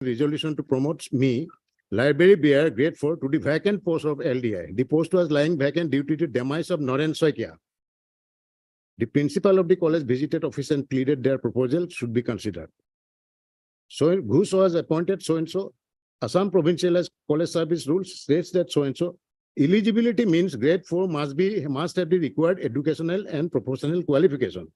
resolution to promote me, library bearer, grade 4, to the vacant post of LDI. The post was lying vacant due to the demise of Noren Soikia. The principal of the college visited office and pleaded their proposal should be considered. So Ghush was appointed so-and-so. Assam Provincial College Service Rules states that so-and-so. Eligibility means grade 4 must have the required educational and professional qualification.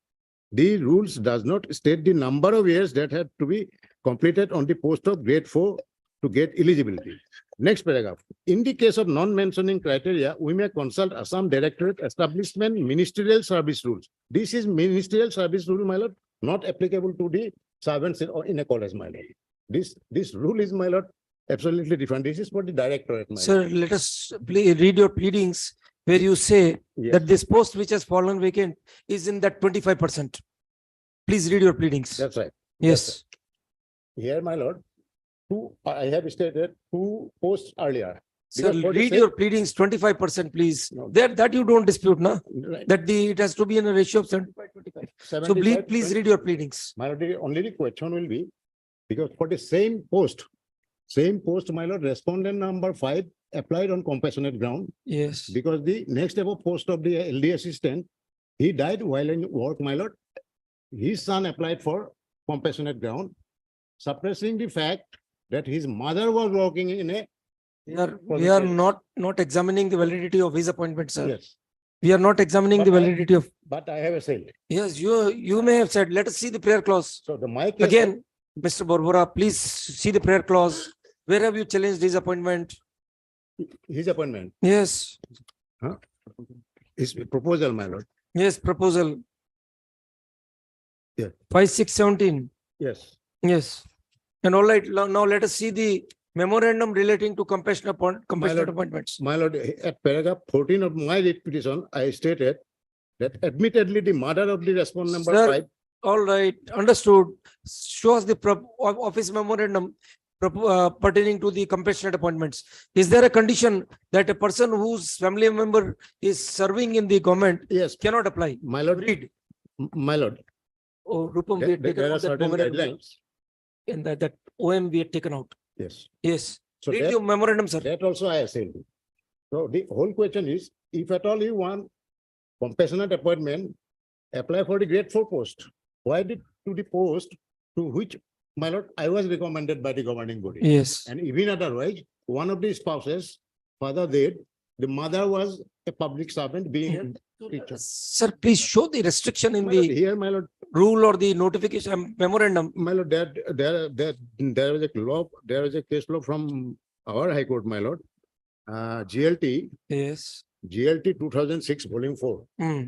The rules does not state the number of years that had to be completed on the post of grade 4 to get eligibility. Next paragraph. In the case of non-mentioning criteria, we may consult Assam Directorate Establishment Ministerial Service Rules. This is Ministerial Service Rule, my lord, not applicable to the servants in a college, my lord. This rule is, my lord, absolutely different. This is for the directorate, my lord. Sir, let us read your pleadings where you say Yes. that this post which has fallen vacant is in that 25%. Please read your pleadings. That's right. Yes. Here, my lord, I have stated 2 posts earlier. Sir, Because for the read same- your pleadings 25%, please. No. That you don't dispute, na? Right. That it has to be in a ratio of 75-25. So 75, please read your pleadings. My lord, only the question will be, because for the same post, my lord, respondent number 5 applied on compassionate ground, Yes. because the next above post of the LD assistant, he died while in work, my lord. His son applied for compassionate ground, suppressing the fact that his mother was working in a. We are not examining the validity of his appointment, sir. Yes, We are not examining the But I- validity of, but I have said. yes, you may have said, let us see the prayer clause. So the my case. Again, Mr. Borbora, please see the prayer clause. Where have you challenged his appointment? His appointment, Yes, his proposal, my lord. yes, proposal. Yeah. 5617, Yes. yes. And all right, now let us see the memorandum relating to compassionate lord. appointments. My lord, at paragraph 14 of my writ petition, I stated that admittedly the mother of the respondent number Sir, 5. All right, understood. Show us the office memorandum pertaining to the compassionate appointments. Is there a condition that a person whose family member is serving in the government Yes, cannot apply? my lord, Read. my lord, Oh, Rupam, we had taken there are out that certain memorandum. guidelines. And that OM we had taken out. Yes. Yes. So Read that, your memorandum, sir. that also I have said. So the whole question is, if at all you want compassionate appointment, apply for the grade 4 post. Why did to the post to which, my lord, I was recommended by the governing body? Yes. And even otherwise, one of the spouses, father dead, the mother was a public servant being a teacher. Sir, please show the restriction in My lord, the here, my lord, rule or the notification memorandum. my lord, there was a law, there was a case law from our High Court, my lord. GLT Yes. 2006, volume 4. Hmm.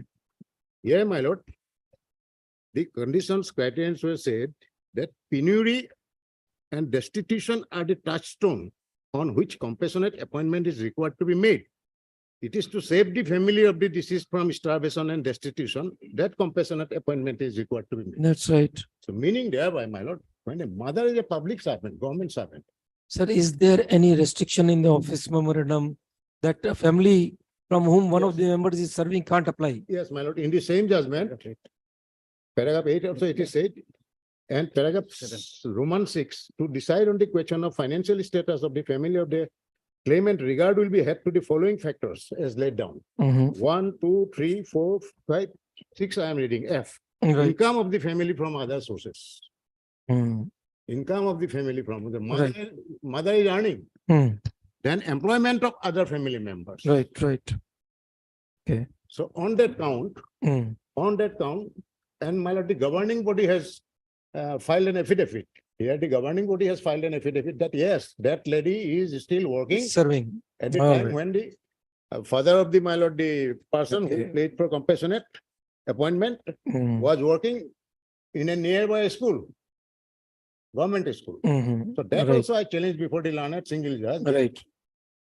Here, my lord, the conditions criterion were said that penury and destitution are the touchstone on which compassionate appointment is required to be made. It is to save the family of the deceased from starvation and destitution that compassionate appointment is required to be made. That's right. So meaning thereby, my lord, when a mother is a public servant, government servant, Sir, is there any restriction in the office memorandum that a family from whom one of the members is serving can't apply? yes, my lord, in the same judgment, paragraph 8 also it is said, and paragraph Roman 6, to decide on the question of financial status of the family of the claimant, regard will be had to the following factors as laid down. Mhm. 1, 2, 3, 4, 5, 6, I am reading F. Right. Income of the family from other sources. Hmm. Income of the family from the Right. mother is earning. Hmm. Then employment of other family members. Right, right. So on that count, Hmm. and my lord, the governing body has filed an affidavit. Here, the governing body has filed an affidavit that yes, that lady is still working Serving. at the All time right. when the father of the, my lord, the person who Okay. played for compassionate appointment Hmm. was working in a nearby school, government school. Mhm. So that Right. also I challenged before the learned single judge. Right.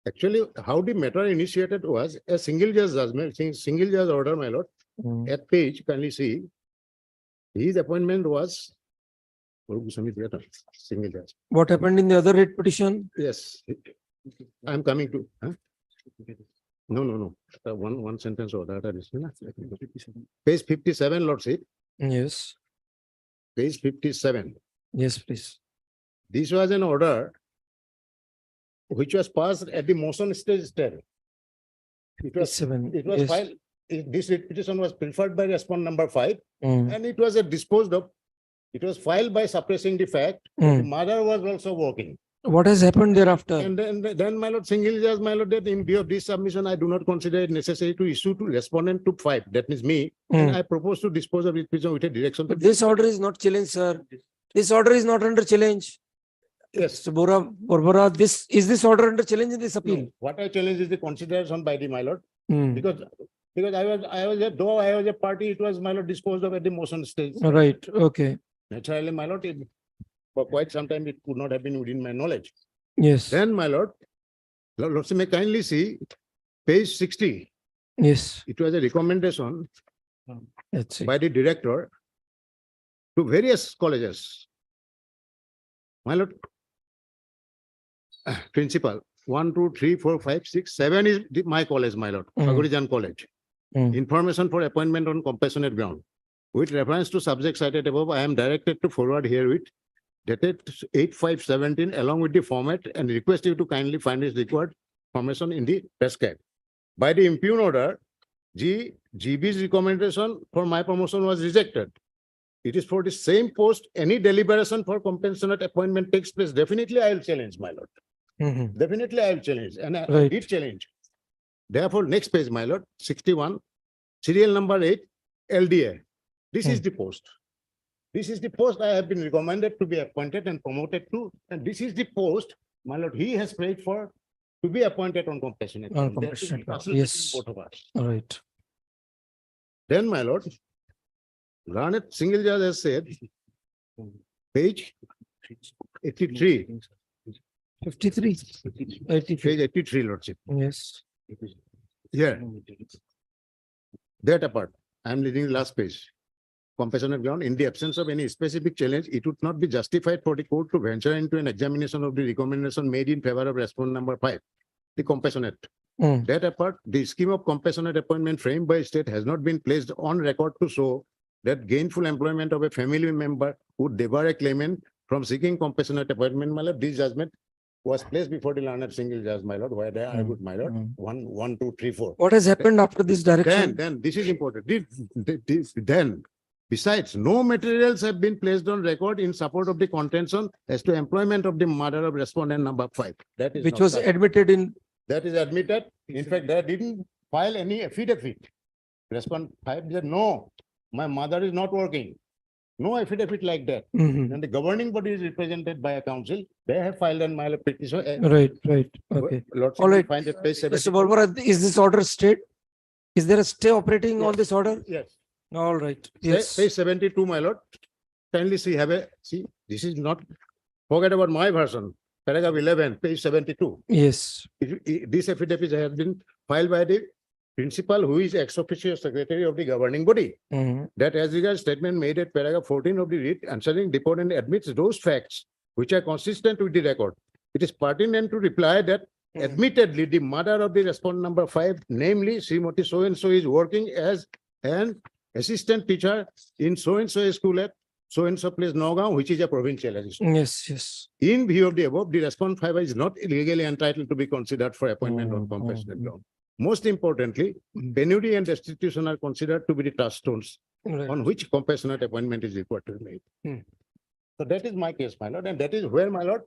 Actually, how the matter initiated was a single judge judgment, single judge order, my lord. Hmm. At page, can you see? His appointment was single judge. What happened in the other writ petition? Yes. I'm coming to. No. One sentence order. That is, page 57, lordship. Yes. Page 57. Yes, please. this was an order which was passed at the motion stage. It was, Seven. it was Yes. filed, this petition was preferred by respondent number 5, Mm, and it was disposed of. It was filed by suppressing the fact the mm. mother was also working. What has happened thereafter? And then my lord, single judge, my lord, that in view of this submission, I do not consider it necessary to issue to respondent to 5, that means me. And Mm. I propose to dispose of this petition with a direction. But this order is not challenged, sir. This order is not under challenge. Yes. So Barbara, is this order under challenge in this appeal? No, what I challenge is the consideration by the my lord, Mm, because though I was a party, it was my lord disposed of at the motion stage. Right, okay, Naturally, my lord, for quite some time, it could not have been within my knowledge. yes, Then, my lord, Lordship may kindly see page 60. yes, It was a recommendation let's see. by the director to various colleges. My lord, principal, 1, 2, 3, 4, 5, 6, 7 is my college, my lord, Mm. Agurijan College. Mm. Information for appointment on compassionate ground. With reference to subject cited above, I am directed to forward herewith dated 8/5/17 along with the format and request you to kindly find this required information in the prescribed. By the impugn order, GB's recommendation for my promotion was rejected. It is for the same post, any deliberation for compassionate appointment takes place. Definitely, I will challenge, my lord. Mhm. Definitely, I will challenge, and I Right. did challenge. Therefore, next page, my lord, 61, serial number 8, LDA. This is the post. This is the post I have been recommended to be appointed and promoted to, and this is the post, my lord, he has prayed for to be appointed on compassionate. On ground. That is compassionate ground, absolutely yes. both of us. Right. Then, my lord, Learned single judge has said, page 83, 53. 83. page 83, lordship. Yes. Here, that apart, I am reading the last page. Compassionate ground, in the absence of any specific challenge, it would not be justified for the court to venture into an examination of the recommendation made in favor of respondent number 5, the compassionate. Mm. That apart, the scheme of compassionate appointment framed by state has not been placed on record to show that gainful employment of a family member would debar a claimant from seeking compassionate appointment. My lord, this judgment was placed before the learned single judge, my lord, where I would, my lord, Mm. 1, 2, 3, 4. What has happened after this direction? Then this is important. Then, besides, no materials have been placed on record in support of the contention as to employment of the mother of respondent number 5. That is Which not was done. admitted in, That is admitted. In fact, they didn't file any affidavit. Respondent 5 said, no, my mother is not working. No affidavit like that. Mhm. And the governing body is represented by a council. They have filed an my petition. Right, okay. Lordship All will right. find a page Mr. 72. Barbara, is this order stayed? Is there a stay operating on Yes. this order? Yes. All right, Page yes. 72, my lord. Kindly see, this is not, forget about my version. Paragraph 11, page 72. Yes, This affidavit has been filed by the principal who is ex officio secretary of the governing body. Mhm. That as regards statement made at paragraph 14 of the writ answering deponent admits those facts which are consistent with the record. It is pertinent to reply that Mhm. admittedly the mother of the respondent number 5, namely Srimati so and so, is working as an assistant teacher in so and so school at so and so place, Nagaon, which is a provincial assistant. Yes. In view of the above, the respondent 5 is not legally entitled to be considered for appointment on compassionate ground. Most importantly, penury and destitution are considered to be the touchstones Right. on which compassionate appointment is required to be made. Hmm. So that is my case, my lord, and that is where, my lord,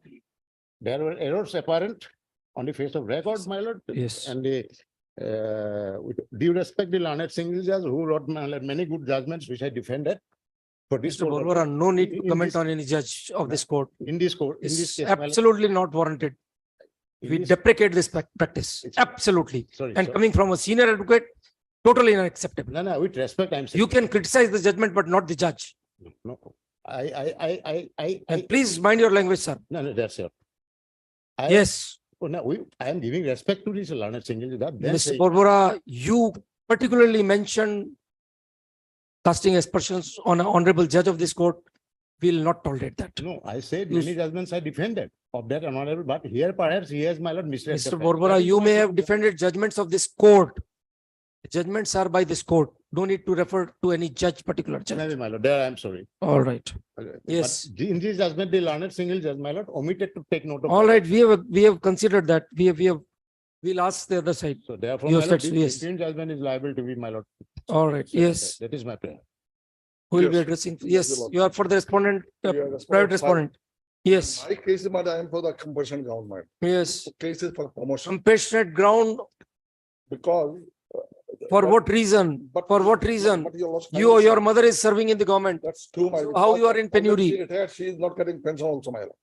there were errors apparent on the face of record, my lord. Yes. And with due respect, the learned single judge who wrote, my lord, many good judgments which I defended. For this Mr. court Barbara, also. no need to In comment this- on any judge of this court. In this court, in this It's case, my lord, absolutely not warranted. in We this- deprecate this practice. It's- Absolutely. Sorry, And sorry. coming from a senior advocate, totally unacceptable. No, with respect, I'm saying. You can criticize the judgment, but not the judge. No, I, And please mind your language, sir. no, that's it. I- Yes, Oh, no, I am giving respect to this learned single judge. Then Mr. saying- Barbara, you particularly mentioned casting aspersions on an honorable judge of this court. We will not tolerate that. No, I said You- many judgments I defended of that honorable, but here perhaps he has, my lord, misled. the Mr. fact. Barbara, That is you my may have opinion. defended judgments of this court, Judgments are by this court. No need to refer to any judge, particular judge. Maybe, my lord, there I am sorry. All right. Okay. But Yes. In this judgment, the learned single judge, my lord, omitted to take note of. All that. right, we have considered that. We'll ask the other side. So therefore, Your my lord, steps, this yes. dispute judgment is liable to be, my lord. All right, yes. That is my prayer. Who will be Yes. addressing? Yes, Yes, Your Lord. you are for the respondent, You are respondent private five. respondent. Yes, My case, madam, I am for the compulsion ground, madam. yes. Cases for promotion Compassionate ground, because. for but- what reason? but- For what but- reason? but your lost You, kindness- your mother is serving in the government. That's true, my. So lord. how you are in Although penury? She retired, she is not getting pension also, my lord.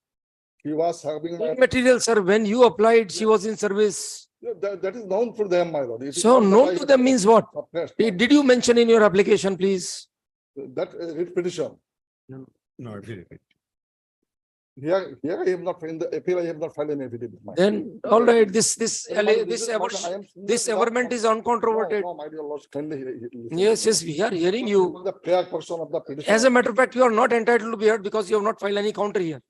She was serving, my- Material, sir, when you applied, she was in service. Yeah, that is known for them, my lord. It is So not that known I- to them means what? Suppressed, my Did you mention in your application, please? lord. That writ petition. No, very good. Here I have not, in the appeal, I have not filed an affidavit. my lord. Then, all right, this My lord, is what I am- this averment is uncontroverted. No, my dear lord, kindly listen. Yes, yes, we are hearing you. The prayer portion of the petition. As a matter of fact, you are not entitled to be heard because you have not filed any counter here.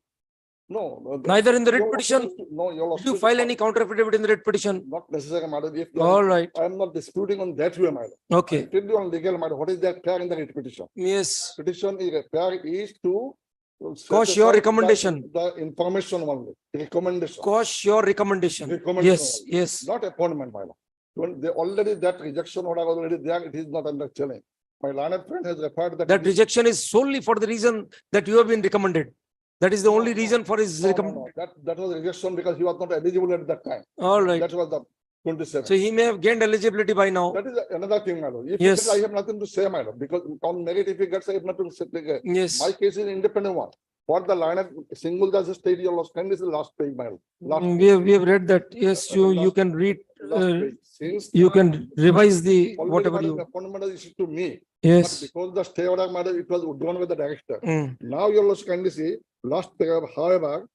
No. Neither in the writ Your petition, lordship- No, your Did lordship. you file any counter affidavit in the writ petition? Not necessary, madam. If All right, I am not disputing on that way, madam. okay, Tell you on legal matter, what is that prayer in the writ petition? yes, Petition is, prayer is to. Quash set your aside the- recommendation. The information only, recommendation, quash your recommendation. Recommendation Yes, only. yes, not appointment, my lord. When they already, that rejection, what I was already there, it is not under challenge. My learned friend has referred that. that it is- rejection is solely for the reason that you have been recommended. That is the No, only no, reason for his No, no, recommend. no, that was rejection because he was not eligible at that time. All right, That was the 27. so he may have gained eligibility by now. That is another thing, my lord. If he Yes. said, I have nothing to say, my lord, because on merit, if he gets, I have nothing to say. My Yes, case is independent one. For the learned single judge state, your loss, kindness is last page, my lord. Last we have read that. Yes, you can read, last page. Since you can revise the already, whatever madam, you, appointment is issued to me. But yes. because the stay order, madam, it was withdrawn with the director. Mm, Now your loss kindly see, last paragraph, however,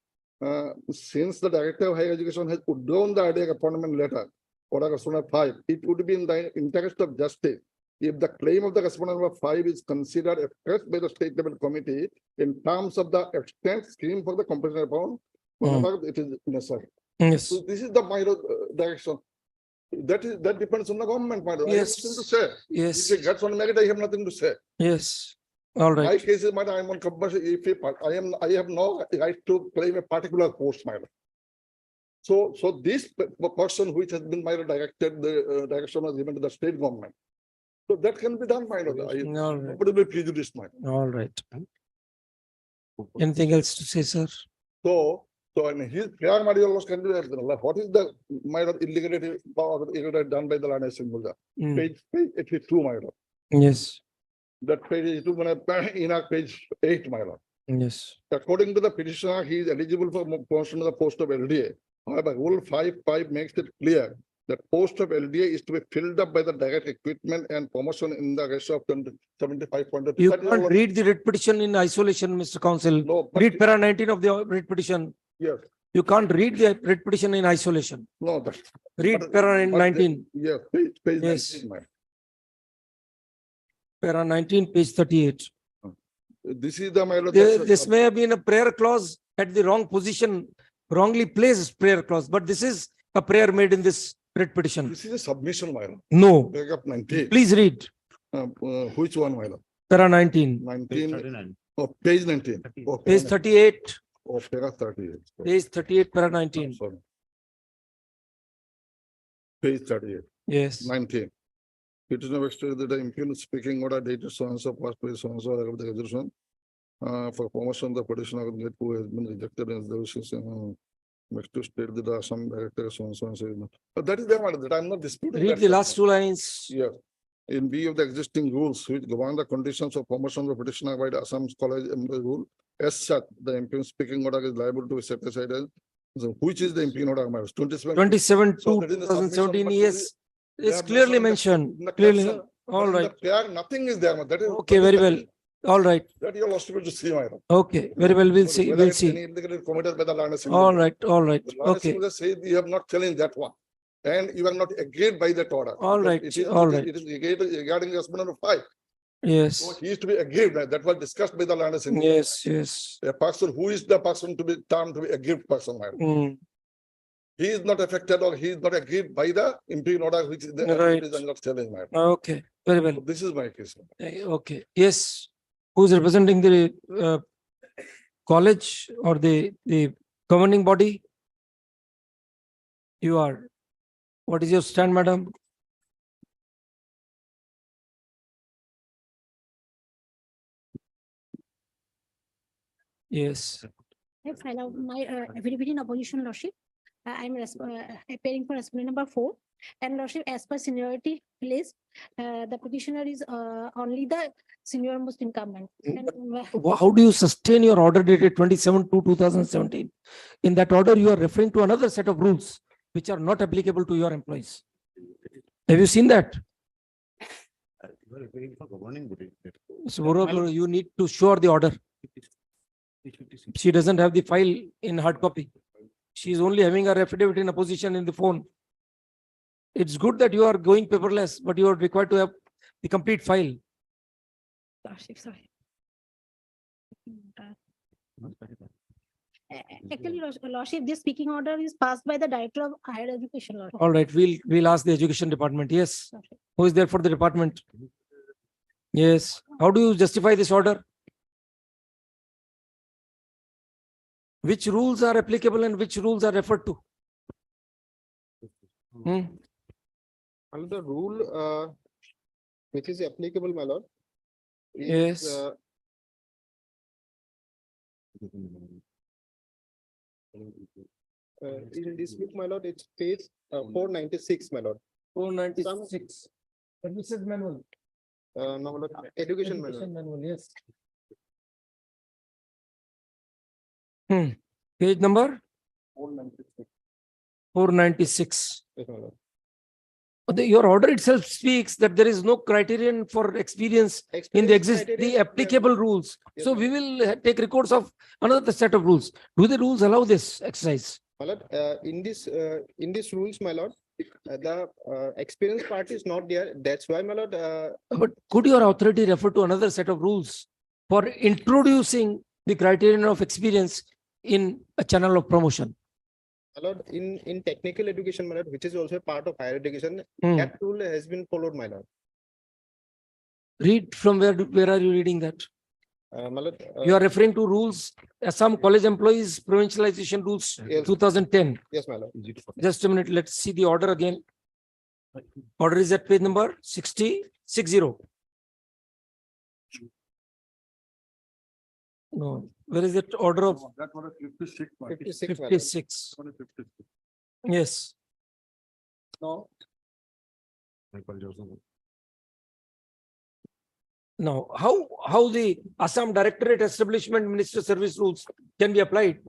since the director of higher education has withdrawn the idea appointment letter, order Respondent 5, it would be in the interest of justice if the claim of the Respondent number 5 is considered expressed by the state level committee in terms of the extent scheme for the compensation amount, whenever it is necessary. yes, So this is the minor direction. That depends on the government, my lord. I have Yes. nothing to say. yes, If he gets on merit, I have nothing to say. yes. All My right, case is, madam, I am on compulsory, if I have no right to claim a particular post, madam. So this person which has been, my lord, directed, the direction was given to the state government. So that can be done, my lord. all right, Nobody will be prejudiced, my lord. all right. Anything else to say, sir? So in his prior material can be, what is the, my lord, illegality done by the land assembly? Mm, Page 82, my lord. yes, That page is in our page 8, my lord. yes. According to the petitioner, he is eligible for promotion to the post of LDA. However, Rule 5.5 makes it clear that post of LDA is to be filled up by the direct equipment and promotion in the ratio of 75.2. You That is can't all- read the writ petition in isolation, Mr. Council. No, but Read para 19 of the writ petition. yes, You can't read the writ petition in isolation. no, that. Read but- para but the- 19, Yeah, page Yes. 19, my. para 19, page 38. This is the, my lord. This may have been a prayer clause at the wrong position, wrongly placed prayer clause, but this is a prayer made in this writ petition. This is a submission, my lord. No, Paragraph 19. please read Which one, my lord? para 19, 19, oh, page 19. Oh, page 38, Oh, paragraph 38. page 38, para 19. Sorry. Page 38. Yes, 19. It is now explained that the impugn speaking order dated so and so past by so and so of the resolution. For promotion, the petitioner who has been rejected in the decision. Next to state that the Assam director so and so and so. But that is the matter that I am not disputing. read that the fact. last two lines. Yes. In view of the existing rules which govern the conditions of promotion of petitioner by the Assam College Employee Rule, as such, the impugn speaking order is liable to be set aside as. So which is the impugn order? 27. 27 So to that is the submission, 2017, but yes, they it's have clearly mentioned mentioned, the clearly, caption. all But in the right, prayer, nothing is there. That is. okay, very well, all right, That you are lost to see, my lord. okay, very well, we'll see, Whether we'll it's see, any illegal committed by the land assembly. all right, The land okay, assembly says you have not challenged that one. And you are not agreed by that order. All Because right, it is- all right. It is regarding Respondent number 5. So yes, he is to be aggrieved. That was discussed by the land assembly. yes, yes. A person, who is the person to be termed to be aggrieved person, my lord? Mm, he is not affected or he is not aggrieved by the imperial order which the Right. authorities are not telling, madam. Okay, very well. This is my case. Okay, yes. Who's representing the college or the governing body? You are. What is your stand, madam? Yes, I file out my affidavit in opposition, Lordship. I am appearing for respondent number 4. And Lordship, as per seniority list, the petitioner is only the senior most incumbent. And, How do you sustain your order dated 27/2/2017? In that order, you are referring to another set of rules which are not applicable to your employees. Have you seen that? You are referring for governing body. So moreover, you need to show her the order. She doesn't have the file in hard copy. She is only having her affidavit in opposition in the phone. It's good that you are going paperless, but you are required to have the complete file. Lordship, sorry. Actually, Lordship, this speaking order is passed by the Director of Higher Education, Lordship. All right, we'll ask the education department. Yes. Lordship. Who is there for the department? Yes. How do you justify this order? Which rules are applicable and which rules are referred to? Hmm? Another rule, which is applicable, my lord. is, Yes. In this book, my lord, it's page 496, my lord. 496. Services manual. No, my lord, education, my lord. Manual, yes. Page number 496. Yes, my lord. Your order itself speaks that there is no criterion for experience in the Experience criteria, the applicable rules. Yes, So ma'am. we will take records of another set of rules. Do the rules allow this exercise? My lord, in this rules, my lord, the experience part is not there. That's why, my lord, But could your authority refer to another set of rules for introducing the criterion of experience in a channel of promotion? my lord, in technical education, my lord, which is also a part of higher education, Hmm. that rule has been followed, my lord. Read from where are you reading that? My lord, You are referring to rules, some college employees provincialization rules, Yes. 2010. yes, my lord. Just a minute, let's see the order again. Order is at page number 60. No, where is it? Order of That was 56. 56, my lord. 56. Yes. No, Now, how the Assam Directorate Establishment Minister Service rules can be applied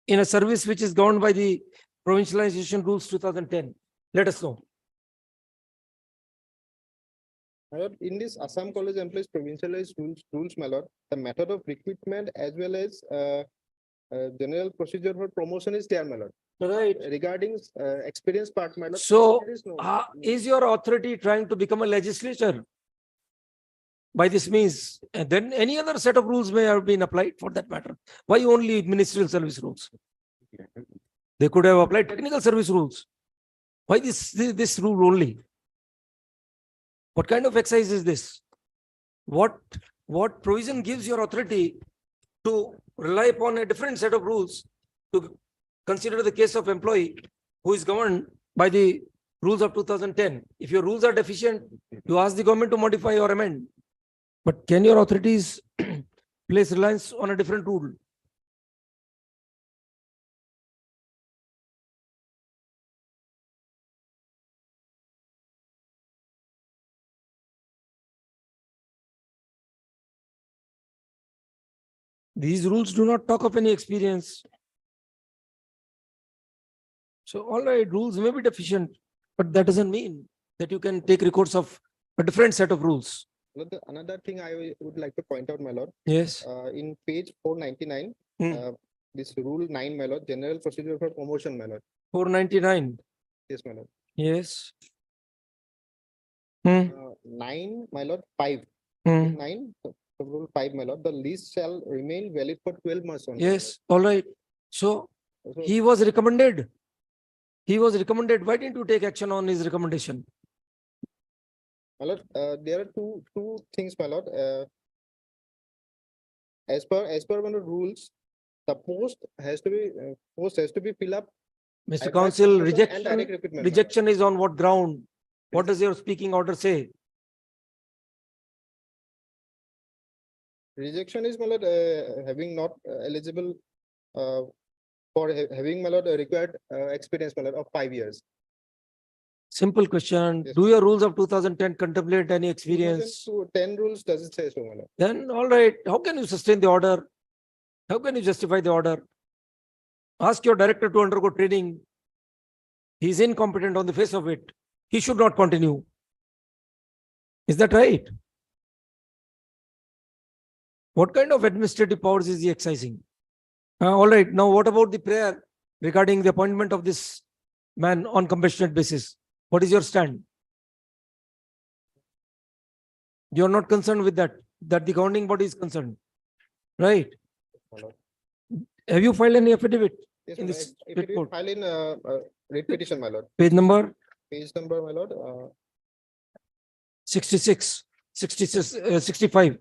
in a service which is governed by the provincialization rules 2010? Let us know. my lord, in this Assam College Employees Provincialized rules, my lord, the method of recruitment as well as general procedure for promotion is there, my lord. Right. Regarding experience part, my lord. So, there is no- is your authority trying to become a legislature? By this means, and then any other set of rules may have been applied for that matter. Why only ministerial service rules? They could have applied technical service rules. Why this rule only? What kind of exercise is this? What provision gives your authority to rely upon a different set of rules to consider the case of employee who is governed by the rules of 2010? If your rules are deficient, you ask the government to modify or amend. But can your authorities place reliance on a different rule? These rules do not talk of any experience. So all right, rules may be deficient, but that doesn't mean that you can take records of a different set of rules. Another thing I would like to point out, my lord, Yes. in page 499, Hmm. this rule 9, my lord, general procedure for promotion, my lord. 499. Yes, my lord. Yes. 9, my lord, 5. Hmm. 9, rule 5, my lord, the lease shall remain valid for 12 months only. my Yes. All right. So lord. So, he was recommended. He was recommended. Why didn't you take action on his recommendation? My lord, there are two things, my lord. As per one of the rules, the post has to be filled up. Mr. by Council, promotion and direct rejection, recruitment, my lord. rejection is on what ground? What does your speaking order say? Rejection is, my lord, having not eligible for having, my lord, required experience, my lord, of 5 years. Simple question. Yes. Do your rules of 2010 contemplate any experience? 10 rules doesn't say so, my lord. Then, all right, how can you sustain the order? How can you justify the order? Ask your director to undergo training. He is incompetent on the face of it. He should not continue. Is that right? What kind of administrative powers is he exercising? All right, now what about the prayer regarding the appointment of this man on compassionate basis? What is your stand? You are not concerned with that the governing body is concerned, right? My lord. Have you filed any affidavit? Yes, In my lord. this If it is report. file in writ petition, my lord. Page number Page number, my lord, 66, 66, 65.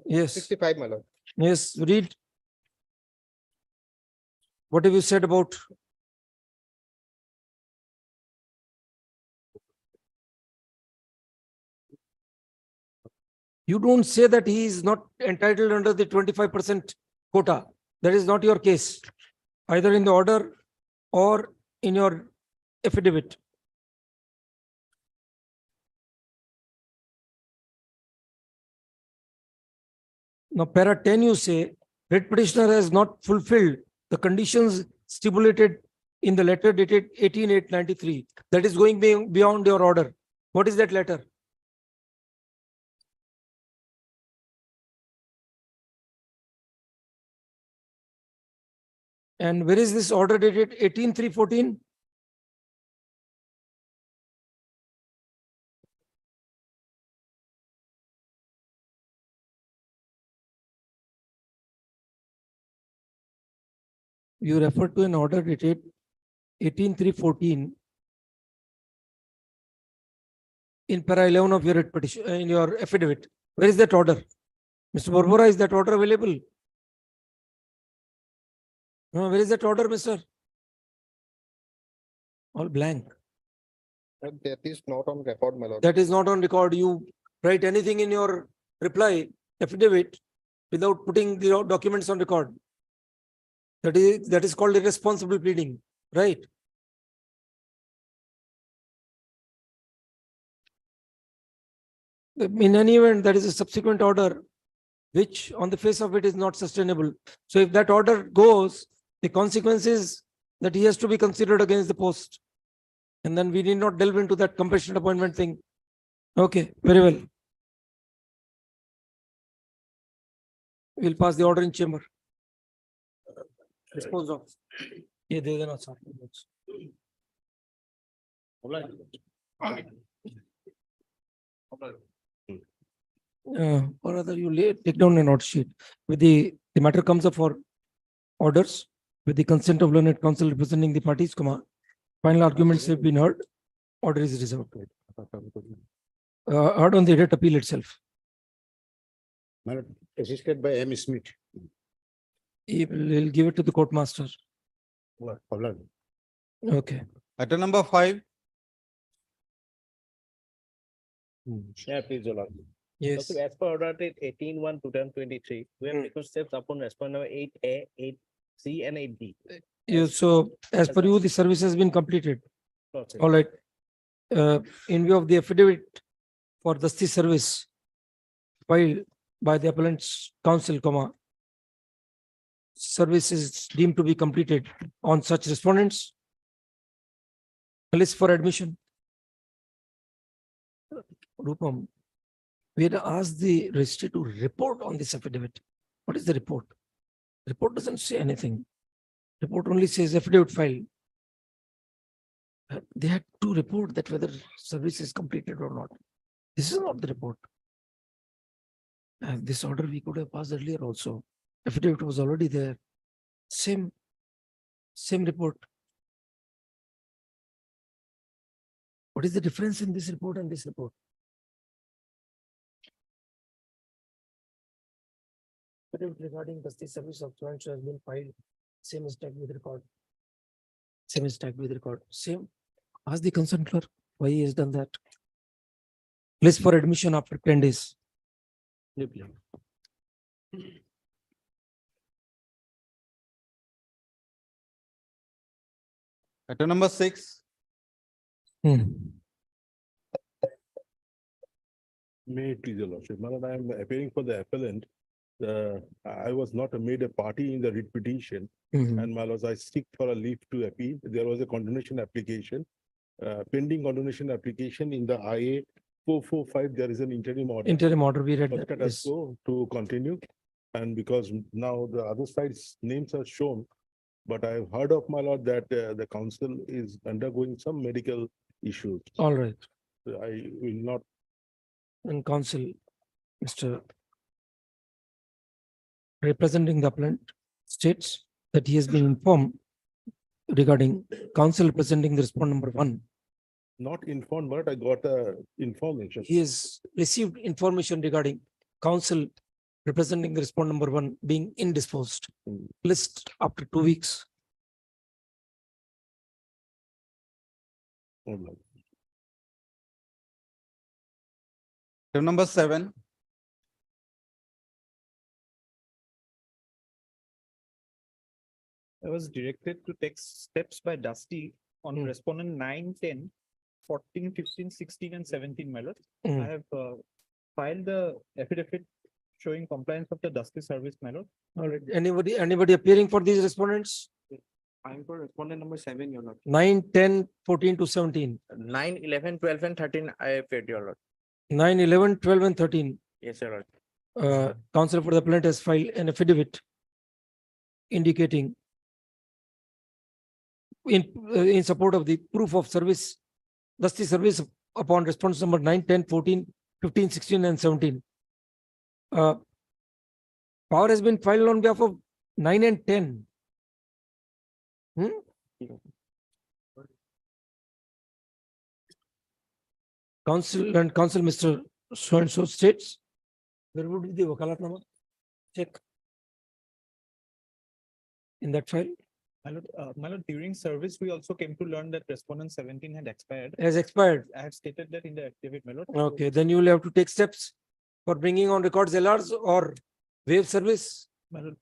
Yes, 65, my lord. yes, read. What have you said about? You don't say that he is not entitled under the 25% quota. That is not your case, either in the order or in your affidavit. Now, para 10, you say, writ petitioner has not fulfilled the conditions stipulated in the letter dated 18/8/93. That is going beyond your order. What is that letter? And where is this order dated 18/3/14? You refer to an order dated 18/3/14 in para 11 of your writ petition, in your affidavit. Where is that order? Mr. Borbora, is that order available? No, where is that order, Mr.? All blank. That is not on record, my lord. That is not on record. You write anything in your reply affidavit without putting the documents on record. That is called irresponsible pleading, right? In any event, that is a subsequent order, which on the face of it is not sustainable. So if that order goes, the consequence is that he has to be considered against the post. And then we need not delve into that compassionate appointment thing. Okay, very well. We'll pass the order in chamber. Dispose of. Yeah, they are not sorry. Or rather you take down a note sheet with the matter comes up for orders with the consent of learned counsel representing the parties, final arguments have been heard, order is reserved. Heard on the writ appeal itself. My lord, assisted by M. Smith. He will give it to the court master. Okay. Item number 5, Yeah, please, Your Lord. Yes. So as per order date 18/1/2023, we have Hmm. taken steps upon respond number 8A, 8C and 8D. Yeah, so as per you, the service has been completed. Process. All right. In view of the affidavit for Dasti service filed by the appellant's counsel, service is deemed to be completed on such respondents. A list for admission. Rupam, we had asked the registry to report on this affidavit. What is the report? Report doesn't say anything. Report only says affidavit file. They had to report that whether service is completed or not. This is not the report. This order we could have passed earlier also. Affidavit was already there. Same report. What is the difference in this report and this report? Affidavit regarding the service of joint has been filed, same is tagged with record. Same is tagged with record, same. Ask the concerned clerk why he has done that. List for admission after 10 days. Matter number 6, Hmm. May it please your lordship, my lord, I am appearing for the appellant. I was not made a party in the writ petition, Mhm. and my lords, I seek for a leave to appeal. There was a condemnation application. Pending condemnation application in the IA 445, there is an interim order. Interim order, we read But that. let us Yes. go to continue. And because now the other side's names are shown, but I've heard of, my lord, that the council is undergoing some medical issues. All right. I will not, And counsel, Mr. representing the appellant states that he has been informed regarding counsel representing the respondent number 1. not informed, but I got information. He has received information regarding counsel representing the respondent number 1 being indisposed. Mm. List after 2 weeks. Oh, Lord. matter number 7, I was directed to take steps by Dusty on Hmm. respondent 9, 10, 14, 15, 16, and 17, my lord. I Hmm. have filed the affidavit showing compliance of the Dusty service, my lord. All right. Anybody appearing for these respondents? I'm for respondent number 7, your lord. 9, 10, 14 to 17. 9, 11, 12, and 13, I have paid, your lord. 9, 11, 12 and 13. Yes, your lord. Counsel for the appellant has filed an affidavit indicating in support of the proof of service, thus the service upon response number 9, 10, 14, 15, 16, and 17. Power has been filed on behalf of 9 and 10. Counsel and counsel, Mr. So and so states. Where would be the wakalatnama? Check. In that file My lord, during service, we also came to learn that respondent 17 had expired. has expired. I have stated that in the affidavit, my lord. Okay, then you will have to take steps for bringing on records LRs or waive service. My lord,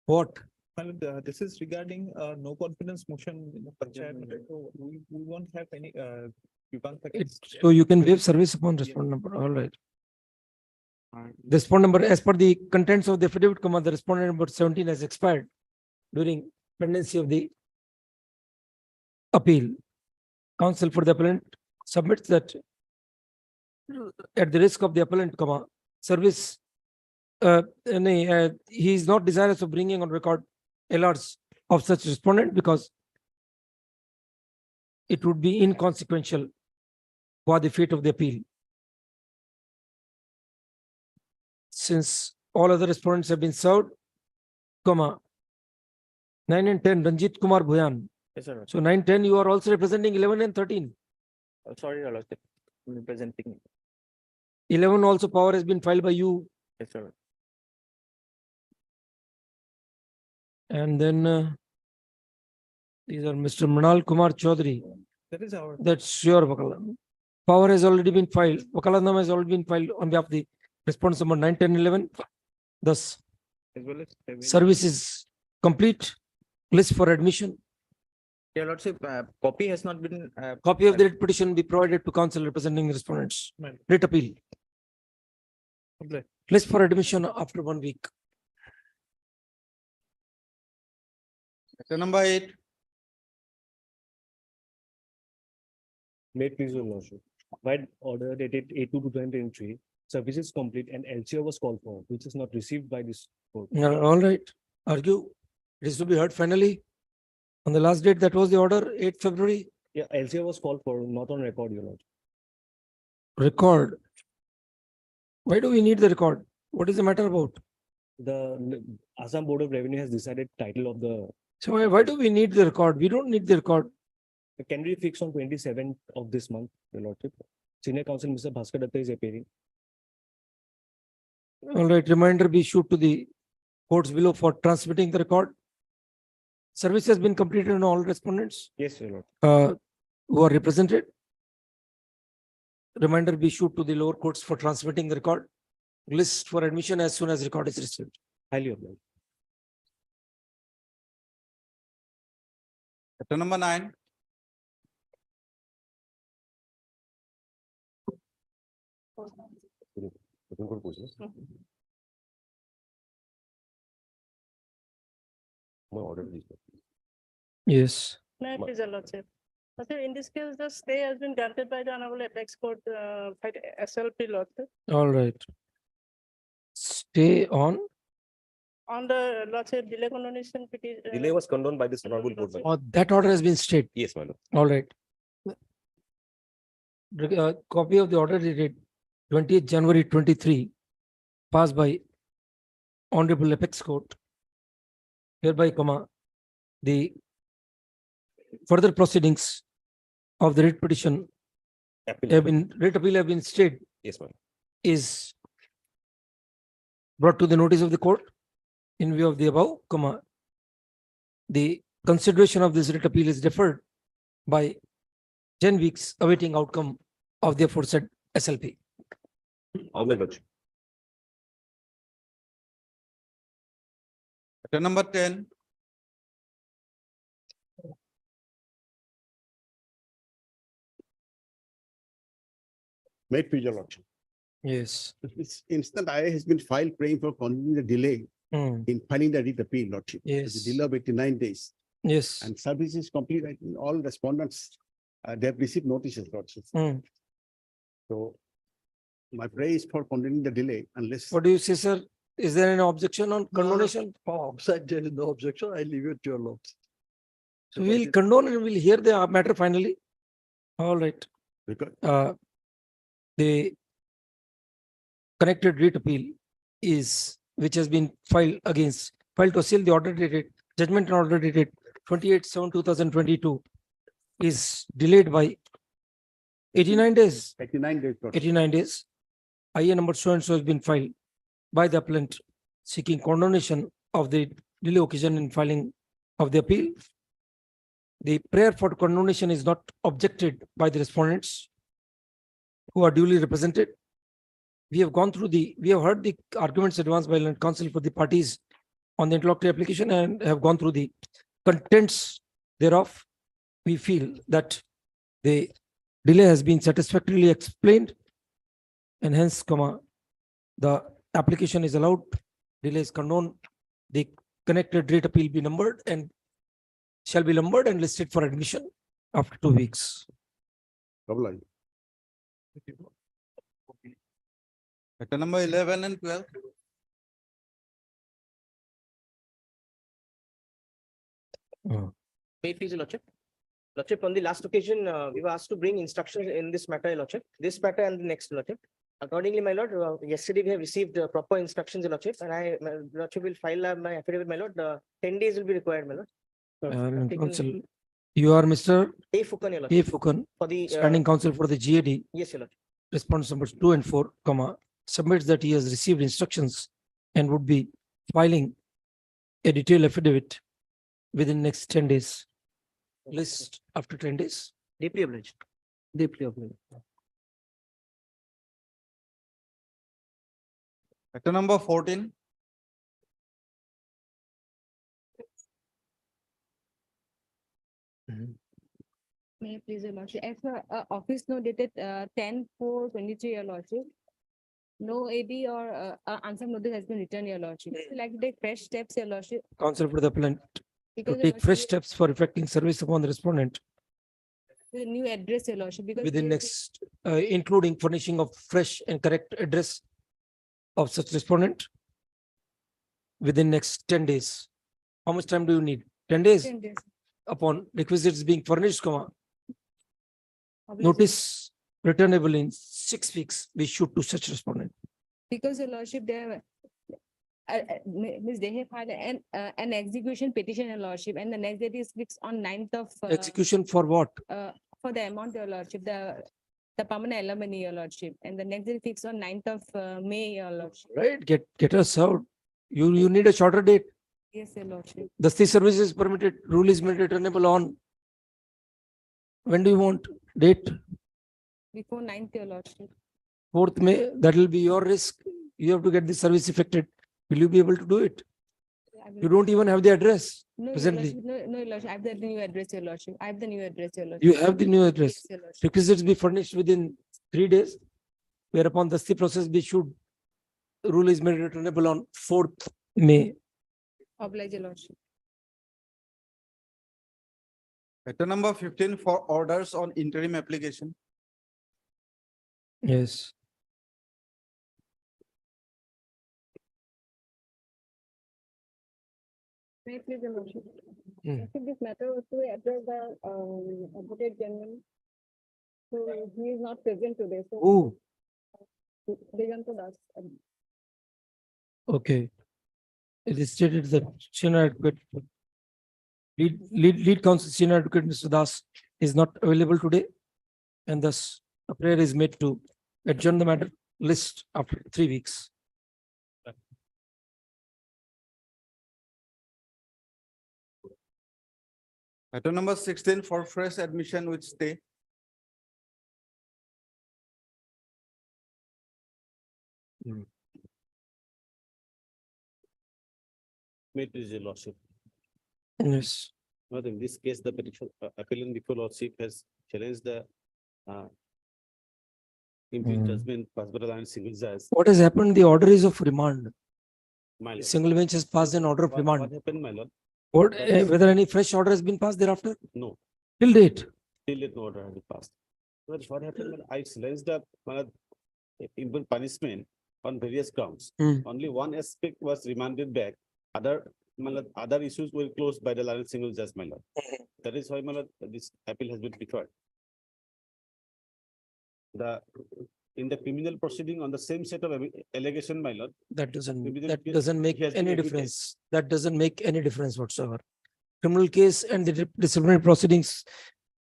What? my lord, this is regarding no confidence motion in the panchayat. So we won't have any So you can waive service upon respondent number. All right. Respondent number, as per the contents of the affidavit, the respondent number 17 has expired during pendency of the appeal. Counsel for the appellant submits that at the risk of the appellant, service, he is not desirous of bringing on record LRs of such respondent because it would be inconsequential for the fate of the appeal. Since all other respondents have been served, 9 and 10, Ranjit Kumar Bhuyan. Yes, your lord. So 9, 10, you are also representing 11 and 13. Sorry, your lordship. I'm representing. 11 also power has been filed by you. Yes, your lord. And then these are Mr. Manal Kumar Chaudhary. That is our. That's your Wakalam. Power has already been filed. Wakalanama has already been filed on behalf of the response number 9, 10, 11. Thus, As well as. service is complete. List for admission. Your lordship, copy has not been. Copy of the writ petition be provided to counsel representing the respondents. Right. Writ appeal. Complete. List for admission after 1 week. matter number 8, May it please your lordship. By order dated 8/2/2023, service is complete and LCO was called for, which is not received by this court. All right. Argue. It is to be heard finally. On the last date, that was the order, 8 February. Yeah, LCO was called for, not on record, your lordship. Record. Why do we need the record? What is the matter about? The Assam Board of Revenue has decided title of the, So why do we need the record? We don't need the record. Can we fix on 27th of this month, Your Lordship? Senior Counsel Mr. Bhaskar Datta is appearing. All right, reminder be issued to the courts below for transmitting the record. Service has been completed on all respondents Yes, Your Lord. who are represented. Reminder be issued to the lower courts for transmitting the record. List for admission as soon as record is received. Highly obliged. Matter number 9. Yes. May I please, Your Lordship? Lordship, in this case, the stay has been granted by the Honorable Apex Court, by the SLP, Lordship. All right. Stay on. On the Lordship delay condonation petition. Delay was condoned by this honorable board. Or that order has been stayed. Yes, my lord. All right. Copy of the order dated 20th January 23, passed by Honorable Apex Court. Hereby, the further proceedings of the writ petition writ appeal have been stayed Yes, my lord. is brought to the notice of the court in view of the above, the consideration of this writ appeal is deferred by 10 weeks awaiting outcome of the aforesaid SLP. All my lord. Matter number 10. May it please your lordship. Yes. This instant I has been filed praying for continuing the delay in filing the writ appeal, lordship. It's a Yes. delay of 89 days Yes. and service is complete. I think all respondents, they have received notices, lordship. Hmm. So my prayer is for continuing the delay unless. What do you say, sir? Is there any objection on condonation? There is no objection. I leave it to your lords. So we'll condone and we'll hear the matter finally. All right. Because The connected writ appeal is, which has been filed to seal the order dated, judgment and order dated 28/7/2022 is delayed by 89 days. 89 days. lordship. 89 days. IA number so and so has been filed by the appellant seeking condonation of the delay occasion in filing of the appeal. The prayer for condonation is not objected by the respondents who are duly represented. We have heard the arguments advanced by learned counsel for the parties on the interlocutory application and have gone through the contents thereof. We feel that the delay has been satisfactorily explained and hence, the application is allowed, delay is condoned, the connected writ appeal be numbered and shall be numbered and listed for admission after 2 weeks. Obliged. Matter number 11 and 12. May it please, Your Lordship? Lordship, on the last occasion, we were asked to bring instructions in this matter, Your Lordship. This matter and the next, Your Lordship. Accordingly, my lord, yesterday we have received proper instructions, Your Lordship, and my Lordship will file my affidavit, my lord. 10 days will be required, my lord. Learned taken- counsel, you are Mr. A. Fukan, Your Lordship, A. Fukan, for the, standing counsel for the GAD, yes, Your Lordship. response numbers 2 and 4, submits that he has received instructions and would be filing a detailed affidavit within next 10 days. List after 10 days. Deeply obliged. Deeply obliged. Matter number 14. May I please, Your Lordship? As per office note dated 10/4/23, Your Lordship. No AD or answer notice has been returned, Your Lordship. Would you like to take fresh steps, Your Lordship? Counsel for the appellant to Because Your take fresh Lordship, steps for effecting service upon the respondent with a new address, Your Lordship, because. within there is next, including furnishing of fresh and correct address of such respondent within next 10 days. How much time do you need? 10 days 10 days. upon requisites being furnished, Obviously, notice returnable in 6 weeks, we shoot to such respondent. Because, Your Lordship, there Ms. They have filed an execution petition, your lordship, and the next date is fixed on 9th of, Execution for what? for the amount, your lordship, the permanent alimony, your lordship, and the next date fixed on 9th of May, your lordship. Right, get us out. You need a shorter date. Yes, your lordship. Dasti service is permitted, rule is made returnable on. When do you want date? Before 9th, your lordship. 4th May, that will be your risk. You have to get the service effected. Will you be able to do it? I will- You don't even have the address No, your presently. lordship, no, your lordship, I have the new address, your lordship. I have the new address, your lordship. You have the new address. Yes, your lordship. Requisites be furnished within 3 days. Whereupon the process be issued. Rule is made returnable on 4th May. Oblige, your lordship. Matter number 15 for orders on interim application. Yes. May I please, your lordship? Hmm. I think this matter was to address the Advocate General. So he is not present today, so. Oh, Diganta Das. okay. It is stated that senior advocate. Lead counsel senior advocate Mr. Das is not available today. And thus a prayer is made to adjourn the matter list after 3 weeks. Matter number 16 for fresh admission with stay. May it please your lordship. Yes. But in this case, the petition appellant before lordship has challenged the impugned Hmm. judgment passed by the line single judge. What has happened? The order is of remand. My lord. Single bench has passed an order of What remand. happened, my lord? What, whether any fresh order has been passed thereafter? No, Till date. till it no order has been passed. But what happened, when I challenged the imposed punishment on various grounds. Hmm. Only one aspect was remanded back. Other issues were closed by the Lionel single judge, my lord. That is why, my lord, this appeal has been preferred. In the criminal proceeding on the same set of allegation, my lord, That doesn't, Maybe that the- doesn't make he has been any evident. difference. That doesn't make any difference whatsoever. Criminal case and the disciplinary proceedings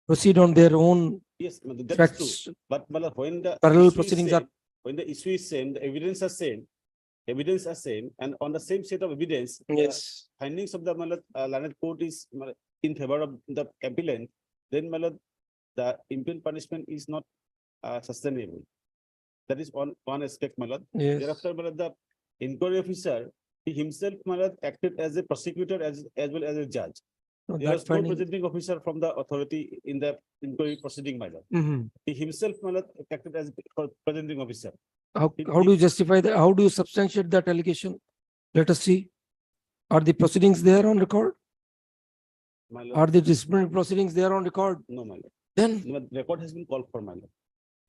proceed on their own yes, my lord, that's true. facts. But my lord, when the. Parallel issue is proceedings are- same, when the issue is same, the evidence are same. Evidence are same, and on the same set of evidence. the Yes. Findings of the Lionel court is in favor of the appellant, then my lord, the impunity punishment is not sustainable. That is one aspect, my lord. Yes. Thereafter, my lord, the inquiry officer, he himself, my lord, acted as a prosecutor as well as a judge. So There that was no finding. presenting officer from the authority in the inquiry proceeding, my lord. Mhm. He himself, my lord, acted as presenting officer. How It- do you justify that? How do you substantiate that allegation? Let us see. Are the proceedings there on record? My Are lord, the disciplinary proceedings there on record? no, my lord. Then No, the record has been called for, my lord.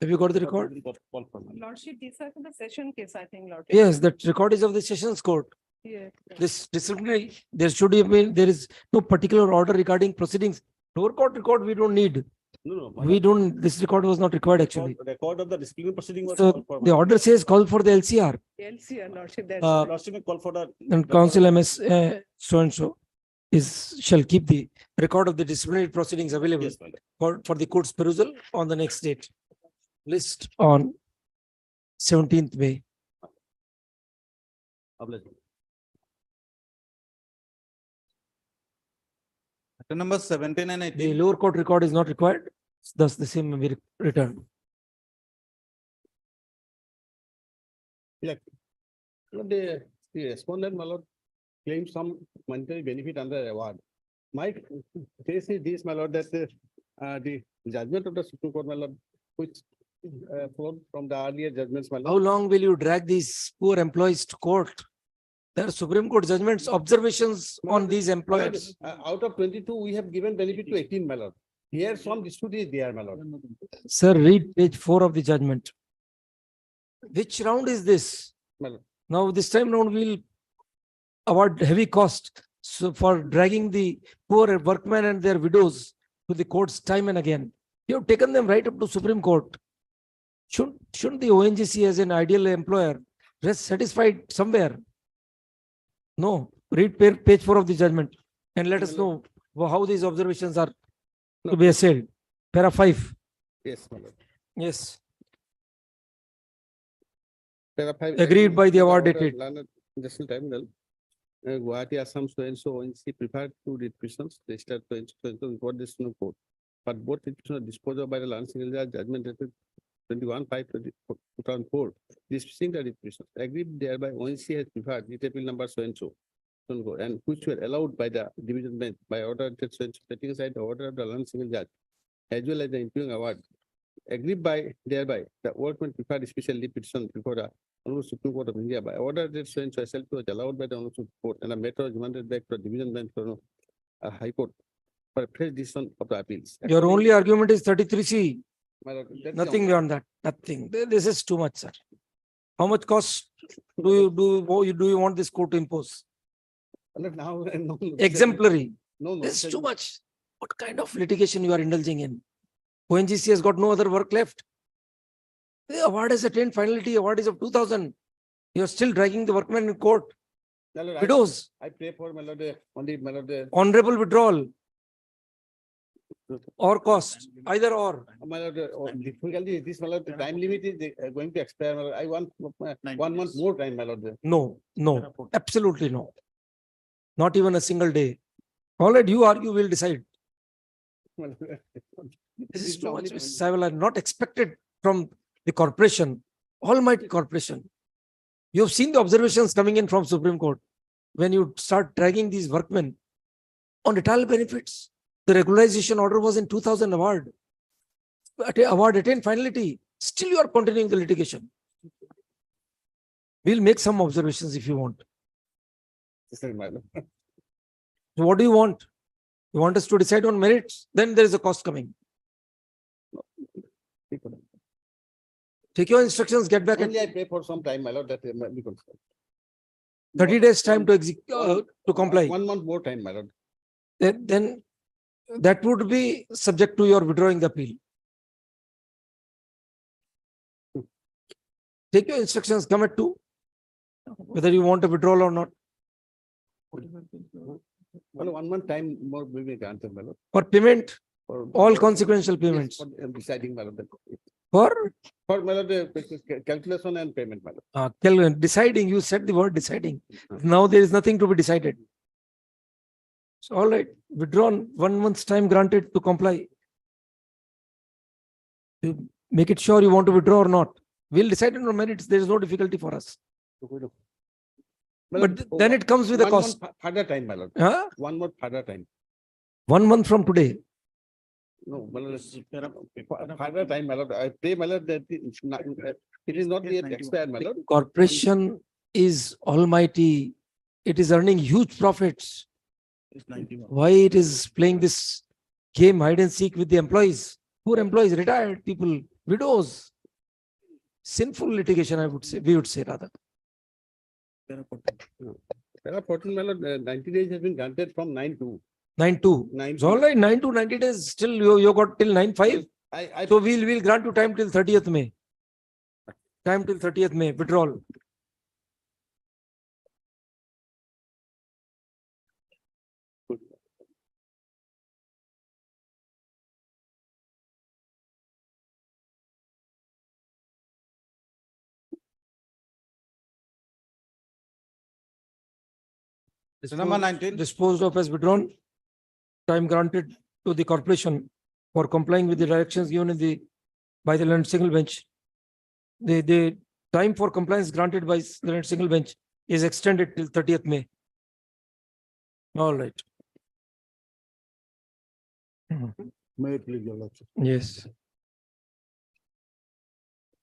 have you got the Record has record? been called for, my lord. Lordship, these are the session case, I think, Lordship. Yes, that record is of the sessions court. Yes. This disciplinary, there should have been, there is no particular order regarding proceedings. Lower court record, we don't need. No, my We lord. don't, this record was not required actually. Record of the disciplinary proceeding was So called for. my the lord. order says call for the LCR LC, your lordship, that's. Lordship may call for the. and council MS so and so shall keep the record of the disciplinary proceedings available Yes, my lord. for the court's perusal on the next date. List on 17th May. Oblige. Matter number 17 and The 18. lower court record is not required, thus the same may be returned. The respondent, my lord, claims some monetary benefit under award. My case is this, my lord, that the judgment of the Supreme Court, my lord, which flowed from the earlier judgments, my How lord. long will you drag these poor employees to court? There are Supreme Court judgments, observations on these employers. Out of 22, we have given benefit to 18, my lord. Here some dispute is there, my lord. Sir, read page 4 of the judgment. Which round is this? My lord. Now, this time round, we'll award heavy cost so for dragging the poor workmen and their widows to the courts time and again. You have taken them right up to Supreme Court. Shouldn't the ONGC as an ideal employer rest satisfied somewhere? No, read page 4 of the judgment and let us know how these observations are to be assailed. Para 5. Yes, my lord. Yes, Para five, Agreed by the award order, dated. Learned National Tribunal. Guwahati, Assam, so and so, ONC prepared two petitions, registered so and so before this no court. But both petitions are disposed of by the Land Single Judge judgment dated 21/5/2004. Dismissing the petitions, agreed thereby ONC has prepared the appeal number so and so. And which were allowed by the division bench by order dated so and so, setting aside the order of the Land Single Judge, as well as the ensuing award. Agreed by thereby, the workman prepared special petition before the Honorable Supreme Court of India by order that so and so SLP was allowed by the Honorable Supreme Court and the matter was remanded back to the division bench for High Court for a fresh decision of the appeals. Your According- only argument is 33C, My lord, that's the nothing only- beyond that, nothing. This is too much, sir. How much cost do you want this court to impose? My lord, now, no, no, Exemplary. No, no. This is sir, too much. What kind of litigation you are indulging in? ONGC has got no other work left. The award has attained finality, award is of 2000. You are still dragging the workmen in court. my lord, Widows, I pray for my lord, only my lord, honorable withdrawal or cost, either or. my lord, difficulty is this, my lord, the time limit is going to expire. My lord. I want 1 month more time, my lord. No, no, absolutely no. Not even a single day. All right, you argue, we'll decide. My lord. This is the too only much, point. Mr. Savala, not expected from the corporation, almighty corporation. You have seen the observations coming in from Supreme Court. When you start dragging these workmen on retirement benefits, the regularization order was in 2000 award. Award attained finality, still you are continuing the litigation. We'll make some observations if you want. Sir, my lord. So what do you want? You want us to decide on merits? Then there is a cost coming. Take your instructions, get back at Only I pray for some time, my lord, that because 30 days time to execute, to comply. 1 month more time, my lord. Then that would be subject to your withdrawing the appeal. Take your instructions, come at 2. Whether you want a withdrawal or not. Well, 1 month time more will be granted, my lord. For payment, For- all consequential Yes, payments. for deciding, my lord. For For my lord, calculation and payment, my lord. deciding, you said the word deciding. Now there is nothing to be decided. So all right, withdrawn, 1 month's time granted to comply. You make it sure you want to withdraw or not. We'll decide on merits. There is no difficulty for us. My But lord, then it comes with a 1 cost. month Further time, my lord. Huh? 1 month further time. 1 month from today. No, my lord, further time, my lord. I pray, my lord, that it is not yet expired, my lord. Corporation is almighty. It is earning huge profits. Why it is playing this game hide and seek with the employees? Poor employees, retired people, widows. Sinful litigation, I would say, we would say rather. Para 14, my lord, 90 days has been granted from 9/2. 9/2. 9. It's all right, 9 to 90 days, still you got till 9/5. I, So we'll grant you time till 30th May. Time till 30th May, withdrawal. Number 19. Disposed of as withdrawn. Time granted to the corporation for complying with the directions given in the, by the Learned Single Bench. The time for compliance granted by the Learned Single Bench is extended till 30th May. All right. May I please, your lordship? Yes.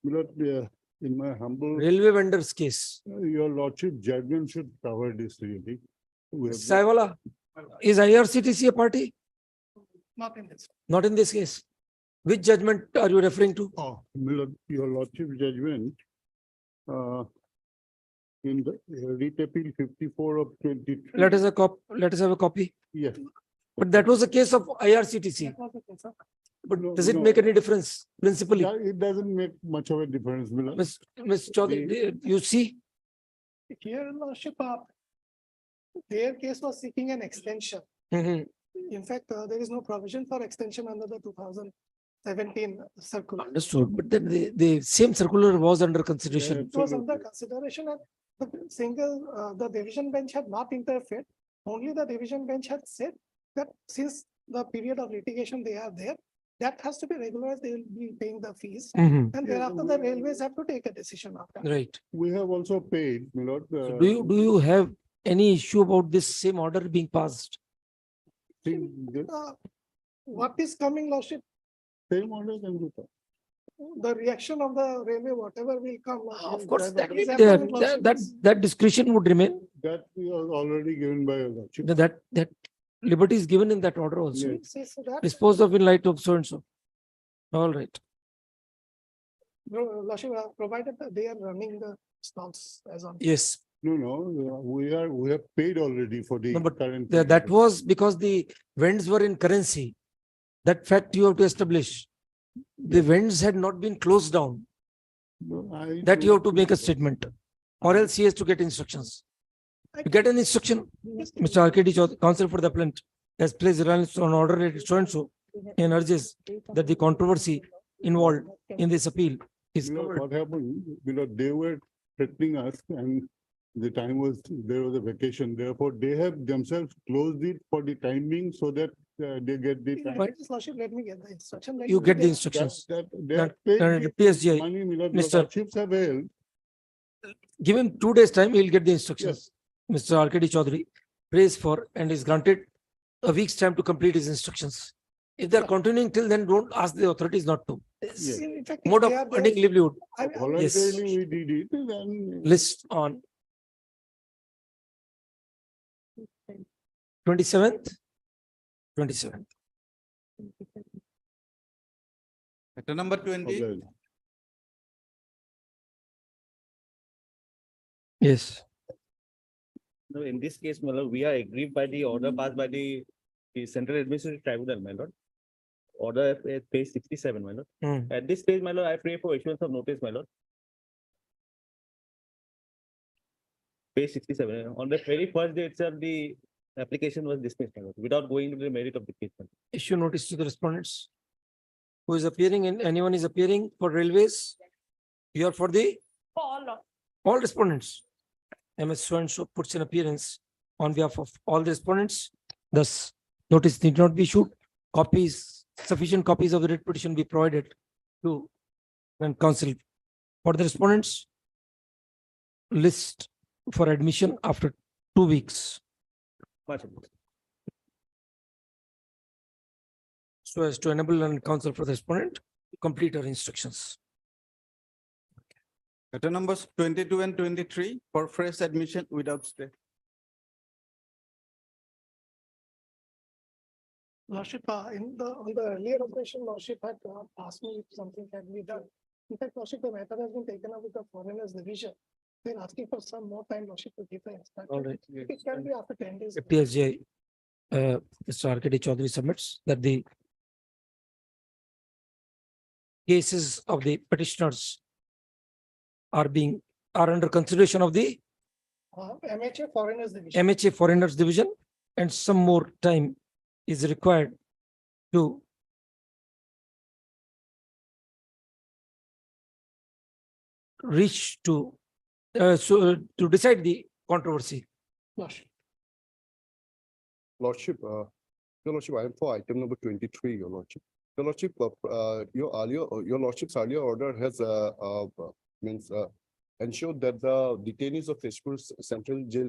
My lord, in my humble, Railway vendors case. your lordship judgment should cover this really. We have- Saiwala, is IRCTC a party? Not in this case. Which judgment are you referring to? Oh, my lord, your lordship judgment. In the writ appeal 54 of 23. Let us have a copy. Yes. But that was a case of IRCTC. But No, does it no. make any difference principally? It doesn't make much of a difference, my lord. Ms. Chaudhary, you see, Here, Lordship, Their case was seeking an extension. Mhm. In fact, there is no provision for extension under the 2017 circular. Understood, but then the same circular was under consideration. It was under consideration and the division bench had not interfered. Only the division bench had said that since the period of litigation they are there, that has to be regularized, they will be paying the fees. Mhm. And thereafter the railways have to take a decision after. Right. We have also paid, my lord. So do you have any issue about this same order being passed? What is coming, Lordship? Same order can be passed. The reaction of the railway, whatever will come. Lordship, Of course, that is will be there. upon Lordship. That discretion would remain. That was already given by your lordship. That liberty is given in that order also. Yes. So that, Disposed of in light of so and so. All right. Lordship, provided that they are running the stalls as on. Yes, No, we have paid already for the No, but current. that period. was because the vends were in currency. That fact you have to establish. The vends had not been closed down. No, I That you have to don't make a think so. statement. Or else he has to get instructions. You get an instruction, Yes, Mr. RKD Chaudhary, counsel for the appellant, has placed reliance on order dated so and so and urges that the controversy involved in this appeal is You know, covered. what happened, they were threatening us and the time was, there was a vacation, therefore they have themselves closed it for the time being so that they get the. time. Right. Lordship, let me get the instruction. then You will get the get- instructions. They have That- paid that the PSGI, money, my lord, Mr. your lordships have held. give him 2 days time, he'll get the instructions. Mr. RKD Chaudhary prays for and is granted a week's time to complete his instructions. If they're continuing till then, don't ask the authorities not to. Yes. In fact, if Mode of they are there, earning livelihood, Voluntarily we did it, then. list on 27th. 27th. Matter number 20. Okay. Yes. No, in this case, my lord, we are aggrieved by the order passed by the Central Administrative Tribunal, my lord. Order at page 67, my lord. Hmm. At this stage, my lord, I pray for issuance of notice, my lord. Page 67, on the very first day itself, the application was dismissed, my lord, without going into the merit of the case. my lord. Issue notice to the respondents. Who is appearing and anyone is appearing for railways? You are for the all respondents. MS so and so puts an appearance on behalf of all the respondents. Thus, notice need not be issued. Copies, sufficient copies of the writ petition be provided to and counsel for the respondents. List for admission after 2 weeks. Much obliged. So as to enable and counsel for the respondent to complete our instructions. Matter numbers 22 and 23 for fresh admission without stay. Lordship, on the earlier occasion, Lordship had asked me if something can be done. In fact, Lordship, the matter has been taken up with the foreigners division. They're asking for some more time, Lordship, to give the instruction. All right. It can be after 10 days. PSJ, Mr. RKD Chaudhary submits that the cases of the petitioners are under consideration of the MHA foreigners division. MHA Foreigners Division, and some more time is required to reach to to decide the controversy. Lordship. Lordship, your lordship, I am for item number 23, your lordship. Your lordship, your lordship's earlier order has, ensured that the detainees of Tezpur Central Jail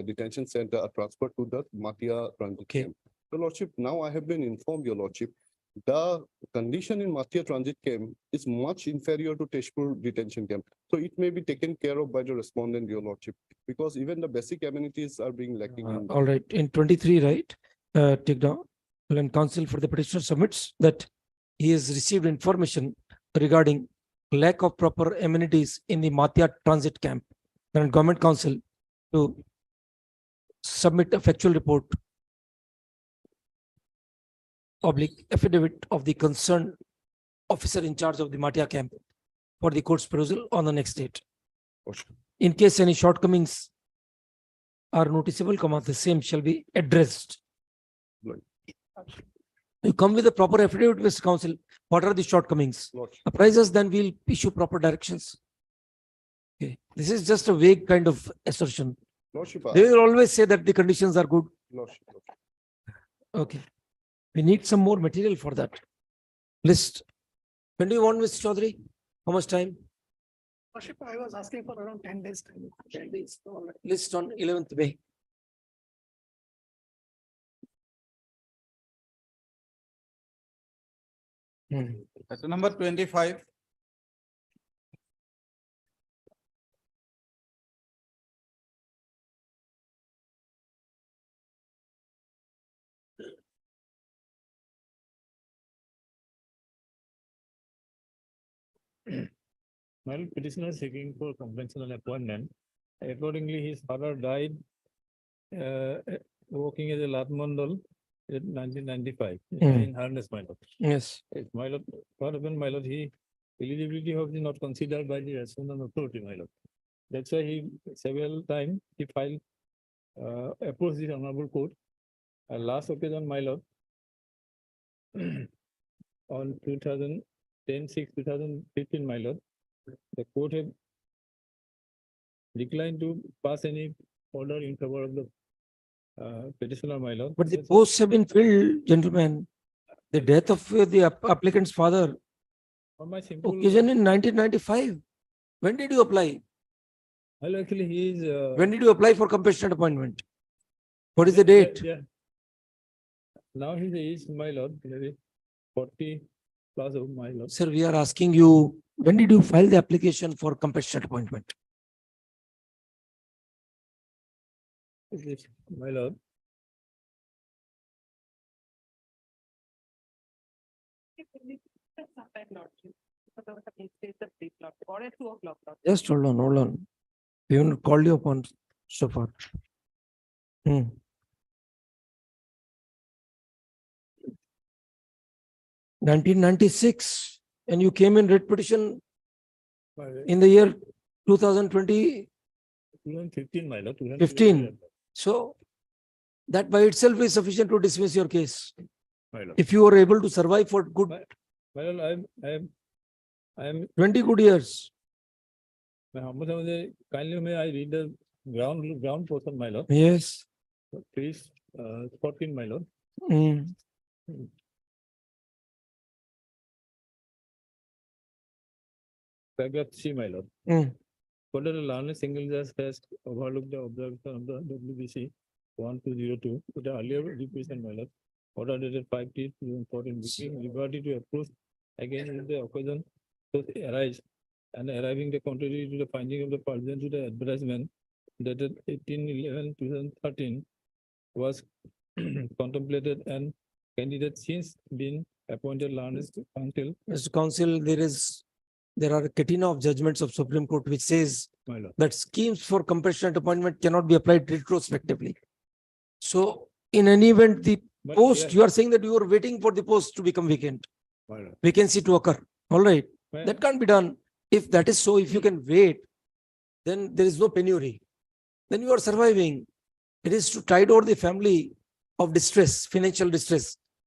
Detention Center are transferred to the Matia Transit Okay. Camp. Your lordship, now I have been informed, your lordship, the condition in Matia Transit Camp is much inferior to Tezpur Detention Camp. So it may be taken care of by the respondent, your lordship, because even the basic amenities are being lacking in. All right, in 23, right, take down, and counsel for the petitioner submits that he has received information regarding lack of proper amenities in the Matia Transit Camp. And government counsel to submit a factual report oblique affidavit of the concerned officer in charge of the Matia camp for the court's perusal on the next date. In case any shortcomings are noticeable, comma, the same shall be addressed. Right. You come with a proper affidavit, Mr. Counsel. What are the shortcomings? Lordship. Apprise us, then we'll issue proper directions. Okay, this is just a vague kind of assertion. Lordship, They will always say that the conditions are good. Lordship. Okay. We need some more material for that. List. When do you want, Mr. Chaudhary? How much time? Worship, I was asking for around 10 days time. 10 days. All right. List on 11th May. Letter number 25. While petitioner seeking for conventional appointment, accordingly, his father died working as a Lat Mandal in 1995 in harness, my lord. Yes. Yes, my lord, what happened, my lord, he eligibility of the not considered by the respondent authority, my lord. That's why he several times he filed approached the honorable court. Last occasion, my lord, on 2010-6-2015, my lord, the court had declined to pass any order in favor of the petitioner, my lord. But the posts have been filled, gentlemen. The death of the applicant's father, On my simple, occasion in 1995. When did you apply? well, actually, he is. When did you apply for compassionate appointment? What is the date? Yeah. Now his age, my lord, maybe 40 plus of my lord. Sir, we are asking you, when did you file the application for compassionate appointment? Yes, my lord. Just hold on, hold on. We haven't called you upon so far. 1996, and you came in writ petition in the year 2020. 2015, my lord. 15. So that by itself is sufficient to dismiss your case. My lord. If you are able to survive for good My lord, I am, 20 good years. kindly may I read the ground portion, my lord. Yes. Please, 14, my lord. Mm. Paragraph 3, my lord. Mm. Further, the learned single judge has overlooked the observation of the WBC 1202 to the earlier revision, my lord. Order dated 5/2014, giving liberty to approve again in the occasion to arise and arriving the contrary to the finding of the pursuant to the advertisement dated 18/11/2013 was contemplated and candidate since been appointed learned counsel, Mr. Counsel, there are a catena of judgments of Supreme Court which says my lord. that schemes for compassionate appointment cannot be applied retrospectively. So in any event, the But post, yeah, you are saying that you are waiting for the post to become vacant, my lord. vacancy to occur. All right, My- that can't be done. If that is so, if you can wait, then there is no penury. Then you are surviving. It is to tide over the family of distress, financial distress.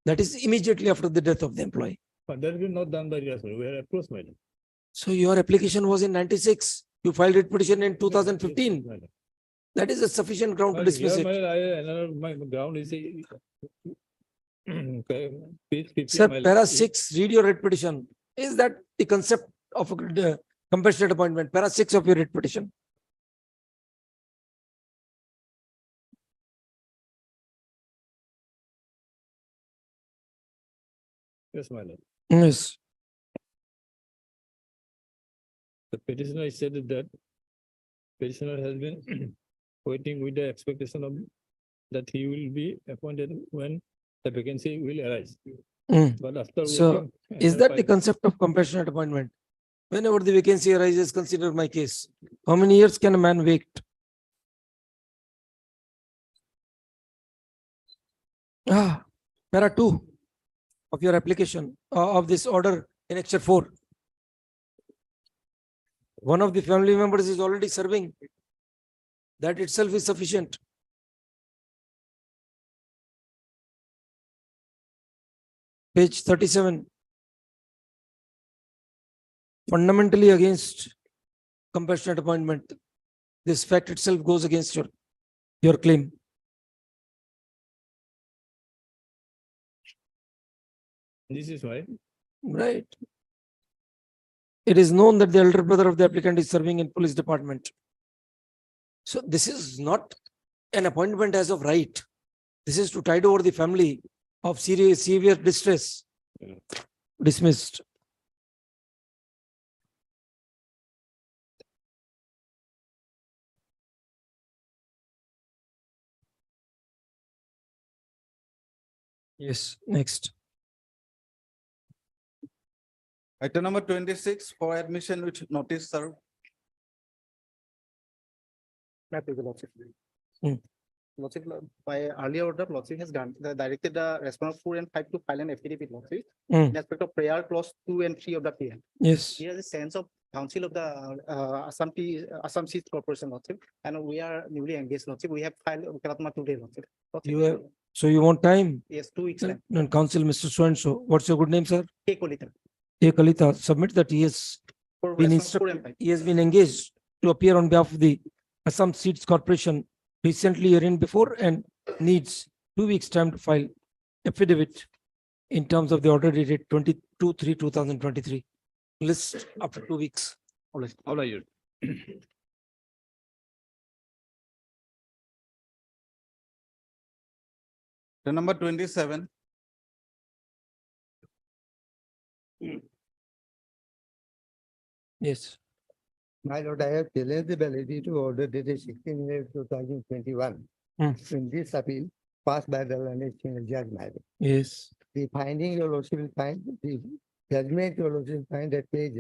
That is immediately after the death of the employee. But that will not done by us, we are approached, my lord. So your application was in 96. You filed it petition in 2015. My lord. That is a sufficient ground to But dismiss here, it. my lord, another, my ground is okay, page 15, Sir, my lord. para 6, read your writ petition. Is that the concept of a compassionate appointment? Para 6 of your writ petition. Yes, my lord. Yes. The petitioner stated that petitioner has been waiting with the expectation of that he will be appointed when the vacancy will arise. Mm. But after. So, working Is under that the five- concept of compassionate appointment? Whenever the vacancy arises, consider my case. How many years can a man wait? Para 2 of your application of this order in Annexure 4. One of the family members is already serving. That itself is sufficient. Page 37. Fundamentally against compassionate appointment. This fact itself goes against your claim. This is why. Right. It is known that the elder brother of the applicant is serving in police department. So this is not an appointment as of right. This is to tide over the family of severe distress. Dismissed. Yes, next. Item number 26 for admission with notice served. Hmm. Lordship, by earlier order, Lordship has directed the respondent 4 and 5 to file an affidavit, Lordship, Hmm. in respect of prayer clause 2 and 3 of the PN. Yes, He has a sense of council of the Assam Seeds Corporation, Lordship, and we are newly engaged, Lordship. We have filed Kalatma today, Lordship. you have, so you want time? Yes, 2 weeks time. And counsel, Mr. So and so. What's your good name, sir? K. Kolita. A. Kalita, submit that he has For been respondent 4 and instructed, 5. he has been engaged to appear on behalf of the Assam Seeds Corporation recently herein before and needs 2 weeks time to file affidavit in terms of the order dated 22/3/2023. List after 2 weeks. All are you. Item number 27. Yes. My lord, I have challenged the validity to order dated 16/11/2021. Hmm. In this appeal passed by the learned single judge, my lord. Yes. The finding your lordship will find, the judgment your lordship will find at page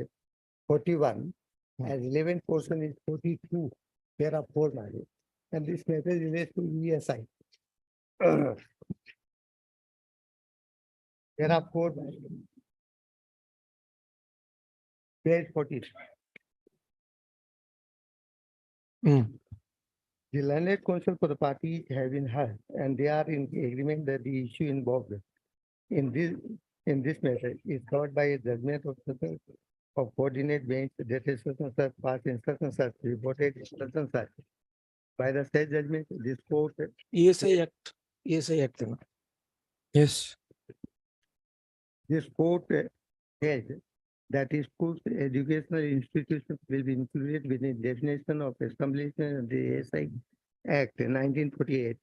41, and 11 portion is 42, there are 4, my lord. And this matter relates to ESI. There are 4, my lord. Page 40. Hmm. The learned counsel for the party have been heard, and they are in agreement that the issue involved in this matter is covered by a judgment of coordinate bench that is certain such past instruction such reported instruction such. By the said judgment, this court ESI Act. ESI Act. है ना? Yes. held that is schools, educational institutions will be included within definition of establishment of the ASI Act 1948,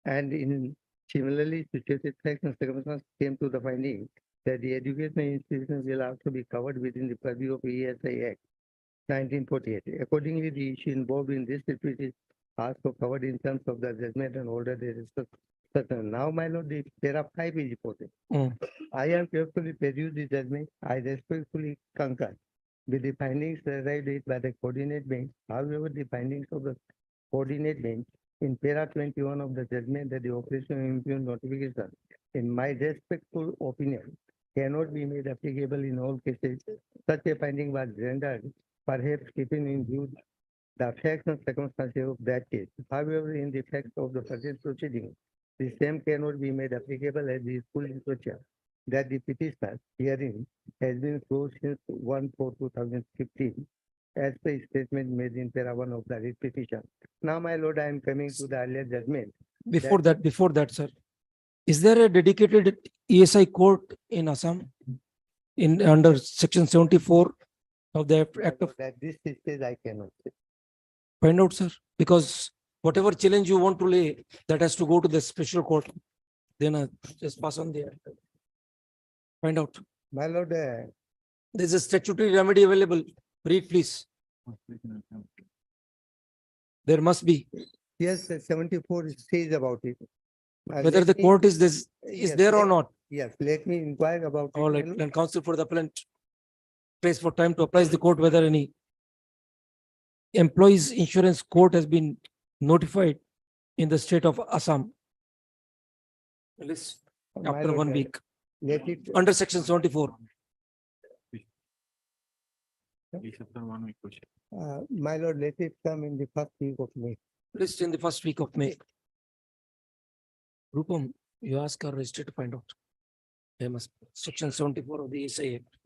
and in similarly situated facts and circumstances came to the finding that the educational institutions will also be covered within the purview of ASI Act 1948. Accordingly, the issue involved in this dispute is also covered in terms of the judgment and order that is certain. Now, my lord, the para 5 is reported. Hmm. I have carefully perused the judgment. I respectfully concur with the findings arrived at by the coordinate bench. However, the findings of the coordinate bench in para 21 of the judgment that the operation of impugn notification, in my respectful opinion, cannot be made applicable in all cases. Such a finding was rendered, perhaps keeping in view the facts and circumstances of that case. However, in the facts of the present proceeding, the same cannot be made applicable as the school in question that the petitioner hearing has been closed since 1/4/2015 as per statement made in para 1 of the writ petition. Now, my lord, I am coming to the earlier judgment. Before that, sir, is there a dedicated ESI court in Assam in under section 74 of the Act of? At this stage, I cannot say. Find out, sir, because whatever challenge you want to lay, that has to go to the special court. Then just pass on there. Find out. My lord, There's a statutory remedy available. Read, please. There must be. yes, 74 says about it. Whether Let the me- court is this, is Yes, there or let- not. Yes, let me inquire about it. All my right, lord. then counsel for the appellant. Prays for time to apprise the court whether any employees insurance court has been notified in the state of Assam. List My after lord, 1 week, Let it, under section 74. my lord, let it come in the first week of May. List in the first week of May. Rupam, you ask our registrar to find out. Section 74 of the SI Act.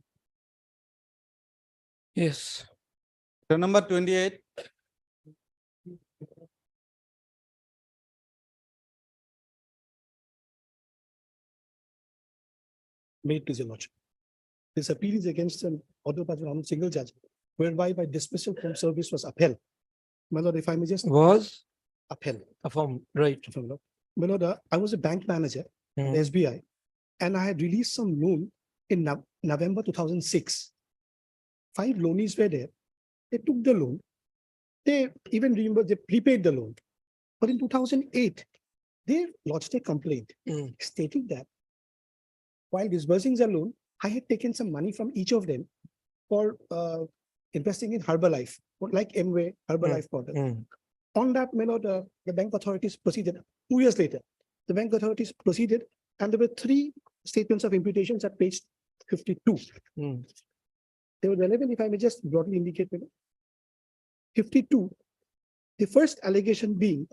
Yes. Matter number 28, May it please your lordship. This appeal is against an order by the Honorable single judge whereby by dismissal from service was upheld. My lord, if I may just Was upheld. affirmed, right? My lord, I was a bank manager at Hmm. SBI and I had released some loan in November 2006. 5 loanees were there. They took the loan. They even remember they prepaid the loan. But in 2008, they lodged a complaint Hmm. stating that while disbursing the loan, I had taken some money from each of them for investing in Herbalife, like Amway, Herbalife product. Hmm. On that, my lord, the bank authorities proceeded. 2 years later, the bank authorities proceeded, and there were 3 statements of imputations at page 52. Hmm. They were relevant, if I may just broadly indicate. my lord. 52, the first allegation being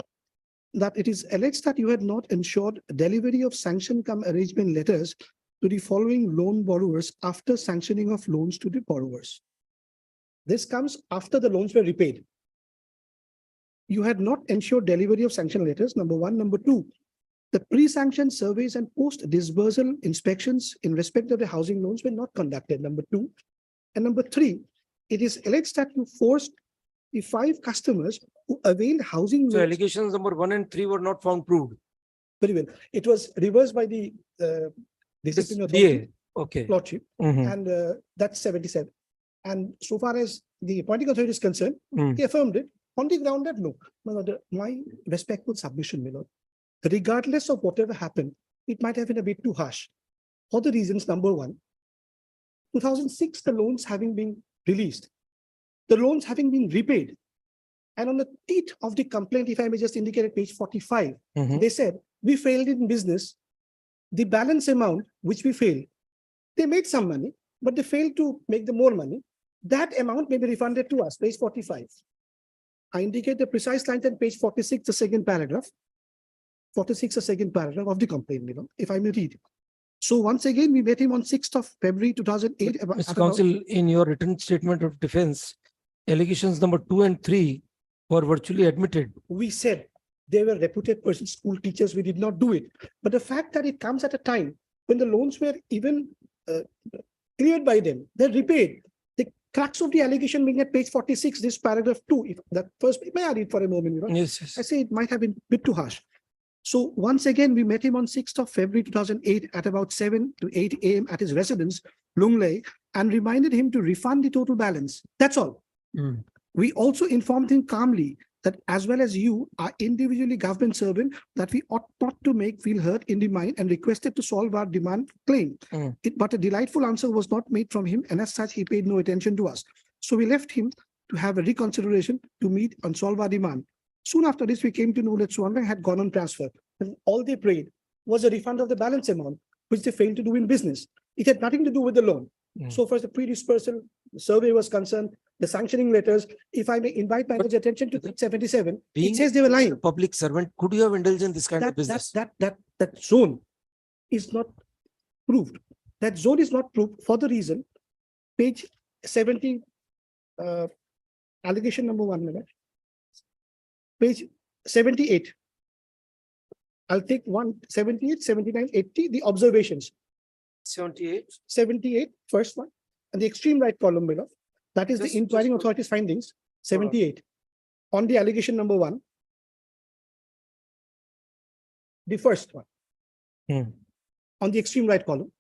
that it is alleged that you had not ensured delivery of sanction cum arrangement letters to the following loan borrowers after sanctioning of loans to the borrowers. This comes after the loans were repaid. You had not ensured delivery of sanction letters, number 1. Number 2, the pre-sanction surveys and post-disbursal inspections in respect of the housing loans were not conducted, number 2. And number 3, it is alleged that you forced the 5 customers who availed housing So loans. allegations number 1 and 3 were not found proved. Very well. It was reversed by the This discipline authority, DA, okay. lordship, Mhm. and that's 77. And so far as the appointing authority is concerned, Hmm. he affirmed it on the ground that no, my lord, my respectful submission, my lord, regardless of whatever happened, it might have been a bit too harsh. For the reasons, number 1, 2006, the loans having been released, the loans having been repaid. And on the teeth of the complaint, if I may just indicate at page 45, Mhm. they said, we failed in business. The balance amount which we failed, they made some money, but they failed to make the more money. That amount may be refunded to us, page 45. I indicate the precise line on page 46, the second paragraph. 46, the second paragraph of the complaint, if I may read. So once again, we met him on 6th of February 2008. But, Mr. at about- Counsel, in your written statement of defense, allegations number 2 and 3 were virtually admitted. We said they were reputed persons, school teachers, we did not do it. But the fact that it comes at a time when the loans were even cleared by them, they're repaid. The crux of the allegation being at page 46, this paragraph 2, if that first, may I read for a moment? Yes, yes. I say it might have been a bit too harsh. So once again, we met him on 6th of February 2008 at about 7 to 8 a.m. at his residence, Lunglei, and reminded him to refund the total balance. That's all. Hmm. We also informed him calmly that as well as you are individually government servant, that we ought not to make feel hurt in the mind and requested to solve our demand claim. Mm. But a delightful answer was not made from him, and as such, he paid no attention to us. So we left him to have a reconsideration to meet and solve our demand. Soon after this, we came to know that Swanbank had gone on transfer, and all they prayed was a refund of the balance amount, which they failed to do in business. It had nothing to do with the loan. Mm. So far as the pre-dispersal survey was concerned, the sanctioning letters, if I may invite my But- attention to page 77, it Being says they were lying. Public servant, could you have indulged in this kind of That, business? that zone is not proved. That zone is not proved for the reason, page 70, allegation number 1 minute. Page 78. I'll take 178, 79, 80, the observations. 78. 78, first one, and the extreme right column below. That is Just- the inquiring just- authority's findings, 78. On the allegation number 1. The first one. Hmm. On the extreme right column.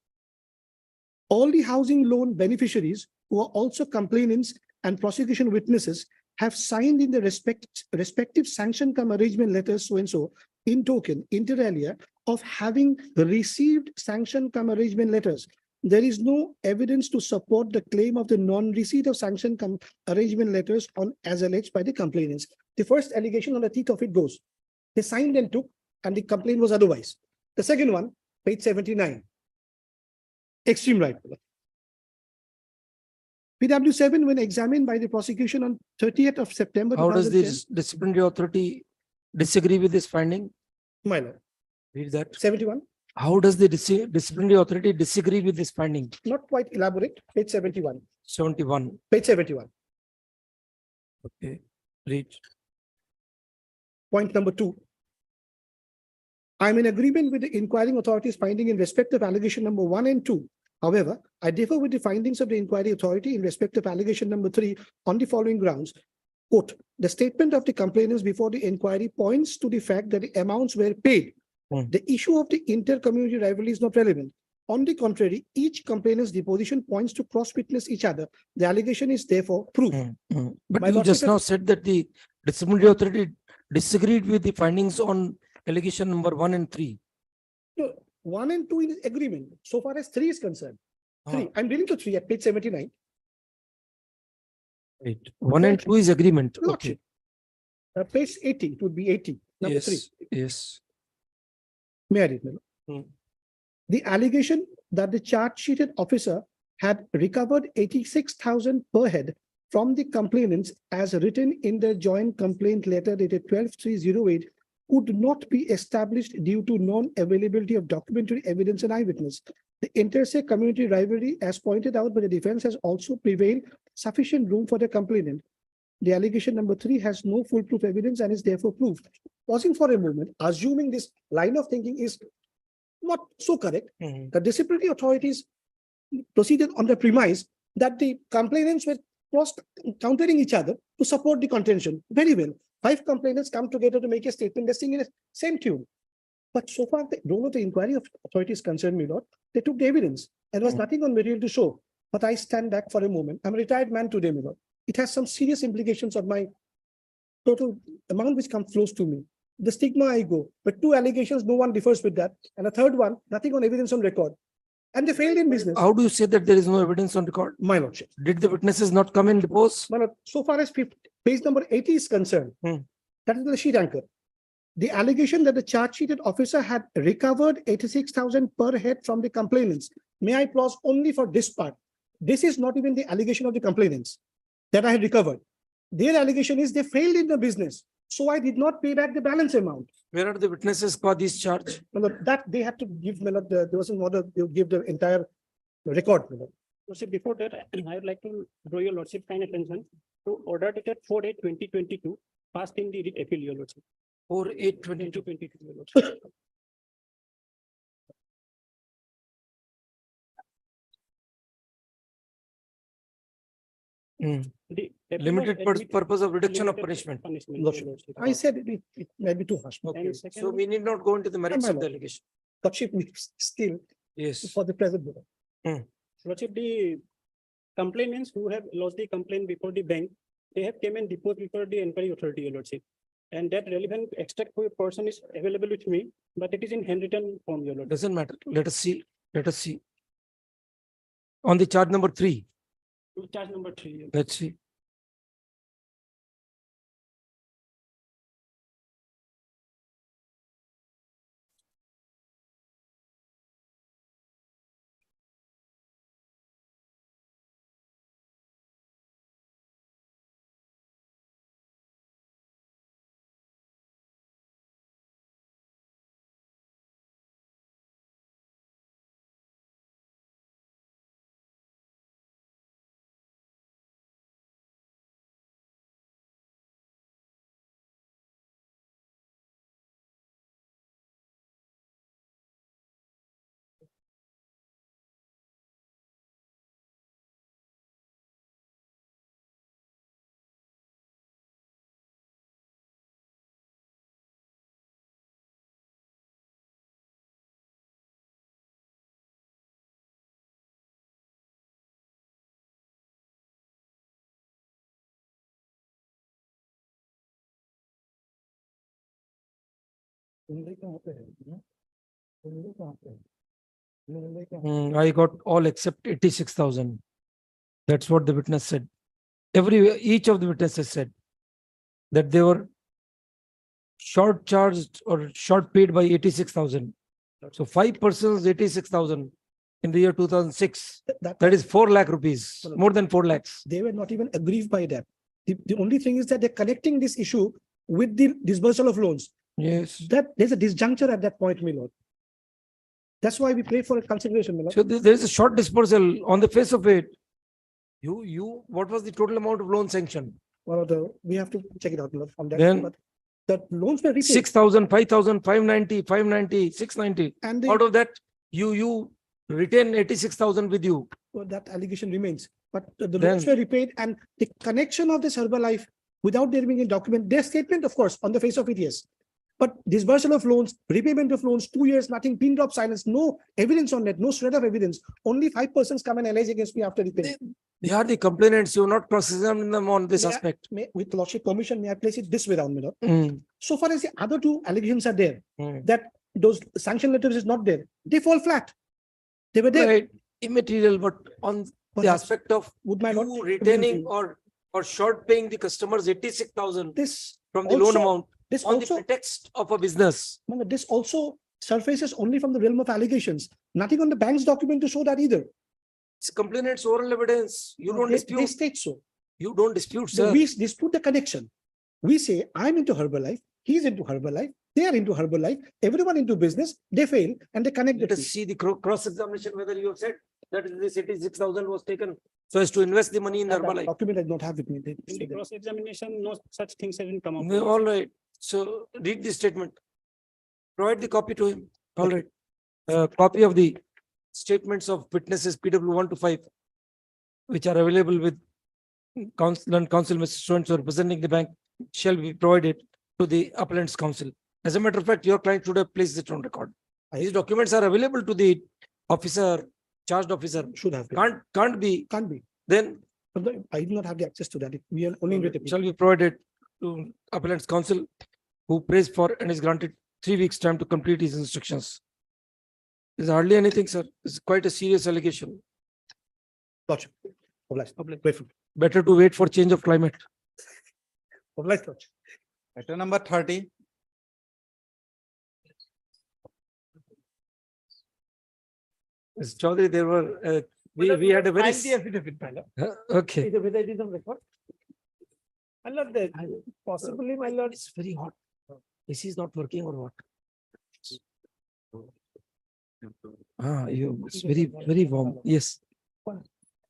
All the housing loan beneficiaries who are also complainants and prosecution witnesses have signed in the respective sanction cum arrangement letters so and so in token, inter alia, of having received sanction cum arrangement letters. There is no evidence to support the claim of the non-receipt of sanction cum arrangement letters on as alleged by the complainants. The first allegation on the teeth of it goes, they signed and took, and the complaint was otherwise. The second one, page 79. Extreme right. PW7, when examined by the prosecution on 30th of September. How does 2010, this disciplinary authority disagree with this finding? My lord, Read that. 71. How does the disciplinary authority disagree with this finding? Not quite elaborate, page 71, 71. page 71. Okay, read. Point number 2. I'm in agreement with the inquiring authority's finding in respect of allegation number 1 and 2. However, I differ with the findings of the inquiry authority in respect of allegation number 3 on the following grounds. Quote, the statement of the complainants before the inquiry points to the fact that the amounts were paid. Hmm. The issue of the inter-community rivalry is not relevant. On the contrary, each complainant's deposition points to cross-witness each other. The allegation is therefore proof. But My you lordship just has- now said that the disciplinary authority disagreed with the findings on allegation number 1 and 3. No, 1 and 2 is agreement. So far as 3 is concerned. 3, Ah, I'm reading to 3 at page 79. Right. 1 and 2 is agreement. Okay. Lordship. Page 80, it would be 80, number 3. Yes, yes. May I read, my lord? Hmm. The allegation that the charge sheeted officer had recovered 86,000 per head from the complainants as written in the joint complaint letter dated 12/3/08 could not be established due to non-availability of documentary evidence and eyewitness. The inter-se community rivalry, as pointed out by the defense, has also prevailed sufficient room for the complainant. The allegation number 3 has no foolproof evidence and is therefore proved. Pausing for a moment, assuming this line of thinking is not so correct, Mhm. the disciplinary authorities proceeded on the premise that the complainants were cross countering each other to support the contention. Very well. 5 complainants come together to make a statement, they're singing the same tune. But so far, the role of the inquiry of authorities concerned me not. They took the evidence. There was Mm. nothing on material to show. But I stand back for a moment. I'm a retired man today, my lord. It has some serious implications on my total amount which comes close to me. The stigma I go, but 2 allegations, no one differs with that. And a third one, nothing on evidence on record. And they failed in business. How do you say that there is no evidence on record? My lordship. Did the witnesses not come and depose? My lord, so far as page number 80 is concerned, Hmm. that is the sheet anchor. The allegation that the charge sheeted officer had recovered 86,000 per head from the complainants. May I pause only for this part? This is not even the allegation of the complainants that I had recovered. Their allegation is they failed in the business. So I did not pay back the balance amount. Where are the witnesses for this charge? My lord, that they had to give, my lord, there was an order, they would give the entire record. My lord. Lordship, before that, I would like to draw your lordship kind attention to order dated 4/8/2022, passed in the writ appeal, your lordship. 4/8/22. 2022, your lordship. Hmm. The appeal was Limited admitted- purpose of reduction of limited punishment. punishment, your Lordship. lordship. I said it might be too harsh. Okay, And so secondly- we need not go into the merits my of the lord. allegation. Lordship needs still Yes. for the present. my lord. Lordship, the complainants who have lodged the complaint before the bank, they have came and deposed before the inquiry authority, your lordship. And that relevant extract for a person is available with me, but it is in handwritten form, your lordship. Doesn't matter. Let us see. Let us see. On the charge number 3, Charge number 3. Your let's see. I got all except 86,000. That's what the witness said. Each of the witnesses said that they were short charged or short paid by 86,000. So 5 persons, 86,000 in the year 2006. That is 4 lakh rupees, more than 4 lakhs. They were not even aggrieved by that. The only thing is that they're connecting this issue with the disbursal of loans. Yes. That there's a disjuncture at that point, my lord. That's why we pray for a consideration, my lord. So there is a short dispersal on the face of it. What was the total amount of loan sanction? We have to check it out, my lord, on that. Then- But the loans were repaid. 6,000, 5,000, 590, 590, 690. And Out the, of that, you retain 86,000 with you. that allegation remains, but the Then- loans were repaid and the connection of this Herbalife without there being a document, their statement, of course, on the face of it, yes. But disbursal of loans, repayment of loans, 2 years, nothing, pin drop silence, no evidence on that, no shred of evidence. Only 5 persons come and allege against me after repayment. They are the complainants. You have not cross-examined them on this May I- aspect. With lordship permission, may I place it this way round, my lord? Mm, So far as the other two allegations are there, mm. that those sanction letters is not there, they fall flat. They were there. Right, immaterial, but on the Perhaps aspect of would my lord. you retaining or short paying the customers 86,000 This from the loan also- amount This on the also, pretext of a business. no, this also surfaces only from the realm of allegations. Nothing on the bank's document to show that either. It's complainant's oral evidence. You don't They dispute, state so. you don't dispute, So sir. we dispute the connection. We say, I'm into Herbalife, he's into Herbalife, they are into Herbalife, everyone into business, they fail and they connect the Let us two. see the cross-examination whether you have said that this 86,000 was taken so as to invest the money in That Herbalife. document I don't have with me. They- In the cross-examination, no such things have been come up. All right, so read the statement. Provide the copy to him. All right. Copy of the statements of witnesses PW 1 to 5, which are available with counsel and counsel, Mr. Students representing the bank, shall be provided to the appellant's counsel. As a matter of fact, your client should have placed it on record. These documents are available to the officer, charged officer. Should have. been. Can't be, Can't be. then I do not have the access to that. We are only with shall be provided to appellant's counsel, who prays for and is granted 3 weeks' time to complete his instructions. There's hardly anything, sir. It's quite a serious allegation. Lordship. Obliged. Grateful. Better to wait for change of climate. Obliged, Lordship. Matter number 30. Mr. Chaudhary, there were, we had a very. Find the affidavit, my lord. Okay. Either whether it is on record. My lord, possibly, my lord. It's very hot. This is not working or what? It's very, very warm. Yes.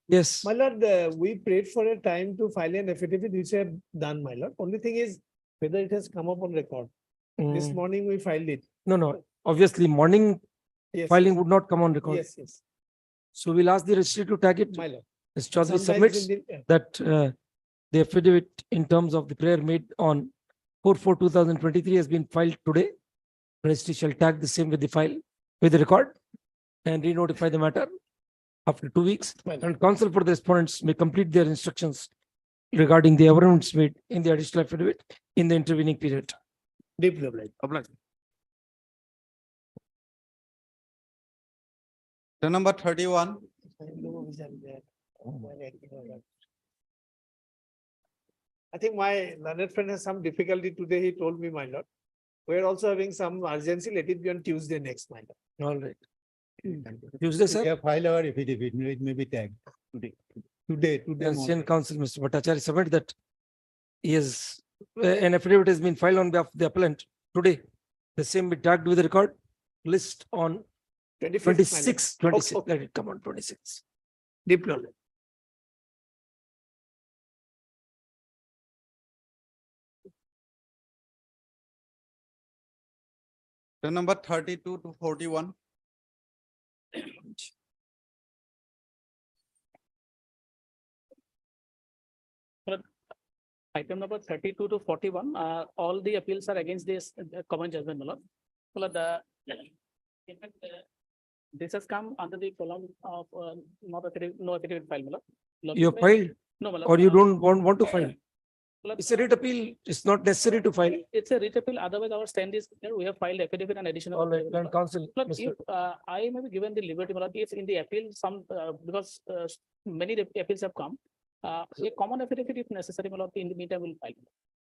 Yes. My lord, we prayed for a time to file an affidavit, which I have done, my lord. Only thing is whether it has come up on record. This Mm, morning we filed it. No. Obviously, morning Yes. filing would not come on record. Yes, So we'll ask the registry to tag it. my lord. Mr. Chaudhary Sometimes submits in the- that the affidavit in terms of the prayer made on 4/4/2023 has been filed today. Registry shall tag the same with the file, with the record, and re-notify the matter after 2 weeks. And counsel for the respondents may complete their instructions regarding the amendments made in the additional affidavit in the intervening period. Deeply obliged. Matter number 31. I think my learned friend has some difficulty today, he told me, my lord. We're also having some urgency, let it be on Tuesday next, my lord. All right. Tuesday, sir. File our affidavit, it may be tagged today. Today. Senior counsel, Mr. Bhattacharya, submit that he has, an affidavit has been filed on behalf of the appellant today. The same be tagged with the record, list on 26, 26, Okay. let it come on 26. Deeply obliged. Matter number 32 to 41. Item number 32 to 41, all the appeals are against this common judgment, my lord. My lord, in fact, this has come under the column of no affidavit file, my lord. Lord, You have filed No, my lord. or you don't want to file? my lord, It's a writ appeal. It's not necessary to file. It's a writ appeal, otherwise our stand is there, we have filed affidavit and additional. All right, affidavit, my and lord. counsel, Lord, Mr. if I may be given the liberty, my lord, if in the appeal some, because many appeals have come, a common affidavit if necessary, my lord, in the meantime will file.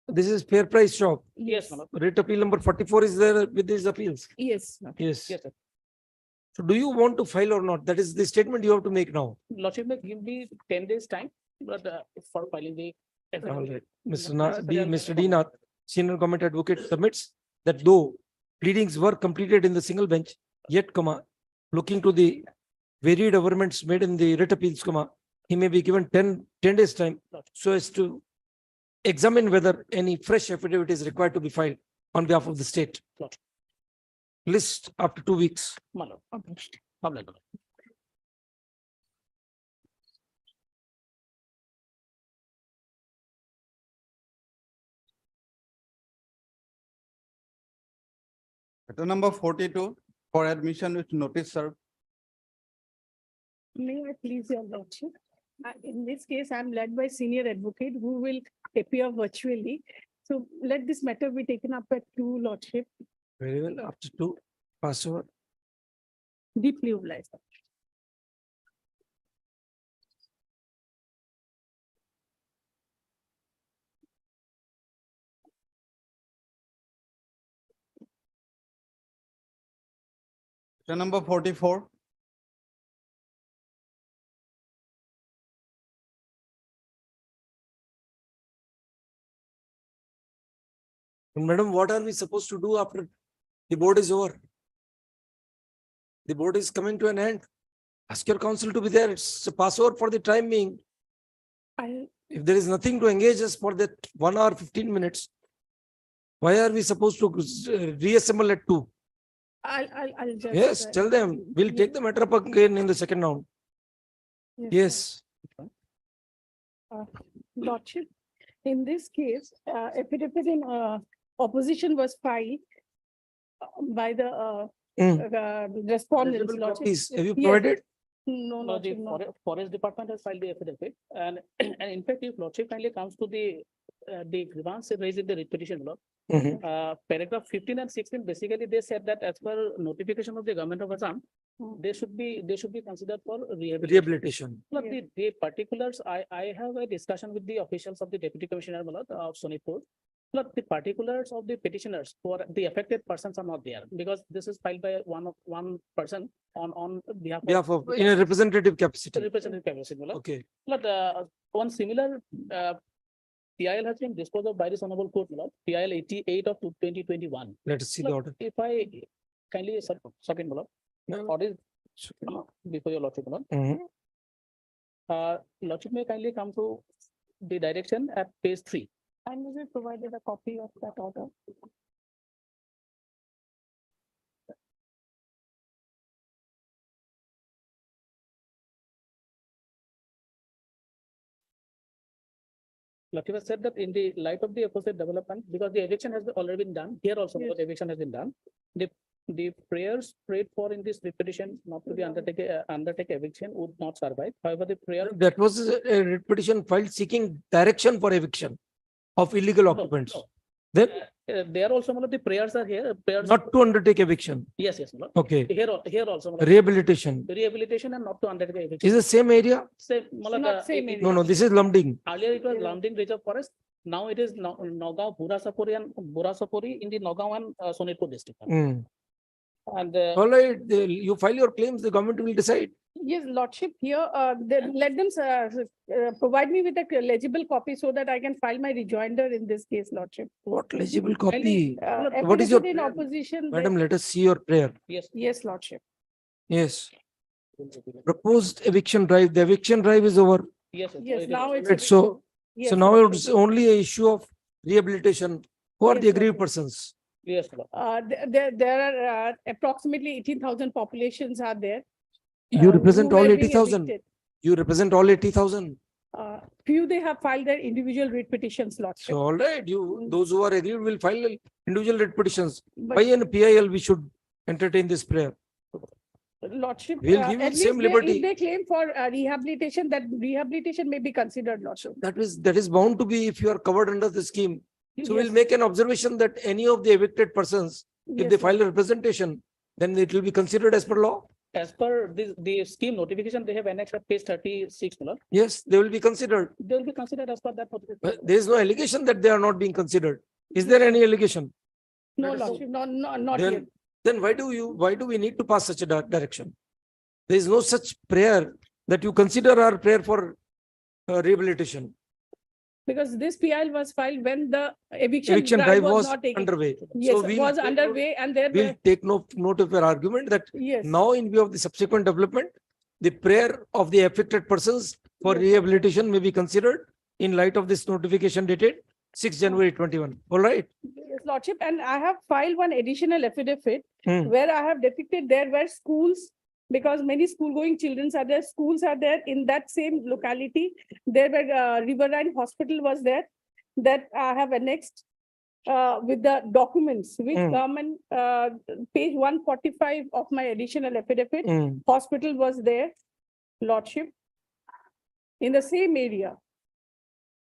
This is fair price shop. Yes, my lord. Writ appeal number 44 is there with these appeals. Yes. Yes. Yes, sir. So do you want to file or not? That is the statement you have to make now. Lordship may give me 10 days time, but for filing the. All right. Necessary- Mr. D. Nath, senior government advocate submits that though pleadings were completed in the single bench, yet looking to the varied amendments made in the writ appeals, he may be given 10 days time so as to examine whether any fresh affidavit is required to be filed on behalf of the state. List after 2 weeks. Matter number 42 for admission with notice served. May I please your lordship? In this case, I am led by senior advocate who will appear virtually. So let this matter be taken up at 2, lordship. Very well, after 2, pass over. Deeply obliged. Matter number 44. Madam, what are we supposed to do after the board is over? The board is coming to an end. Ask your counsel to be there. It's a passover for the time being. If there is nothing to engage us for that 1 hour, 15 minutes, why are we supposed to reassemble at 2? I'll just. Yes, tell them, we'll take the matter up again in the second round. Yes, Lordship, in this case, affidavit in opposition was filed by the respondents. Lordship. please, have you Yes. provided? No, Lordship, no. Forest Department has filed the affidavit and in fact, if lordship kindly comes to the grievance raised in the writ petition, Lord. Paragraph 15 and 16, basically they said that as per notification of the government of Assam, they should be considered for rehabilitation. Rehabilitation. Yeah. The particulars, I have a discussion with the officials of the Deputy Commissioner Malad of Sonipur. But the particulars of the petitioners for the affected persons are not there because this is filed by one person on behalf of. In a representative capacity. Representative capacity, Malad. Okay, But one similar PIL has been disposed of by this honorable court, Malad, PIL 88 of 2021. let us see the order. If I kindly second, Malad, order before your lordship, Malad. Lordship may kindly come to the direction at page 3. I will be provided a copy of that order. Lordship has said that in the light of the opposite development, because the eviction has already been done, here also Yes. the eviction has been done. The prayers prayed for in this petition not to be undertake eviction would not survive. However, the prayer. That was a writ petition filed seeking direction for eviction of illegal occupants. no. Then There also, Malad, the prayers are here, prayers. not to undertake eviction. Yes, Malad. Okay, Here also. Malad, rehabilitation. Rehabilitation and not to undertake eviction. Is the same area? Same, Malad, Not same area. No, this is Lumding. Earlier it was Yeah. Lumding Reserve Forest. Now it is Nagaon, Burasapuri and Burasapuri in the Nagaon and Sonitpur district. And All right, you file your claims, the government will decide. Yes, lordship, here, let them provide me with a legible copy so that I can file my rejoinder in this case, lordship. What legible copy? What is is your- in opposition? Madam, let us see your prayer. yes. Yes, lordship. Yes. Proposed eviction drive, the eviction drive is over. Yes. Yes, now it's. Right, so Yes, now lordship. it's only a issue of rehabilitation. Who are the Yes, aggrieved okay. persons? Yes, Malad. There are approximately 18,000 populations are there. You who represent were all being 80,000. evicted. You represent all 80,000. Few they have filed their individual writ petitions, lordship. So all right, those who are aggrieved will file individual writ petitions. But By an PIL, we should entertain this prayer. lordship. We'll give you at the same least liberty. If they claim for rehabilitation, that rehabilitation may be considered, lordship. That is bound to be if you are covered under the scheme. So we'll Yes, make an observation that any of the evicted persons, if they yes, file a representation, then it will be considered as per law. As per the scheme notification, they have annexed at page 36, Malad. Yes, they will be considered. They will be considered as per that. But there is no allegation that they are not being considered. Is there any allegation? No, lordship, not yet. Then why do we need to pass such a direction? There is no such prayer that you consider our prayer for rehabilitation. Because this PIL was filed when the Eviction eviction drive drive was was not taken. underway. Yes, So it we'll was take underway and there We'll were, take note of your argument that yes. now in view of the subsequent development, the prayer of the affected persons for Yes. rehabilitation may be considered in light of this notification dated 6 January 21. All right. Yes, Lordship, and I have filed one additional affidavit Hmm. where I have depicted there were schools, because many school-going children are there, schools are there in that same locality. There were Riverine Hospital was there, that I have annexed with the documents which Hmm. come in page 145 of my additional affidavit. Hmm. Hospital was there, Lordship, in the same area.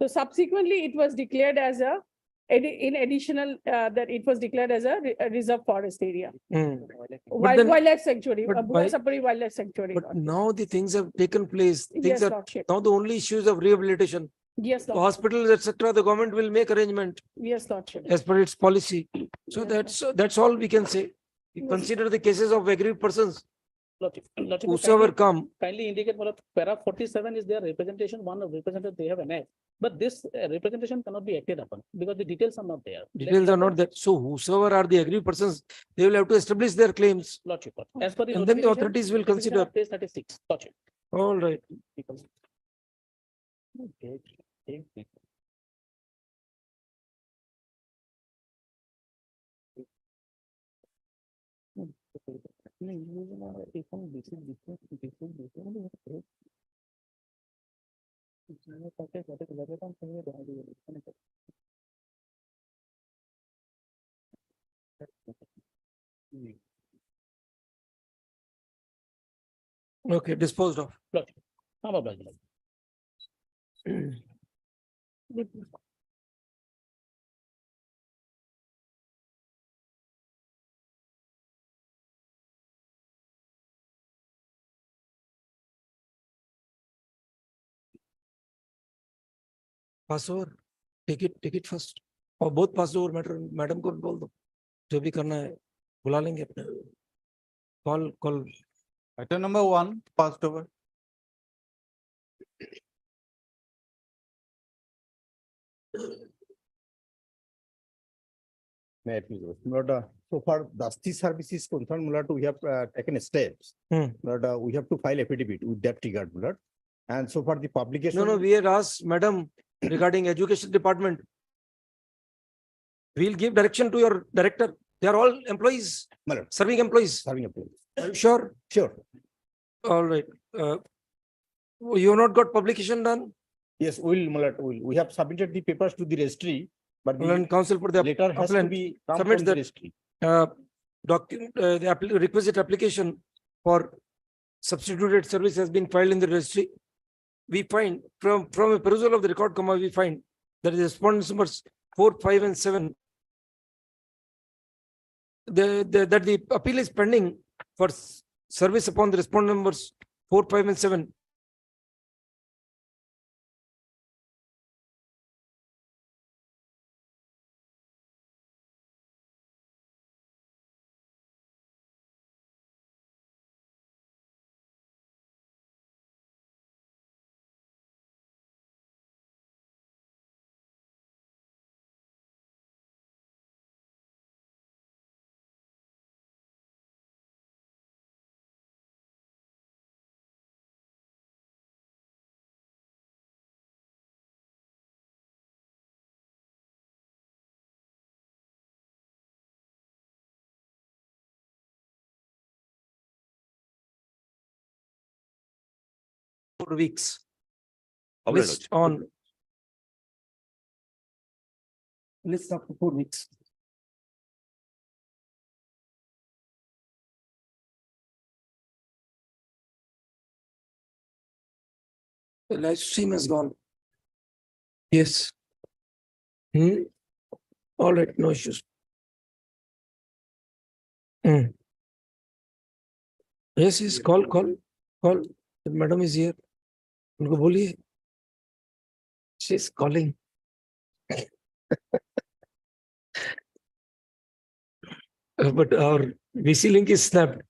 So subsequently, it was declared as a, in additional, that it was declared as a reserve forest area. Hmm. But then- Wildlife sanctuary, but by- Sapari Wildlife Sanctuary. But Lordship. now the things have taken place. Yes, Things are Lordship. now the only issues of rehabilitation. Yes, Lordship. Hospitals, etc., the government will make arrangement Yes, Lordship. as per its policy. So Yes, that's all we can say. We Yes. consider the cases of aggrieved persons, Lordship, whosoever come. kindly indicate what para 47 is their representation, one of representative they have annexed. But this representation cannot be acted upon because the details are not there. Details are not there. So whosoever are the aggrieved persons, they will have to establish their claims. Lordship, as per the. And then the notification, authorities will notification consider. of Page 36, Lordship. All right. Because- Okay, okay. Okay, disposed of. Lordship. How about that? Pass over ticket first और बहुत पास over madam को भी बोल दो जो भी करना है बुला लेंगे अपने call Item number 1 passed over. May I please, but so far Dusty service is concerned, Mulad, we have taken steps. Hmm. But we have to file affidavit with that regard, Mulad. And so far the publication. No, we had asked madam regarding education department. We'll give direction to your director. They are all employees, Mulad, serving employees. serving employees. Are you sure? Sure. All right. You have not got publication done? Yes, Mulad, we have submitted the papers to the registry, but the And council for the letter has to appellant be come submits from the that. registry. Requisite application for substituted service has been filed in the registry. We find from a perusal of the record comma, we find that the respondents numbers 4, 5 and 7. That the appeal is pending for service upon the respondent numbers 4, 5 and 7. Weeks. List on. List up to 4 weeks. The live stream has gone. Yes. All right, no issues. Yes, call. The madam is here. उनको बोलिए. She is calling. But our VC link is snapped.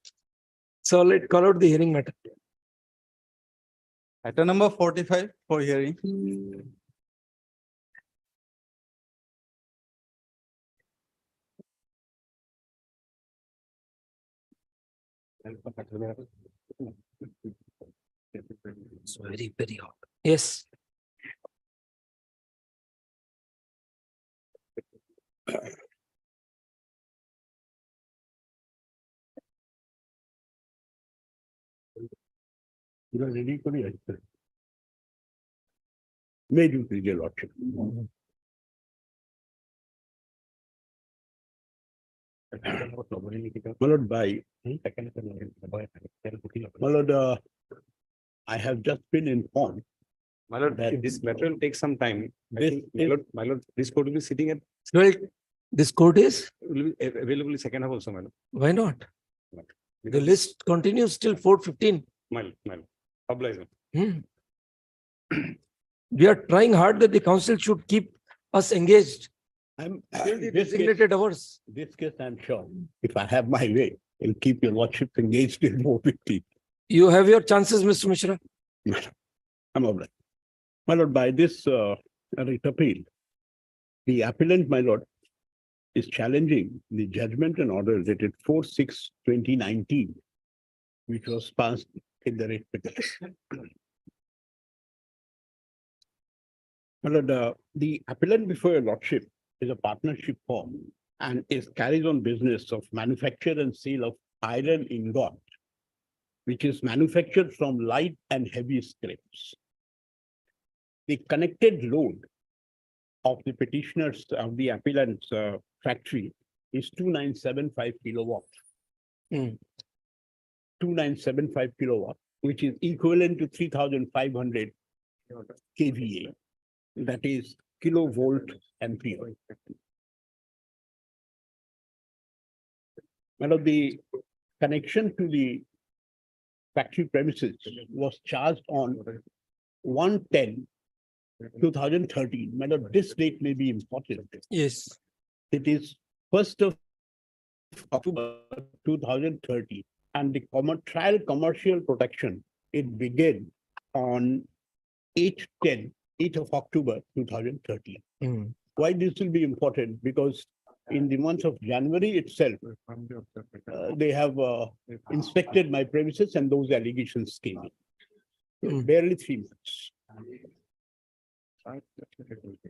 So let's call out the hearing matter. Item number 45 for hearing. It's very, very hot. Yes. You are ready for the answer. May you please, your lordship. My lord, my lord, I have just been informed. My lord, That- if this matter will take some time. I This think, is- my lord, this court will be sitting at, Well, this court is, will be available in second half also, my lord. why not? The Because- list continues till 4:15. My lord. Oblige. Hmm. We are trying hard that the council should keep us engaged I'm, till the this case, designated hours. I'm sure, if I have my way, will keep your lordship engaged in 4:50. You have your chances, Mr. Mishra. I'm all right. My lord, by this writ appeal, the appellant, my lord, is challenging the judgment and order dated 4/6/2019, which was passed in the writ petition. My lord, the appellant before your lordship is a partnership firm and is carries on business of manufacture and sale of iron ingot, which is manufactured from light and heavy scraps. The connected load of the petitioners of the appellant's factory is 2975 kilowatt. Hmm. 2975 kilowatt, which is equivalent to 3500 kVA. That is kilovolt ampere. One of the connection to the factory premises was charged on 1/10/2013. Madam, this date may be important. Yes. It is 1st of October 2030, and the trial commercial protection, it began on 8 of October 2030. Hmm. Why this will be important? Because in the month of January itself, they have inspected my premises and those allegations came in. Mm. Barely 3 months.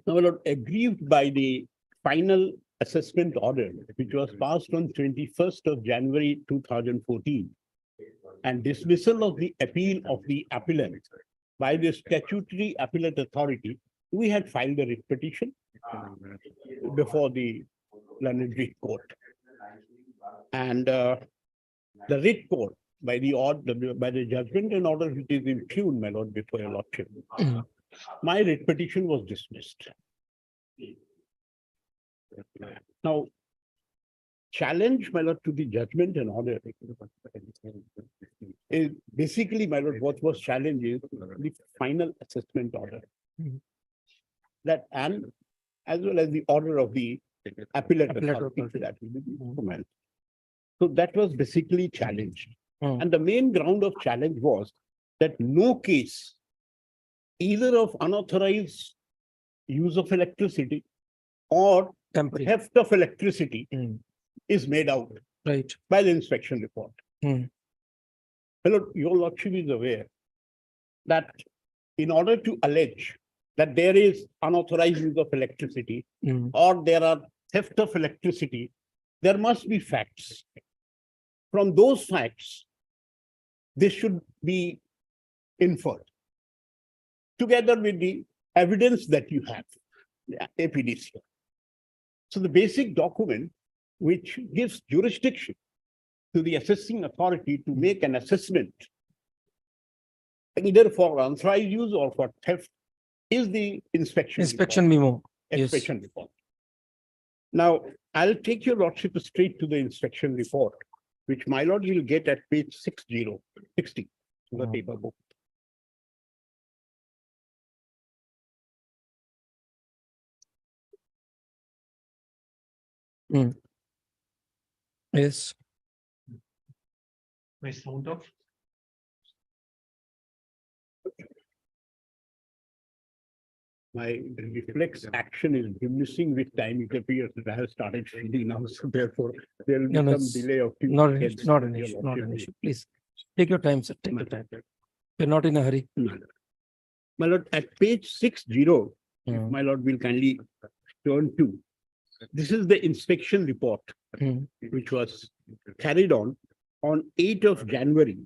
Now, my lord, aggrieved by the final assessment order, which was passed on 21st of January 2014, and dismissal of the appeal of the appellant by the statutory appellate authority, we had filed a writ petition before the London Writ Court. And the writ court, by the judgment and order which is impugned, my lord, before your lordship, Mm. my writ petition was dismissed. Now, challenge, my lord, to the judgment and order is basically, my lord, what was challenged is the final assessment order. Mhm. That, and as well as the order of the appellate Appellate authority authority. that will be implemented. So that was basically challenged. Mm. And the main ground of challenge was that no case, either of unauthorized use of electricity or Temporary. theft of electricity Mm. is made out Right. by the inspection report. Mm. Hello, your lordship is aware that in order to allege that there is unauthorized use of electricity Mm. or there are theft of electricity, there must be facts. From those facts, this should be inferred together with the evidence that you have, the APDC. So the basic document which gives jurisdiction to the assessing authority to make an assessment either for unauthorized use or for theft is the inspection. Inspection memo. Yes. Inspection report. Now, I'll take your lordship straight to the inspection report, which my lord will get at page 60, the paper book. Yes. My sound off. my reflex action is diminishing with time. It appears that I have started feeling now, so therefore there will be No, no, some it's delay of. few Not an seconds, issue, not an Your issue, not an Lordship. issue. Please take your time, sir. Take your time. You're not in a hurry. My lord, at page 60, Hmm. my lord will kindly turn to. This is the inspection report, Hmm. which was carried on 8th of January.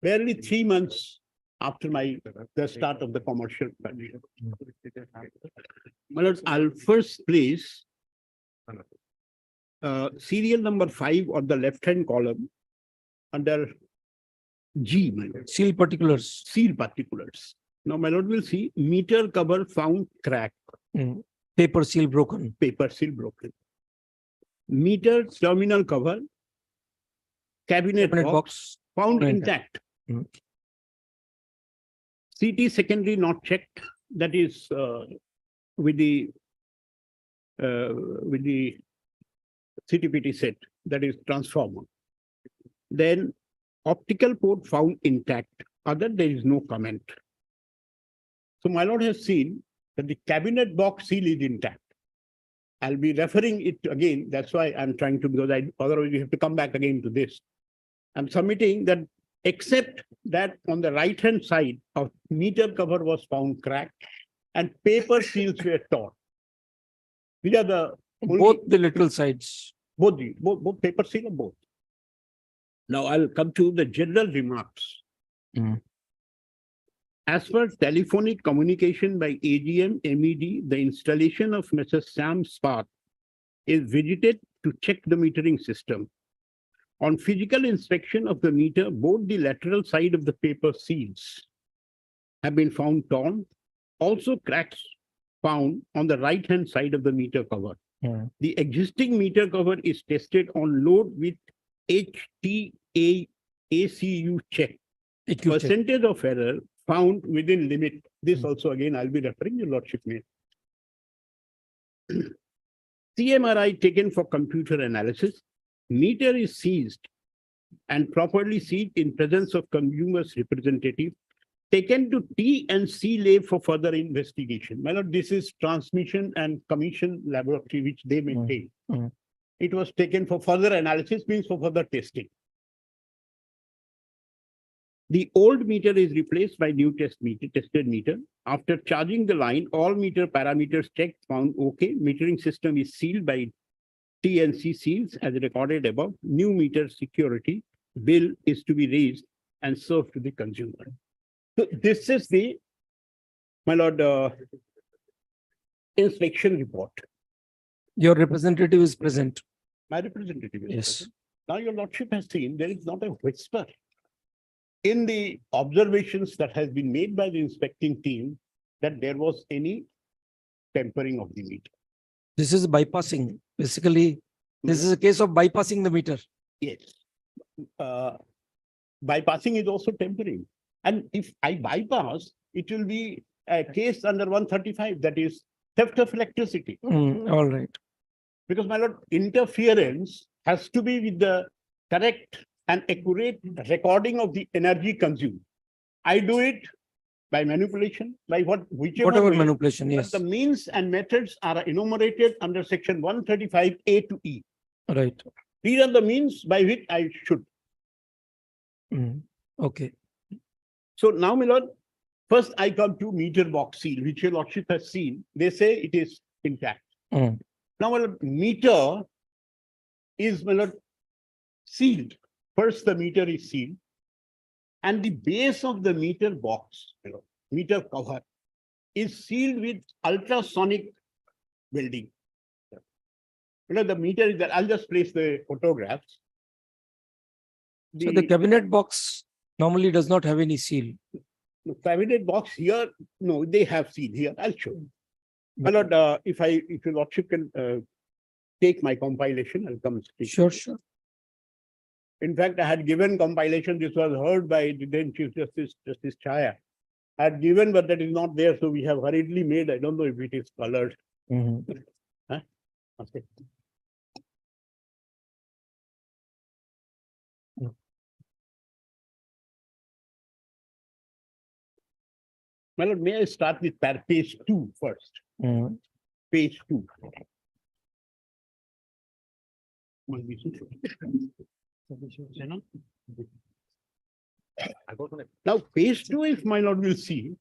Barely 3 months after the start of the commercial. production. My lord, I'll first place serial number 5 on the left-hand column under G, my lord. Seal particulars. Seal particulars. Now, my lord will see meter cover found crack, Hmm. Paper seal broken. paper seal broken. Meter terminal cover, cabinet Cabinet box box. found found intact. Hmm. CT secondary not checked, that is with the CTPT set, that is transformer. Then optical port found intact, other there is no comment. So my lord has seen that the cabinet box seal is intact. I'll be referring it again, that's why I'm trying to, because otherwise you have to come back again to this. I'm submitting that except that on the right-hand side of meter cover was found cracked and paper seals were torn. These are the only, Both the literal sides. both paper seal or both. Now I'll come to the general remarks. Hmm. As per telephonic communication by AGM MED, the installation of Mr. Sam Spark is visited to check the metering system. On physical inspection of the meter, both the lateral side of the paper seals have been found torn. Also cracks found on the right-hand side of the meter cover. Hmm. The existing meter cover is tested on load with HTA-ACU check. AQ check. Percentage of error found within limit. This also again, I'll be referring your lordship may. CMRI taken for computer analysis. Meter is seized and properly seized in presence of consumer's representative, taken to T&C lab for further investigation. My lord, this is transmission and commission laboratory which they maintain. Mm. It was taken for further analysis, means for further testing. The old meter is replaced by new tested meter. After charging the line, all meter parameters checked found okay. Metering system is sealed by T&C seals as recorded above. New meter security bill is to be raised and served to the consumer. So this is the, my lord, inspection report. Your representative is present. My representative is Yes. present. Now your lordship has seen there is not a whisper in the observations that has been made by the inspecting team that there was any tempering of the meter. This is bypassing. Basically, this is a case of bypassing the meter. Yes. Bypassing is also tempering. And if I bypass, it will be a case under 135, that is theft of electricity. All right. Because my lord, interference has to be with the correct and accurate recording of the energy consumed. I do it by manipulation, by whichever Whatever way, manipulation, but yes. the means and methods are enumerated under section 135A to E. Right. These are the means by which I should. Mm. Okay. So now, my lord, first I come to meter box seal, which your lordship has seen. They say it is intact. Mm. Now, my lord, meter is, my lord, sealed. First, the meter is sealed. And the base of the meter box, my lord, meter cover, is sealed with ultrasonic welding. You know, the meter is there. I'll just place the photographs. So the cabinet box normally does not have any seal. The cabinet box here, no, they have seal here. I'll show you. My lord, if your lordship can take my compilation, I'll come speak. Sure, sure. In fact, I had given compilation. This was heard by the then Chief Justice Chaya. I had given, but that is not there. So we have hurriedly made. I don't know if it is colored. Mhm. Huh? Okay. My lord, may I start with page 2 first? Page 2. Now, page 2, if my lord will see,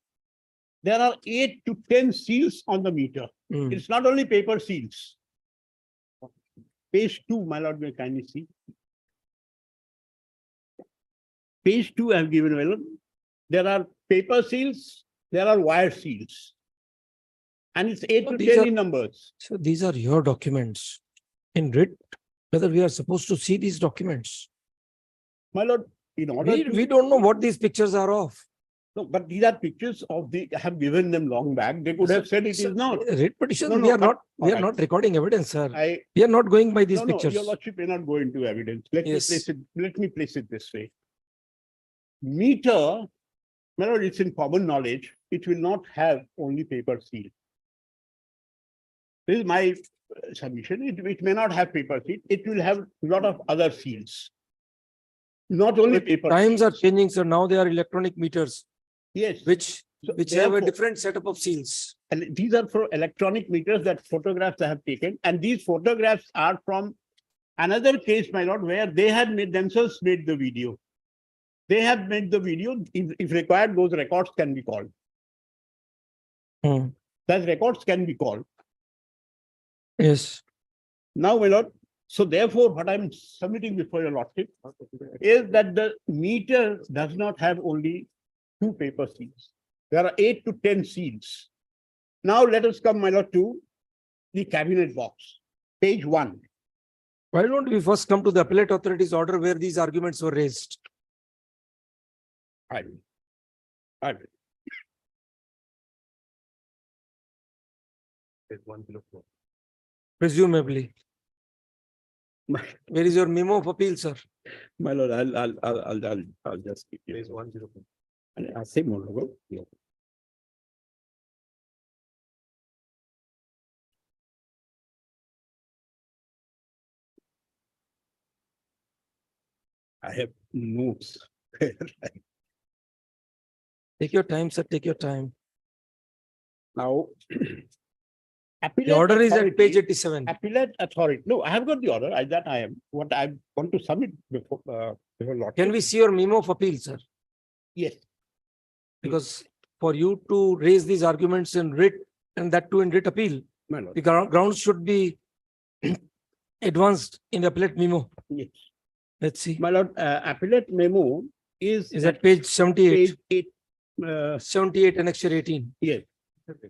there are 8 to 10 seals on the meter. Mm. It's not only paper seals. Page 2, my lord, may kindly see. Page 2 I have given, my lord. There are paper seals, there are wire seals. And it's 8 So to these 10 are- in numbers. So these are your documents. In writ, whether we are supposed to see these documents. My lord, in order We, to. we don't know what these pictures are of. No, but these are pictures of I have given them long back. They could have said it is not. Writ petition, No, we no, are not, we are alright. not recording evidence, sir. I, We are not going by these no, pictures. your lordship may not go into evidence. Let Yes. me place it this way. Meter, my lord, it's in common knowledge, it will not have only paper seal. This is my submission. It may not have paper seal. It will have a lot of other seals. Not only paper. Times are seals. changing, sir. Now they are electronic meters, Yes. which So have a therefore- different setup of seals. And these are for electronic meters that photographs I have taken, and these photographs are from another case, my lord, where they had themselves made the video. They have made the video. If required, those records can be called. Hmm. Those records can be called. Yes. Now, my lord, so therefore, what I'm submitting before your lordship is that the meter does not have only 2 paper seals. There are 8 to 10 seals. Now let us come, my lord, to the cabinet box, page 1. Why don't we first come to the appellate authority's order where these arguments were raised? I will. I will. Page 104. Presumably. My, Where is your memo of appeal, sir? my lord, I'll just keep you. Page 104. And I say more ago. Yeah. I have notes. Take your time, sir. Take your time. Now. The order is at page 87. Appellate authority. No, I have got the order. That I am. What I want to submit before, lordship. Can we see your memo of appeal, sir? Yes. Because for you to raise these arguments in writ and that too in writ appeal, My lord. the grounds should be advanced in the appellate memo. Yes. Let's see. My lord, appellate memo is. Is at page 78, Page 8. 78 annexure 18. Yes.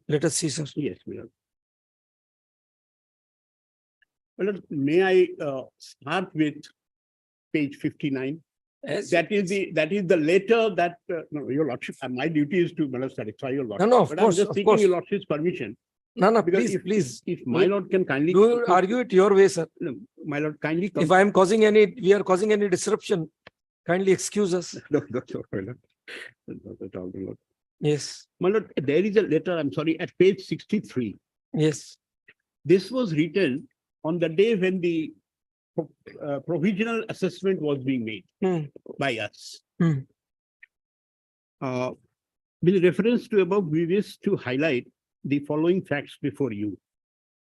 Let us see, sir. Yes, my lord. Well, may I start with page 59? As- That is the letter that, no, your lordship, my duty is to satisfy your lordship. no, of But course, I'm just of seeking course. your lordship's permission. No, Because please, please. If my lord can kindly. Do argue it your way, sir. No, my lord, kindly. come- If I am causing we are causing any disruption, kindly excuse us. No, that's all, my lord. Not at all, my lord. Yes, My lord, there is a letter, I'm sorry, at page 63. yes. This was written on the day when the provisional assessment was being made Hmm. by us. Hmm. With reference to above, we wish to highlight the following facts before you.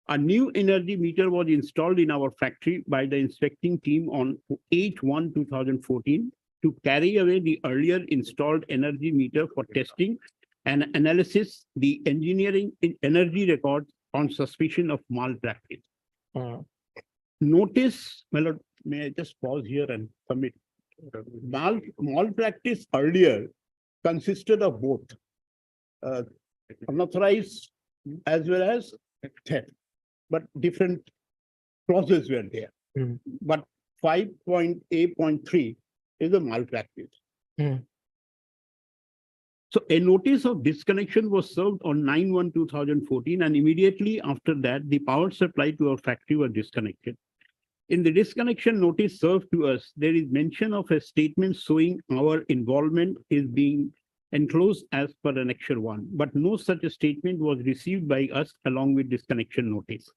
A new energy meter was installed in our factory by the inspecting team on 8/1/2014 to carry away the earlier installed energy meter for testing and analysis the engineering energy records on suspicion of malpractice. Notice, my lord, may I just pause here and submit? Malpractice earlier consisted of both unauthorized as well as theft, but different clauses were there. Hmm. But 5.A.3 is a malpractice. Hmm. So a notice of disconnection was served on 9/1/2014, and immediately after that, the power supply to our factory was disconnected. In the disconnection notice served to us, there is mention of a statement showing our involvement is being enclosed as per annexure 1, but no such a statement was received by us along with disconnection notice.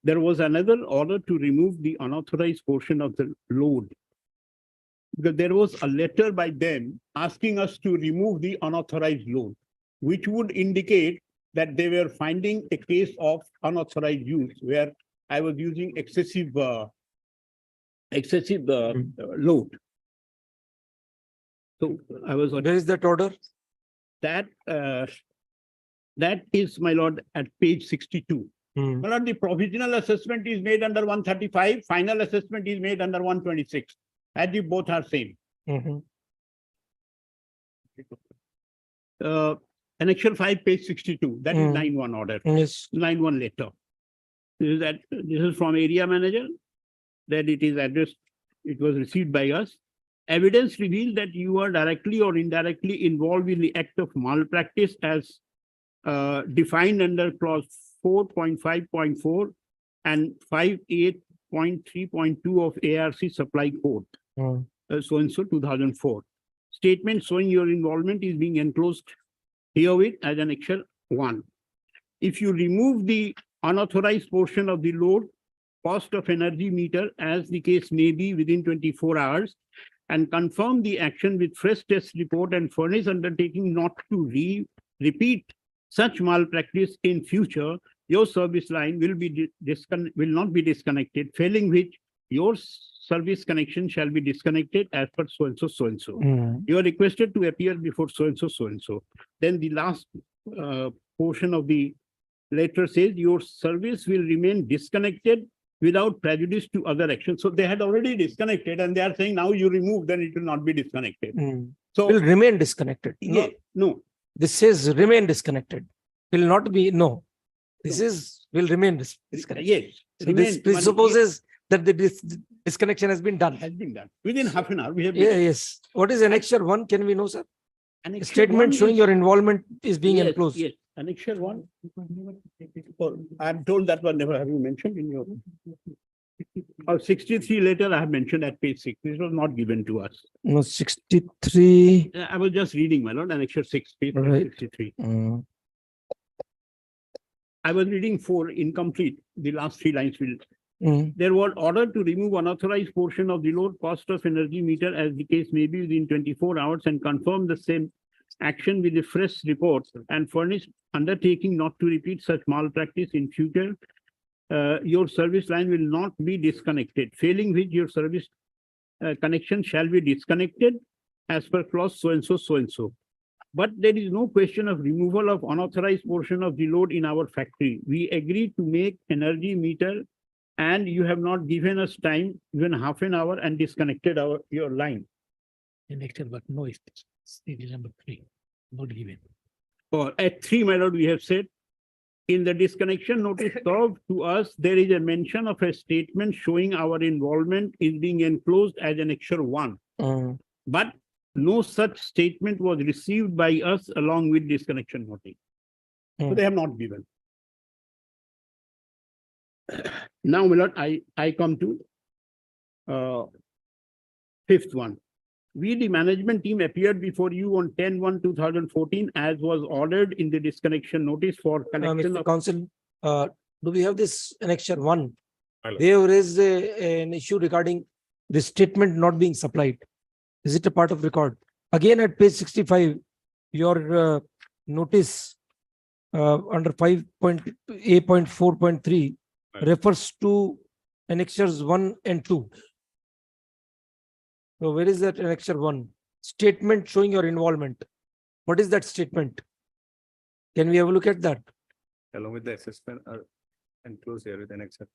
There was another order to remove the unauthorized portion of the load, because there was a letter by them asking us to remove the unauthorized load. which would indicate that they were finding a case of unauthorized use where I was using excessive load. So I was, Where is that order? that is, my lord, at page 62. Hmm. My lord, the provisional assessment is made under 135, final assessment is made under 126, as if both are same. Mhm. Annexure 5, page 62, that is Hmm. 9-1 order, Yes. 9-1 letter. This is from area manager, that it is addressed, it was received by us. Evidence revealed that you are directly or indirectly involved in the act of malpractice as defined under clause 4.5.4 and 58.3.2 of ARC Supply Code, Hmm. so-and-so 2004. Statement showing your involvement is being enclosed herewith as annexure 1. If you remove the unauthorized portion of the load, cost of energy meter, as the case may be, within 24 hours, and confirm the action with fresh test report and furnish undertaking not to repeat such malpractice in future, your service line will not be disconnected, failing which your service connection shall be disconnected as per so-and-so, so-and-so. Hmm. You are requested to appear before so-and-so, so-and-so. Then the last portion of the letter says your service will remain disconnected without prejudice to other actions. So they had already disconnected and they are saying now you remove, then it will not be disconnected. Hmm. So, Will remain disconnected. No, no, this says remain disconnected. Will not be, no. This is, will remain disconnected. yes. So this remain- presupposes that the disconnection has been done. Has been done. Within half an hour, we have. Yeah, yes. What is annexure 1? Can we know, sir? Annexure Statement 1 showing is- your involvement is being Yes, enclosed. Yes, annexure 1. Oh, I'm told that one never have you mentioned in your. Or 63 later I have mentioned at page 6. This was not given to us. No, 63. I was just reading, my lord, annexure 6, page Right. 63. Hmm. I was reading 4 incomplete. The last 3 lines will. Hmm. There was order to remove unauthorized portion of the load cost of energy meter as the case may be within 24 hours and confirm the same action with a fresh report and furnish undertaking not to repeat such malpractice in future. Your service line will not be disconnected, failing which your service connection shall be disconnected as per clause so-and-so, so-and-so. But there is no question of removal of unauthorized portion of the load in our factory. We agreed to make energy meter and you have not given us time, even half an hour, and disconnected your line. But no, it's number 3, not given. Or at 3, my lord, we have said, in the disconnection notice served to us, there is a mention of a statement showing our involvement is being enclosed as annexure 1. Hmm. But no such statement was received by us along with disconnection notice. So Hmm. they have not given. Now, my lord, I come to 5th one. We, the management team, appeared before you on 10/1/2014 as was ordered in the disconnection notice for connection Mr. of. Council, do we have this annexure 1? Hello. They have raised an issue regarding the statement not being supplied. Is it a part of record? Again, at page 65, your notice under 5.A.4.3 Right. refers to annexures 1 and 2. So where is that annexure 1? Statement showing your involvement. What is that statement? Can we have a look at that? Along with the assessment are enclosed here with annexure.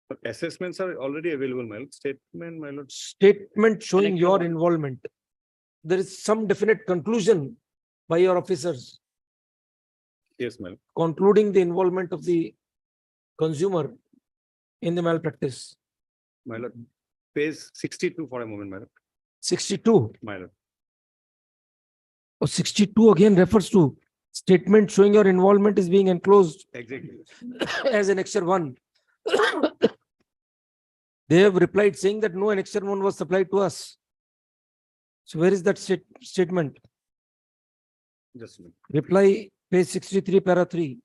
But assessments are already available, my lord. Statement, my lord. Statement showing Annexure your 1. involvement. There is some definite conclusion by your officers Yes, my lord. concluding the involvement of the consumer in the malpractice. My lord. Page 62 for a moment, my lord. 62 My lord. or 62 again refers to statement showing your involvement is being enclosed Exactly. as annexure 1. They have replied saying that no annexure 1 was supplied to us. So where is that statement? Just a minute. Reply page 63 para 3.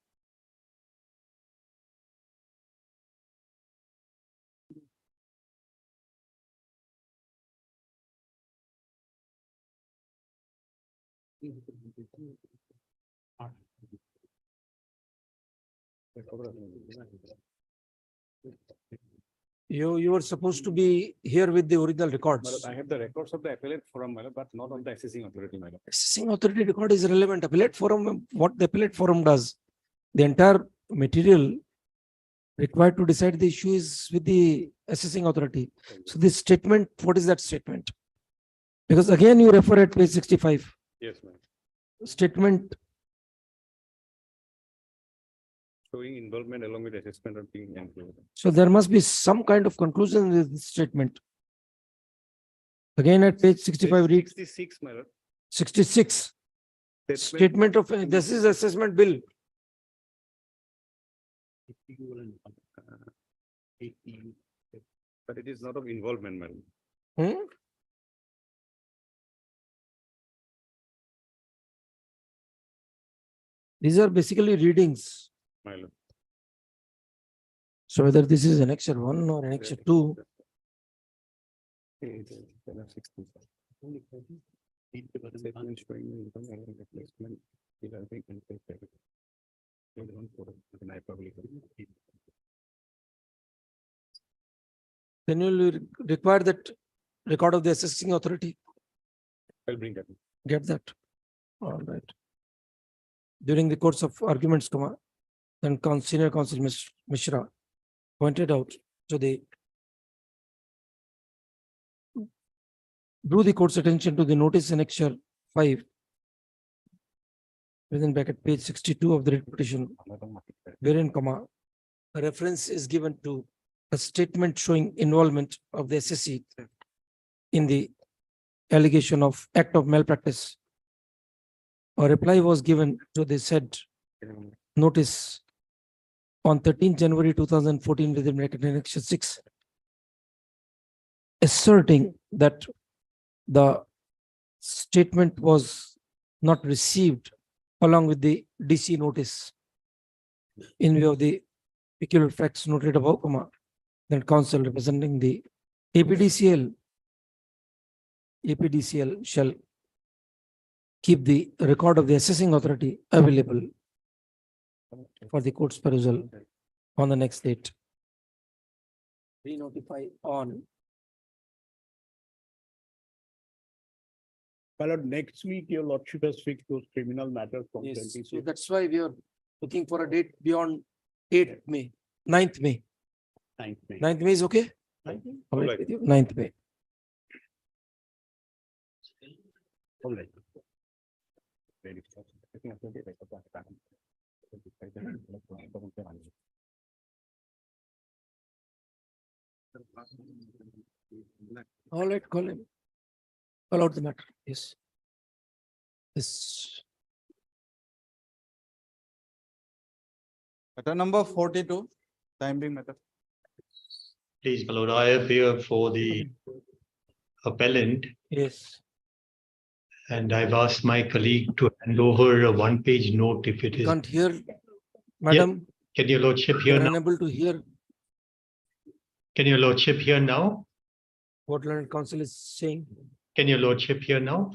You were supposed to be here with the original records. I have the records of the appellate forum, my lord, but not of the assessing authority, my lord. Assessing authority record is relevant. Appellate forum, what the appellate forum does, the entire material required to decide the issue is with the assessing authority. So this statement, what is that statement? Because again, you refer at page 65, Yes, ma'am. statement, Showing involvement along with assessment of being included. so there must be some kind of conclusion with this statement. Again, at page 65, read 66, my lord. 66, statement of, this is assessment bill. But it is not of involvement, madam. Hmm? These are basically readings. My lord. So whether this is annexure 1 or annexure 2, Statement showing income and replacement, developing and pay credit. then you will require that record of the assessing authority. I'll bring that. Get that. All right. During the course of arguments, then senior counsel Mishra pointed out to drew the court's attention to the notice annexure 5 within bracket page 62 of the writ petition, wherein a reference is given to a statement showing involvement of the SSC in the allegation of act of malpractice. A reply was given to the said notice on 13 January 2014 within bracket annexure 6, asserting that the statement was not received along with the DC notice in view of the peculiar facts noted above, then counsel representing the APDCL shall keep the record of the assessing authority available for the court's perusal on the next date. Re-notify on. My lord, next week, your lordship has fixed those criminal matters from Yes, 26. so that's why we are looking for a date beyond 8th May, 9th May. 9th May. 9th May is okay? All right with you? 9th May. All right. All right, call him. Call out the matter, yes. Yes, Matter number 42, time being matter. Please, my lord, I appear for the appellant yes. and I've asked my colleague to hand over a one-page note if it You is. can't hear, madam, Can your lordship you hear are now? unable to hear Can your lordship hear now? what learned counsel is saying. Can your lordship hear now?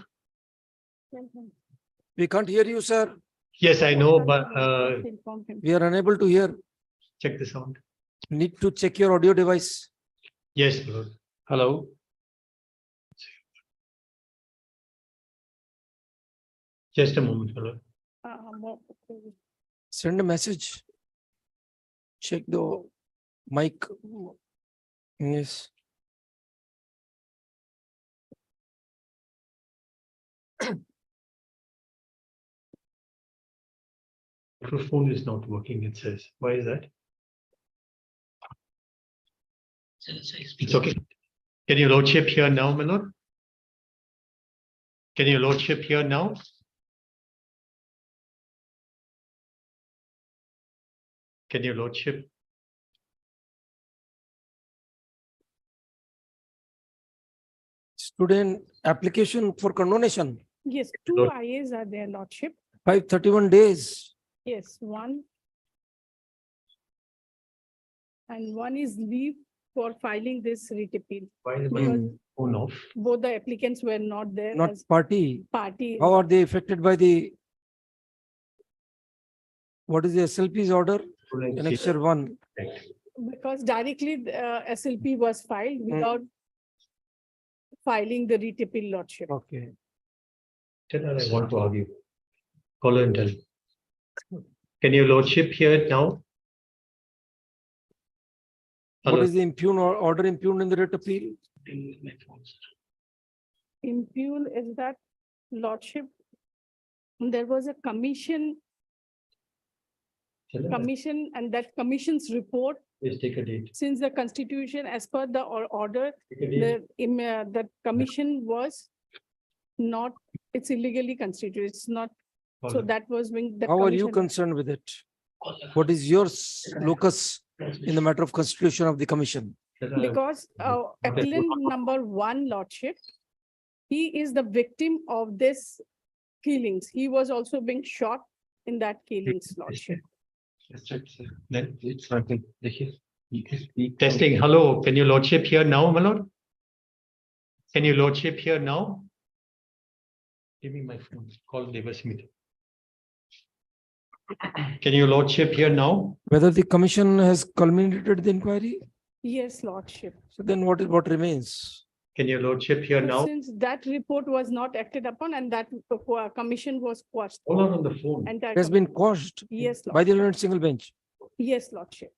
We can't hear you, sir. Yes, I know, but We are unable to hear. check the sound. Need to check your audio device. Yes, my lord. Hello? Just a moment, my lord. Send a message. Check the mic. Yes. Microphone is not working, it says. Why is that? It's okay. Can your lordship hear now, my lord? Can your lordship hear now? Can your lordship? Student application for condonation, Yes, two Lord- IAs are there, lordship. 531 days. Yes, one. And one is leave for filing this writ appeal. Why is Because my phone off? both the applicants were not there Not as party. party. How are they affected by the What is the SLP's order? Annexure 1. Because directly SLP was filed without filing the writ appeal, lordship. Okay. Then I want to argue. Follow and tell. Can your lordship hear it now? What Hello. is the order impugned in the writ appeal? Impugn is that, lordship, there was a commission and that commission's report, Please take a date. since the constitution as per the order, Take a date. the commission was not, it's illegally constituted, it's not, so Follow. that was being. the How are you commission- concerned with it? What is your locus in the matter of constitution of the commission? Because appellant number 1, lordship, he is the victim of this killings. He was also being shot in that killings, lordship. Then it's not good. Testing. Hello, can your lordship hear now, my lord? Can your lordship hear now? Give me my phone. Call Devasmita. Can your lordship hear now? Whether the commission has culminated the inquiry? Yes, lordship. So then what remains? Can your lordship hear now? Since that report was not acted upon and that commission was quashed. Hold on the phone. Entire It has been quashed Yes, by the learned single bench. Yes, lordship.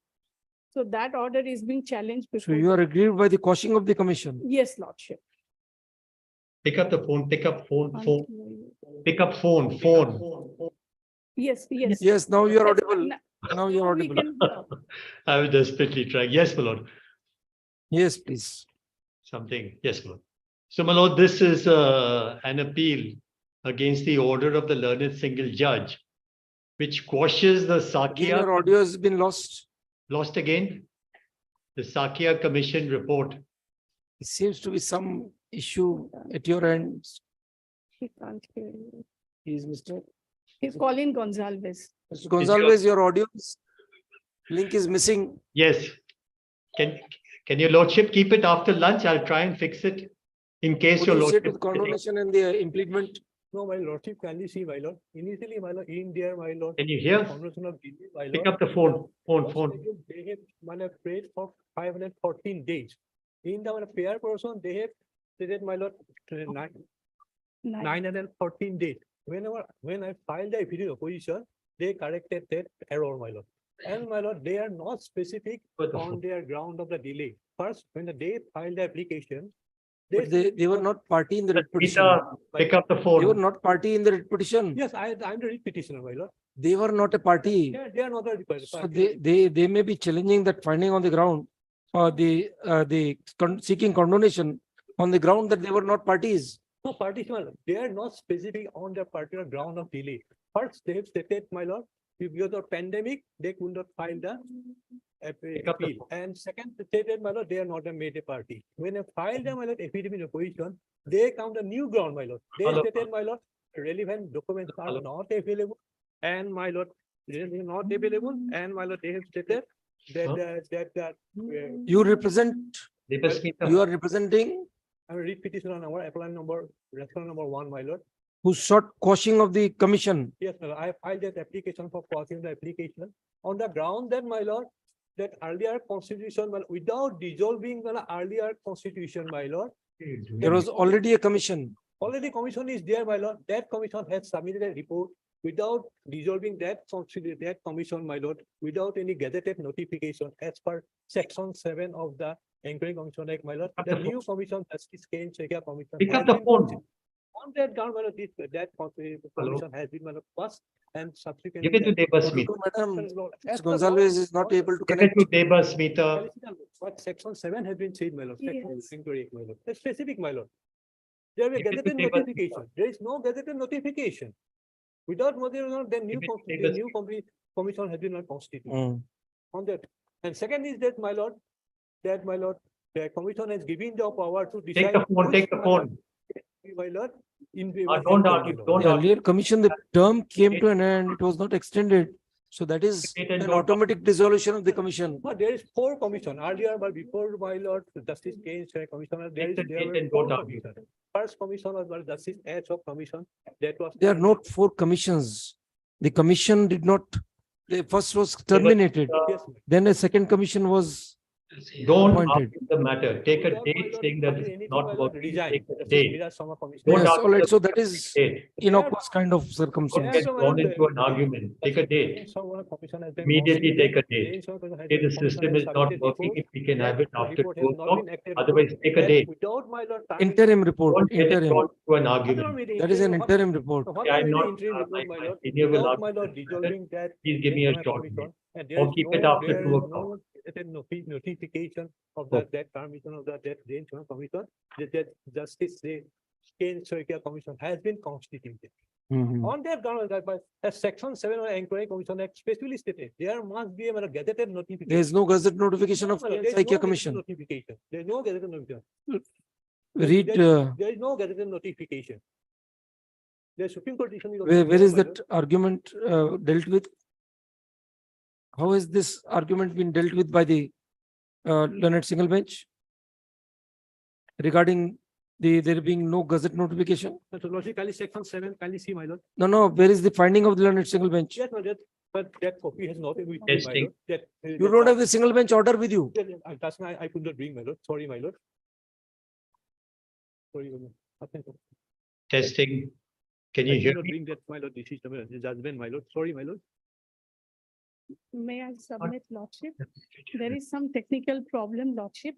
So that order is being challenged. So before you are aggrieved by the quashing of the commission. Yes, lordship. Pick up the phone, pick up phone. Pick up phone. Yes, yes. Yes, now you are Yes, audible. Now you are we audible. can- I was desperately trying. Yes, my lord. Yes, please. Something. Yes, my lord. So, my lord, this is an appeal against the order of the learned single judge, which quashes the Again, your Sakya, audio has been lost. lost again, the Sakya Commission report. It seems to be some issue at your end. He can't hear you. Is Mr. He's calling Gonzalez. Mr. Gonzalez, your audio link is missing. Yes. Can your lordship keep it after lunch? I'll try and fix it in case What your do you say to lordship. the condemnation and the implement? No, my lordship, kindly see, my lord. Initially, my lord, in there, my lord. Can you hear? Convention of Delhi, my Pick lord. up the phone. They have, my lord, prayed for 514 days. In the pair person, they have stated, my lord, 914 days. When I filed the affidavit of opposition, they corrected that error, my lord. And my lord, they are not specific on their ground of the delay. First, when they filed the application, But they were not party in the writ petition. Peter, pick up the They were phone. not party in the writ petition. yes, I'm the writ petitioner, my lord. They were not a party. They are not the So party. they may be challenging that finding on the ground or seeking condonation on the ground that they were not parties. No, parties, my lord. They are not specific on their particular ground of delay. First, they have stated, my lord, because of pandemic, they could not file the Pick up the appeal. And second, they stated, my lord, they are not a made a party. When they filed the, my lord, affidavit of opposition, they come the new ground, my lord. They Hello. stated, my lord, relevant documents are Hello. not available. And my lord, they are not available. And my lord, they have stated that You represent, Devasmita. you are representing I'm a writ petition on our appellant number, respondent number 1, my lord. who sought quashing of the commission. Yes, my lord, I filed that application for crossing the application on the ground that, my lord, that earlier constitution, well, without dissolving the earlier constitution, my lord. There was already a commission. Already commission is there, my lord. That commission has submitted a report without dissolving that commission, my lord, without any gazetted notification as per section 7 of the Inquiry Commission Act, my lord. The new commission, Justice Ken Chekia Commission. Pick up has the been phone. constituted. On that ground, my lord, that commission has been, my lord, passed and subsequently. Give it to Devasmita. Madam, As Mr. per Gonzalez is not law, able to Give it connect. to Devasmita. What section 7 has been said, my lord, section Yes. inquiry, my lord, that's specific, my lord. There will be Give it to gazetted Devasmita. notification, there is no gazetted notification. Without notification, then Give it to the Devasmita. new commission has been not constituted Mm. on that. And second is that, my lord, the commission has given the power to decide. Take the phone, which take the phone. My lord, in favor of Don't the argue, my lord. don't The argue. earlier commission, the term came to an end, it was not extended. So that is Wait and an don't- automatic dissolution of the commission. But there is 4 commission earlier, but before, my lord, Justice Kane, commissioner, Take the there date were and 4 don't argue. commissioners. First commission was by Justice H of commission, that was. There are not 4 commissions. The commission did not The first was terminated, then a second commission was Don't appointed. argue the matter. Take a date saying that it's not working. Take a date. Yes, Don't all argue right, the so that is date. innocuous kind of Don't circumstance. get drawn into an argument. Take a date. Immediately take a date. Say the system is not working, if we can have it after 2 o'clock, otherwise take a date. Interim report, Don't get it interim, drawn to an argument. that is an interim report. Yeah, I'm not, my senior will argue that. Please give me a short date. Or keep it after 2 o'clock. Notification of Oh. that permission of that range commission, that justice commission has been constituted. Mhm. On that ground, that by as section 7 of Inquiry Commission Act specifically stated, there must be a gazetted notification. There is no gazette notification of No, there is no Psychiatry gazetted Commission. Notification. There is no gazetted notification. Read, There is no gazetted notification. The Supreme Court decision is. also where is clear, that argument dealt with? How has this argument been dealt with by the learned single bench? Regarding there being no gazette notification? my lord. So logically, section 7, kindly see, my lord. No, where is the finding of the learned single bench? Yes, my lord, but that copy has not been with me, my Testing. lord. That, You don't have the single bench order with you. That's why I could not bring, my lord. Sorry, my lord. Sorry, my lord. Thank you. Testing. Can I you could hear not me? bring that, my lord. This is the judgment, my lord. Sorry, my lord. May I submit, Lordship? There is some technical problem, Lordship.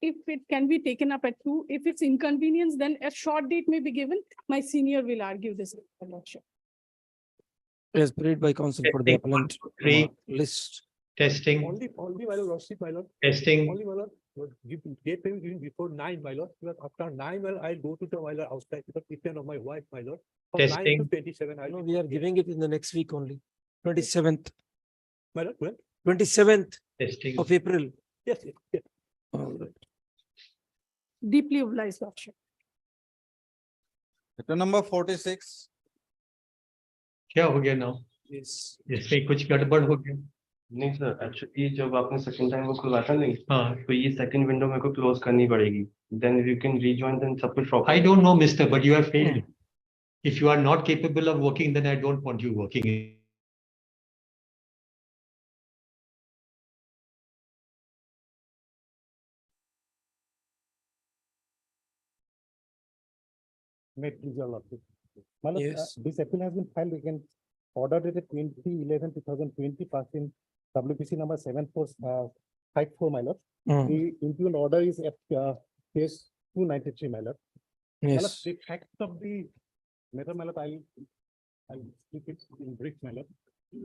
If it can be taken up at 2, if it's inconvenience, then a short date may be given. My senior will argue this, Lordship. As prayed by counsel for the Testing, one, appellant. two, three. List. Testing, Only, my lord, lordship, my lord. testing. Only, my lord. Give date payment given before 9, my lord. Because after 9, well, I'll go to the, my lord, outside because it's of my wife, my lord. From 9 to Testing. 27, I No, know we are giving it in the next week only. 27th, My lord, well, 27th Testing. of April. yes, yes. All right. Deeply obliged, Lordship. Number 46. क्या हो गया now? Yes. इसमें कुछ गड़बड़ हो गया? नहीं sir, actually जब आपने सेकंड टाइम वो खुला था नहीं, हाँ. तो ये सेकंड विंडो मेरे को क्लोज करनी पड़ेगी. Then you can rejoin, then सब कुछ proper. I don't know, mister, but you have failed. If you are not capable of working, then I don't want you working. May it please your lordship. My lord, Yes. this appeal has been filed against order dated 2011-2020 passed in WPC number 7454, my lord. Mm, The impugned order is at page 293, my lord. My lord, yes. the fact of the matter, my lord, I'll keep it in brief, my lord.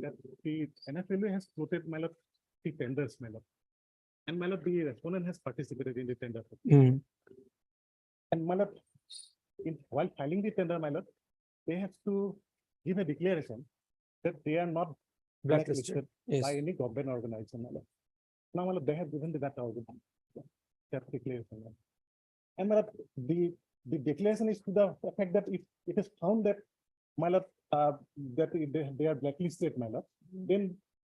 That the NFLA has quoted, my lord, the tenders, my lord. And my lord, the respondent has participated in the tender. Mm, And my lord, while filing the tender, my lord, they have to give a declaration that they are not Blacklisted. blacklisted Yes. by any government organization, my lord. Now, my lord, they have given that argument, that declaration. my lord. And my lord, the declaration is to the effect that if it is found that, my lord, that they are blacklisted, my lord, then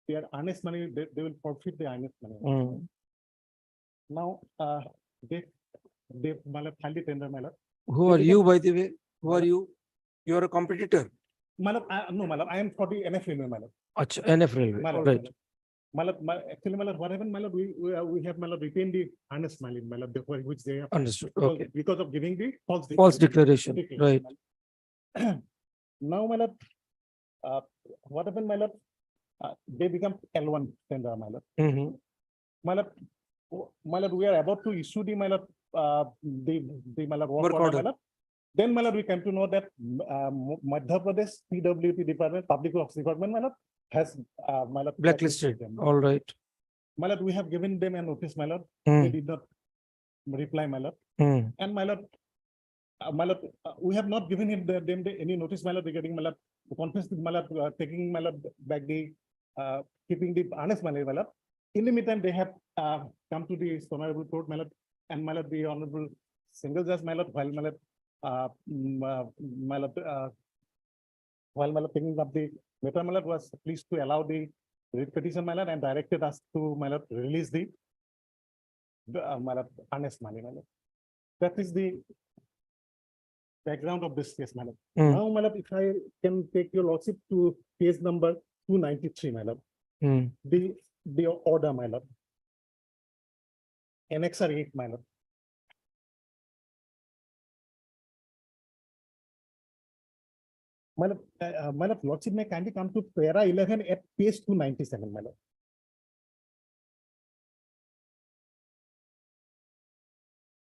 their earnest money, they will forfeit the earnest money. Mm. Now, they, my lord, filed the tender, my lord. Who are you, by the way? Who are you? You are a competitor. My lord, no, my lord, I am for the NFLA, my lord. Acha, NF Railway, My all lord, right. actually, my lord, what happened, my lord, we have, my lord, retained the earnest money, my lord, for which they have. Understood, because- okay. Because of giving the False declaration, right. Now, my lord, what happened, my lord? They become L1 tender, my lord. Mhm. My lord, we are about to issue the, my lord, the, my lord, Work my order. lord. Then, my lord, we came to know that Madhya Pradesh PWT department, Public Works Department, my lord, has, my lord. Blacklisted, them. all right. My lord, we have given them a notice, my lord. They Mm, did not reply, my lord. mm, And my lord, we have not given him them any notice, my lord, regarding, my lord, the conference, my lord, taking, my lord, back the, keeping the honest money, my lord. In the meantime, they have come to the honorable court, my lord, and my lord, the honorable single judge, my lord, while, my lord, my lord, while, my lord, taking up the matter, my lord, was pleased to allow the writ petition, my lord, and directed us to, my lord, release the my lord, honest money, my lord. That is the background of this case, my lord. mm. Now, my lord, if I can take your lordship to page number 293, my lord. Hmm. The order, my lord. Annexer 8, my lord. My lord, lordship may kindly come to para 11 at page 297, my lord.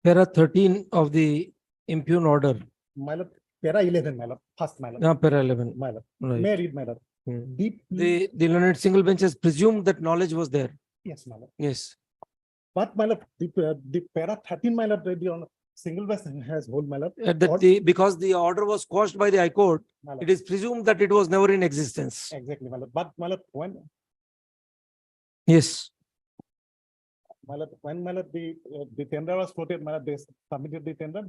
Para 13 of the impugn order. My lord, para 11, my lord, first, my lord. Para 11. My lord, Right. may I read, my lord? Hmm. Deep, The learned single bench has presumed that knowledge was there. yes, my lord. Yes. But my lord, the para 13, my lord, the on single verse has hold, my lord. Because the order was quashed by the High Court, My lord. it is presumed that it was never in existence. Exactly, my lord. But my lord, Yes. my lord, the tender was floated, my lord, they submitted the tender.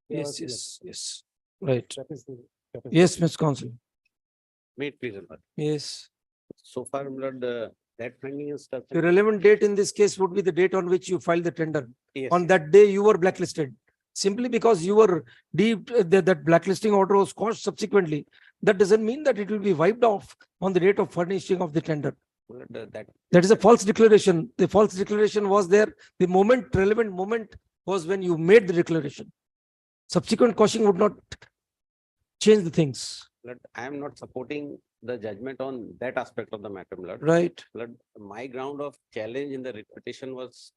Yes, yes, yes. Right. That is the. Yes, Ms. Counsel. Wait, please, my lord. Yes. So far, my lord, that finding is. The relevant date in this case would be the date on which you filed the tender. Yes, On that day, you were blacklisted. Simply because you were deep, that blacklisting order was quashed subsequently. That doesn't mean that it will be wiped off on the date of furnishing of the tender. That is a false declaration. The false declaration was there. The relevant moment was when you made the declaration. Subsequent quashing would not change the things. Lord, I am not supporting the judgment on that aspect of the matter, my lord. Right. Lord, my ground of challenge in the repetition was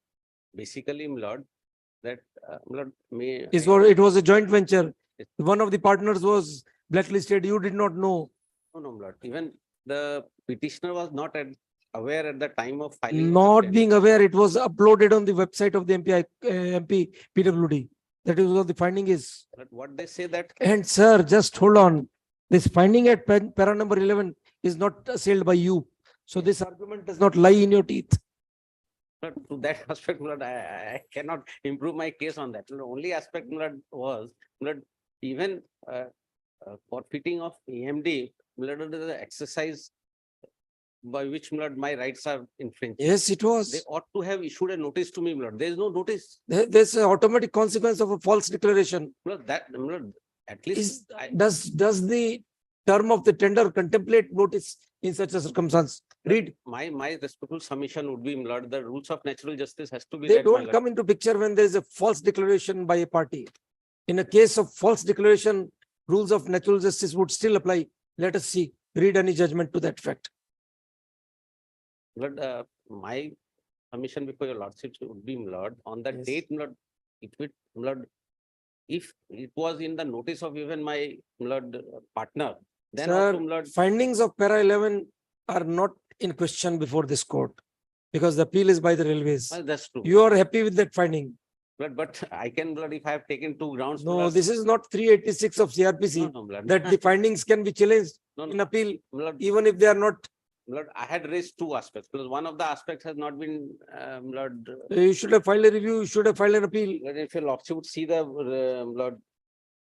basically, my lord, that, my lord, It was a joint venture. One of the partners was blacklisted. You did not know. No, my lord, even the petitioner was not aware at the time of filing. Not being aware, it was uploaded on the website of the MP PWD. That is what the finding is. But what they say that, And sir, just hold on. This finding at para number 11 is not assailed by you. So this argument does not lie in your teeth. Lord, to that aspect, my lord, I cannot improve my case on that. The only aspect, my lord, was, my lord, even forfeiting of AMD, my lord, the exercise by which, my lord, my rights are infringed. Yes, it They was. ought to have issued a notice to me, my lord. There is no notice. There's an automatic consequence of a false declaration. My lord, that, my lord, at least. Does the term of the tender contemplate notice in such a circumstance? Read. My respectful submission would be, my lord, the rules of natural justice has to be. They read, my don't lord. come into picture when there is a false declaration by a party. In a case of false declaration, rules of natural justice would still apply. Let us see. Read any judgment to that fact. Lord, my submission before your lordship would be, my lord, on that Yes. date, my lord, it would, my lord, if it was in the notice of even my, my lord, partner, then also, my Sir, lord, findings of para 11 are not in question before this court because the appeal is by the railways. that's true. You are happy with that finding? But I can, my lord, if I have taken 2 grounds. my No, lord, this is not 386 of no, CRPC no, my lord. that the findings can be challenged No, in no, appeal, my lord, even if they are not. my lord, I had raised 2 aspects, because one of the aspects has not been, my lord, You should have filed a review, you should have filed an appeal. Lord, if your lordship would see the, Lord,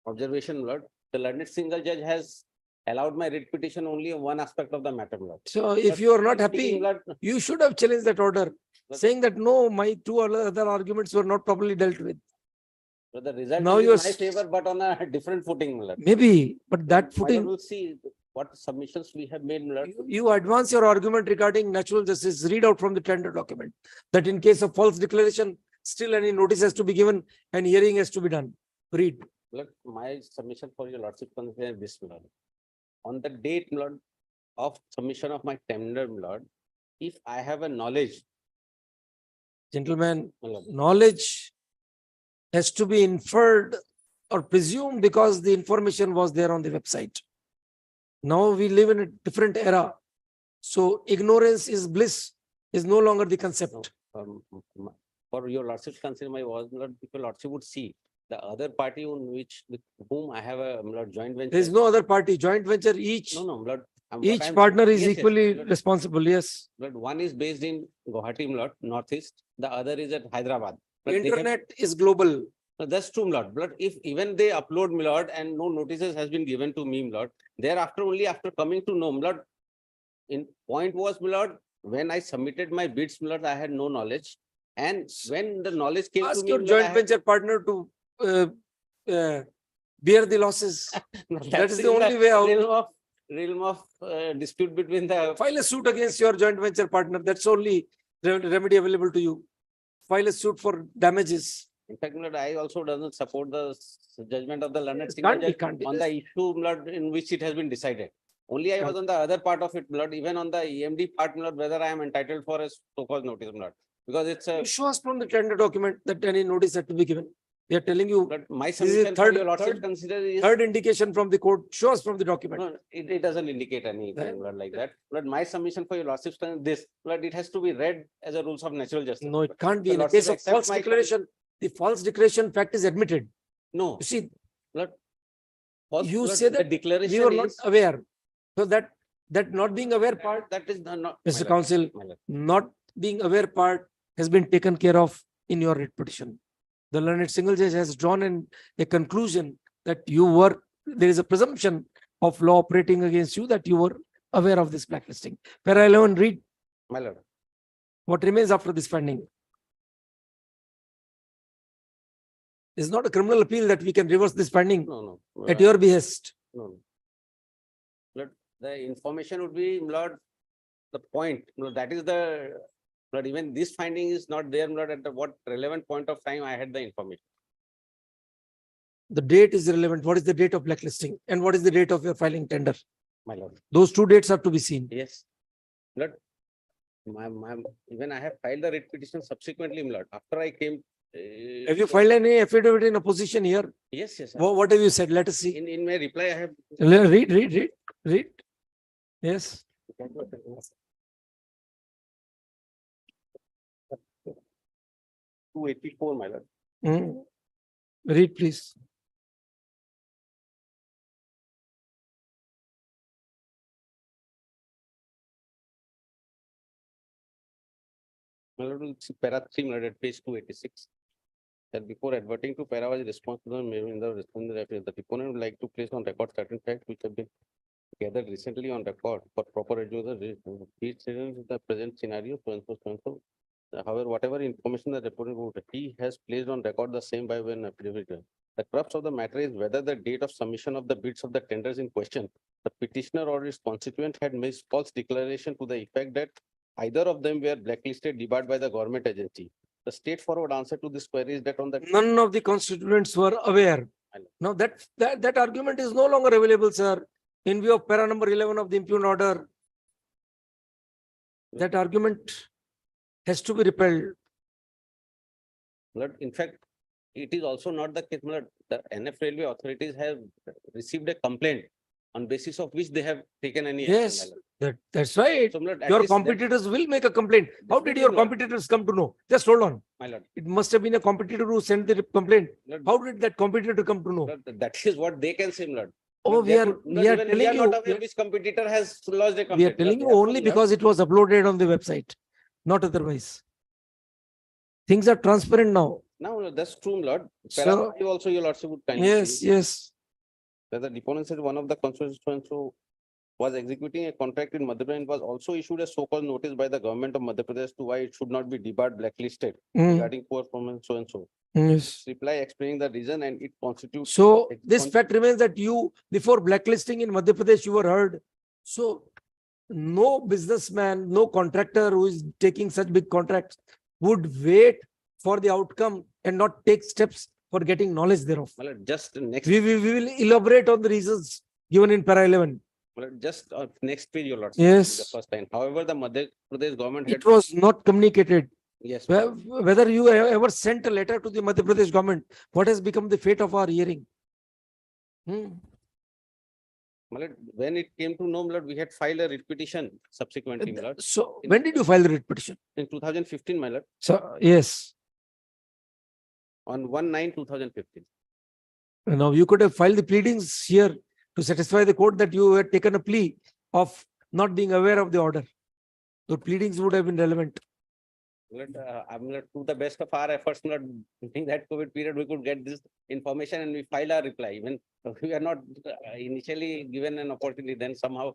observation, Lord, the learned single judge has allowed my writ petition only on one aspect of the matter, Lord. So if you are not happy, Lord, you should have challenged that order, saying that no, my 2 other arguments were not properly dealt with. the result Now is you're in my favor, but on a different footing, Lord. Maybe, but that My lord footing, will see what submissions we have made, Lord. you advance your argument regarding natural justice, read out from the tender document, that in case of false declaration, still any notice has to be given and hearing has to be done. Read. Lord, my submission for your lordship concerns this, Lord. On the date, Lord, of submission of my tender, Lord, if I have a knowledge, Gentlemen, my lord, knowledge has to be inferred or presumed because the information was there on the website. Now we live in a different era. So ignorance is bliss is no longer the concept. for your lordship's concern, my was, Lord, if your lordship would see the other party with whom I have a, Lord, joint venture. There is no other party, joint venture, each No, Lord. What each I'm- partner is Yes, yes, equally Lord. responsible. Yes. Lord, one is based in Guwahati, Lord, northeast, the other is at Hyderabad. But they have- Internet is global. No, that's true, Lord. But if even they upload, my lord, and no notices has been given to me, my lord, thereafter only after coming to know, my lord, in point was, my lord, when I submitted my bids, my lord, I had no knowledge. And when the knowledge came to Ask me, your my lord, I joint had- venture partner to bear the losses. No, That that's is the only in way out. realm of realm of dispute between the. File a suit against your joint venture partner. That's only remedy available to you. File a suit for damages. In fact, my lord, I also doesn't support the judgment of the learned Can't single be, judge can't be. on the issue, my lord, in which it has been decided. Only I was on the other part of it, my lord, even on the EMD part, my lord, whether I am entitled for a so-called notice, my lord. Because it's a, You show us from the tender document that any notice had to be given. They are telling you but my is submission for third- your lordship third- consider is. third indication from the court. Show us from the document. No, it doesn't indicate anything, Then- my lord, like that. But my submission for your lordship, this, but it has to be read as a rules of natural justice. No, it can't be. The In a lordship case of accept false my declaration, the false declaration fact is admitted. No. You see, False, you my lord, say the that declaration you are not is. aware. So that not being aware part, That is not. my Mr. lord, Counsel, my lord. not being aware part has been taken care of in your writ petition. The learned single judge has drawn a conclusion that there is a presumption of law operating against you that you were aware of this blacklisting. Para 11, read My lord. what remains after this finding. It's not a criminal appeal that we can reverse this finding No. at your behest. No. Lord, the information would be, Lord, the point, Lord, that is the, Lord, even this finding is not there, Lord, at the what relevant point of time I had the information. The date is irrelevant. What is the date of blacklisting? And what is the date of your filing tender? My lord, Those two dates have to be seen. yes. Lord, even I have filed the writ petition subsequently, Lord, after I came. Have you filed any affidavit in opposition here? Yes, yes. What have you said? Let us see. In my reply, I have. Read. Yes. 284, my lord. Read, please. My lord, we'll see para 3, my lord, at page 286. That before adverting to para was responsible, in the deponent would like to place on record certain facts which have been gathered recently on record for proper review of the present scenario, so and so. However, whatever information the deponent would, he has placed on record the same by when affidavit. The crux of the matter is whether the date of submission of the bids of the tenders in question, the petitioner or his constituent had made false declaration to the effect that either of them were blacklisted, debarred by the government agency. The straightforward answer to this query is that on the. None of the constituents were aware. Now that argument is no longer available, sir. In view of para number 11 of the impugned order, that argument has to be repelled. Lord, in fact, it is also not the case, Lord. The NF Railway authorities have received a complaint on basis of which they have taken any. action, Yes, my lord. that's right. So, Lord, at Your least that- competitors will make a complaint. How did your Definitely, Lord. competitors come to know? Just hold on. My lord. It must have been a competitor who sent the complaint. Lord, How did that competitor come to know? Lord, that is what they can say, Lord. Oh, Lord, we they are could- Lord, telling even we are you, not aware which competitor has lodged a complaint. we are telling you Lord, only therefore, because it was uploaded on the website, not otherwise. Things are transparent now. No, that's true, Lord. So- Para 5 also your lordship would kindly. Yes, see. yes. That the deponent said one of the constituents who was executing a contract in Madhya Pradesh was also issued a so-called notice by the government of Madhya Pradesh to why it should not be debarred blacklisted Mm, regarding poor performance so and so. yes. Reply explaining the reason and it constitutes. So it this con- fact remains that you, before blacklisting in Madhya Pradesh, you were heard. So no businessman, no contractor who is taking such big contracts would wait for the outcome and not take steps for getting knowledge thereof. My lord, just next, We will elaborate on the reasons given in para 11. my lord, just next page, your lordship. Yes. The first line. However, the Madhya Pradesh government had. It was not communicated. Yes. my lord. Whether you ever sent a letter to the Madhya Pradesh government, what has become the fate of our hearing? My lord, when it came to know, my lord, we had filed a writ petition subsequently, my lord, So when did you file the writ petition? in 2015, my lord, So, yes. on 1/9/2015. Now you could have filed the pleadings here to satisfy the court that you had taken a plea of not being aware of the order. The pleadings would have been relevant. I'm not to the best of our efforts, not during that COVID period, we could get this information and we filed our reply. Even we are not initially given an opportunity, then somehow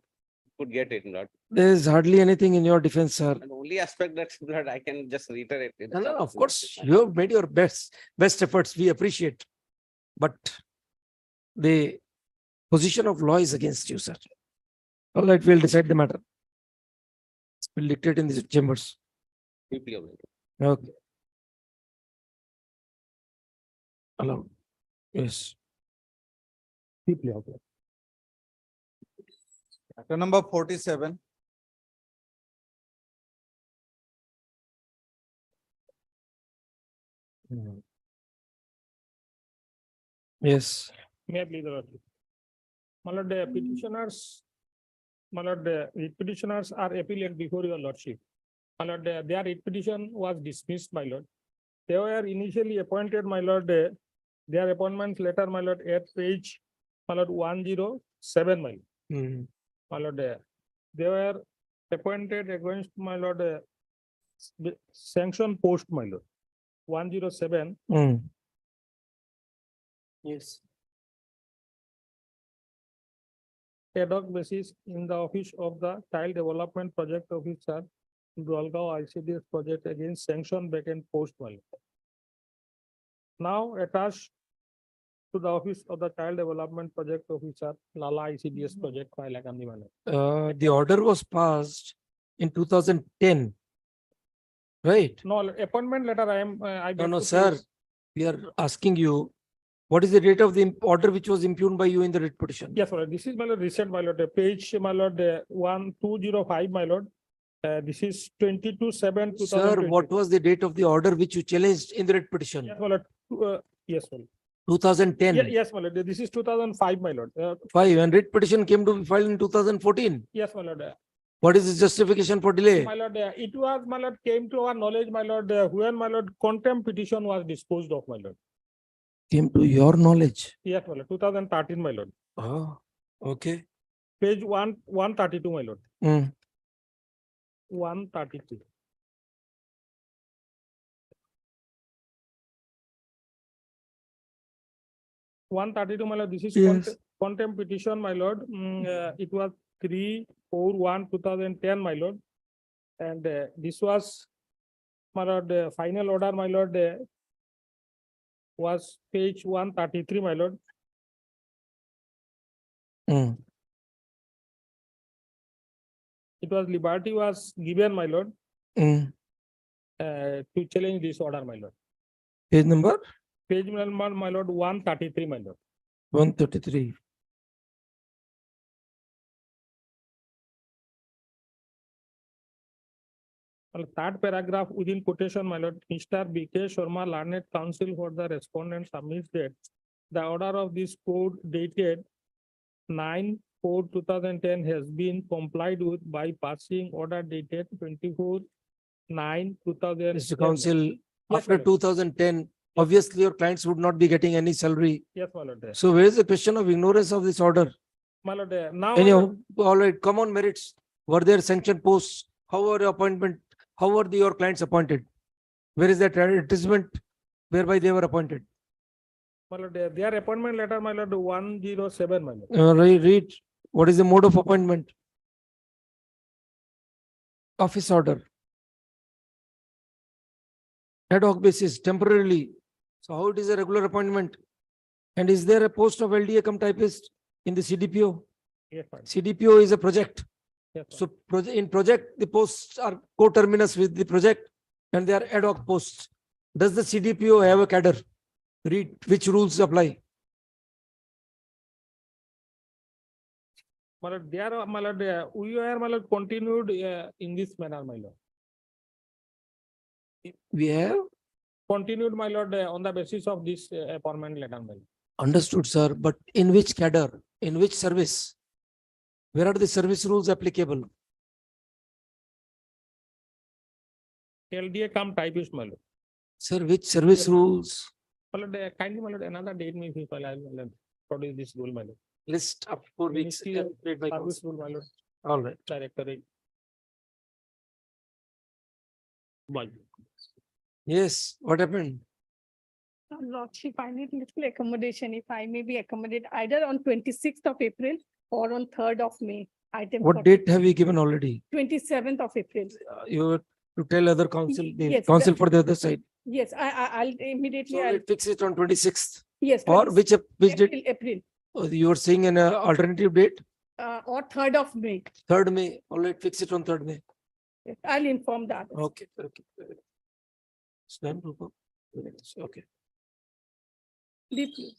could get it, not. There is hardly anything in your defense, sir. And only aspect that Lord, I can just reiterate. it. No, of course, you have made your best efforts. We appreciate. But the position of law is against you, sir. All right, we'll decide the matter. We'll dictate in these chambers. Deeply obliged. Okay. Allowed. Yes. Deeply obliged. Matter number 47. Yes. May I please, Your Lordship? My lord, the petitioners, my lord, the petitioners are appealing before your lordship. My lord, their petition was dismissed, my lord. They were initially appointed, my lord, their appointment letter, my lord, at page, my lord, 107, my lord. Hmm. My lord, they were appointed against, my lord, sanction post, my lord. 107. Hmm. Yes. Ad hoc basis in the office of the Child Development Project Officer, Dolgaon ICDS project against sanction vacant post. Now attached to the office of the Child Development Project Officer, Lala ICDS project file. The order was passed in 2010. Right? No, appointment letter I am, No, no, sir. We are asking you, what is the date of the order which was impugned by you in the writ petition? Yes, my lord, this is my lord, recent, my lord, page, my lord, 1205, my lord. This is 22/7. Sir, what was the date of the order which you challenged in the writ petition? Yes, my lord, yes, my lord. 2010. Yes, my lord, this is 2005, my lord. 5 and writ petition came to be filed in 2014. Yes, my lord. What is the justification for delay? My lord, it was, my lord, came to our knowledge, my lord, when, my lord, contempt petition was disposed of, my lord. Came to your knowledge. Yes, my lord, 2013, my lord. Oh, okay. Page 132, my lord. Hmm. 132. My lord, this is Yes. contempt petition, my lord. It was 3/4/1/2010, my lord. And this was, my lord, the final order, my lord, was page 133, my lord. Hmm. It was liberty was given, my lord, Hmm. to challenge this order, my lord. Page number Page number, my lord, 133, my lord. 133. Third paragraph within quotation, my lord, Mr. B.K. Sharma, learned counsel for the respondent, submits that the order of this code dated 9/4/2010 has been complied with by passing order dated 24/9/2010. Mr. Council, Yes, my after lord. 2010, obviously your clients would not be getting any salary. Yes, my lord. So where is the question of ignorance of this order? My lord, now. Anyhow, all right, come on merits. Were there sanctioned posts? How were your appointment? How were your clients appointed? Where is that advertisement whereby they were appointed? My lord, their appointment letter, my lord, 107, my lord. Read, what is the mode of appointment? Office order. Ad hoc basis, temporarily. So how it is a regular appointment? And is there a post of LDA cum typist in the CDPO? Yes, my lord. CDPO is a project. Yes, my So in project, the posts are coterminous with the project and they are ad hoc posts. Does the CDPO have a cadre? Read which rules apply. my lord, there, my lord, we are, my lord, continued in this manner, my lord. We have Continued, my lord, on the basis of this appointment letter, my lord. understood, sir, but in which cadre? In which service? Where are the service rules applicable? LDA come typist, my lord. Sir, which service rules? My lord, kindly, my lord, another date may be, my lord, produce this rule, my lord. List up 4 weeks. Ministry of Read by Service council. rule, my lord, All right. directorate. One. Yes, what happened? Lordship, I need little accommodation, if I may be accommodated either on 26th of April or on 3rd of May. Item What date have we given already? 27th of April. You have to tell other council, the Yes, council for the other side. Yes, I'll immediately, So I'll, we'll fix it on 26th yes. or 26th which date? April. You are saying an alternative date? or 3rd of May. 3rd May, all right, fix it on 3rd May. I'll inform that. Okay, okay. Stand, Rupa. Okay. Deeply.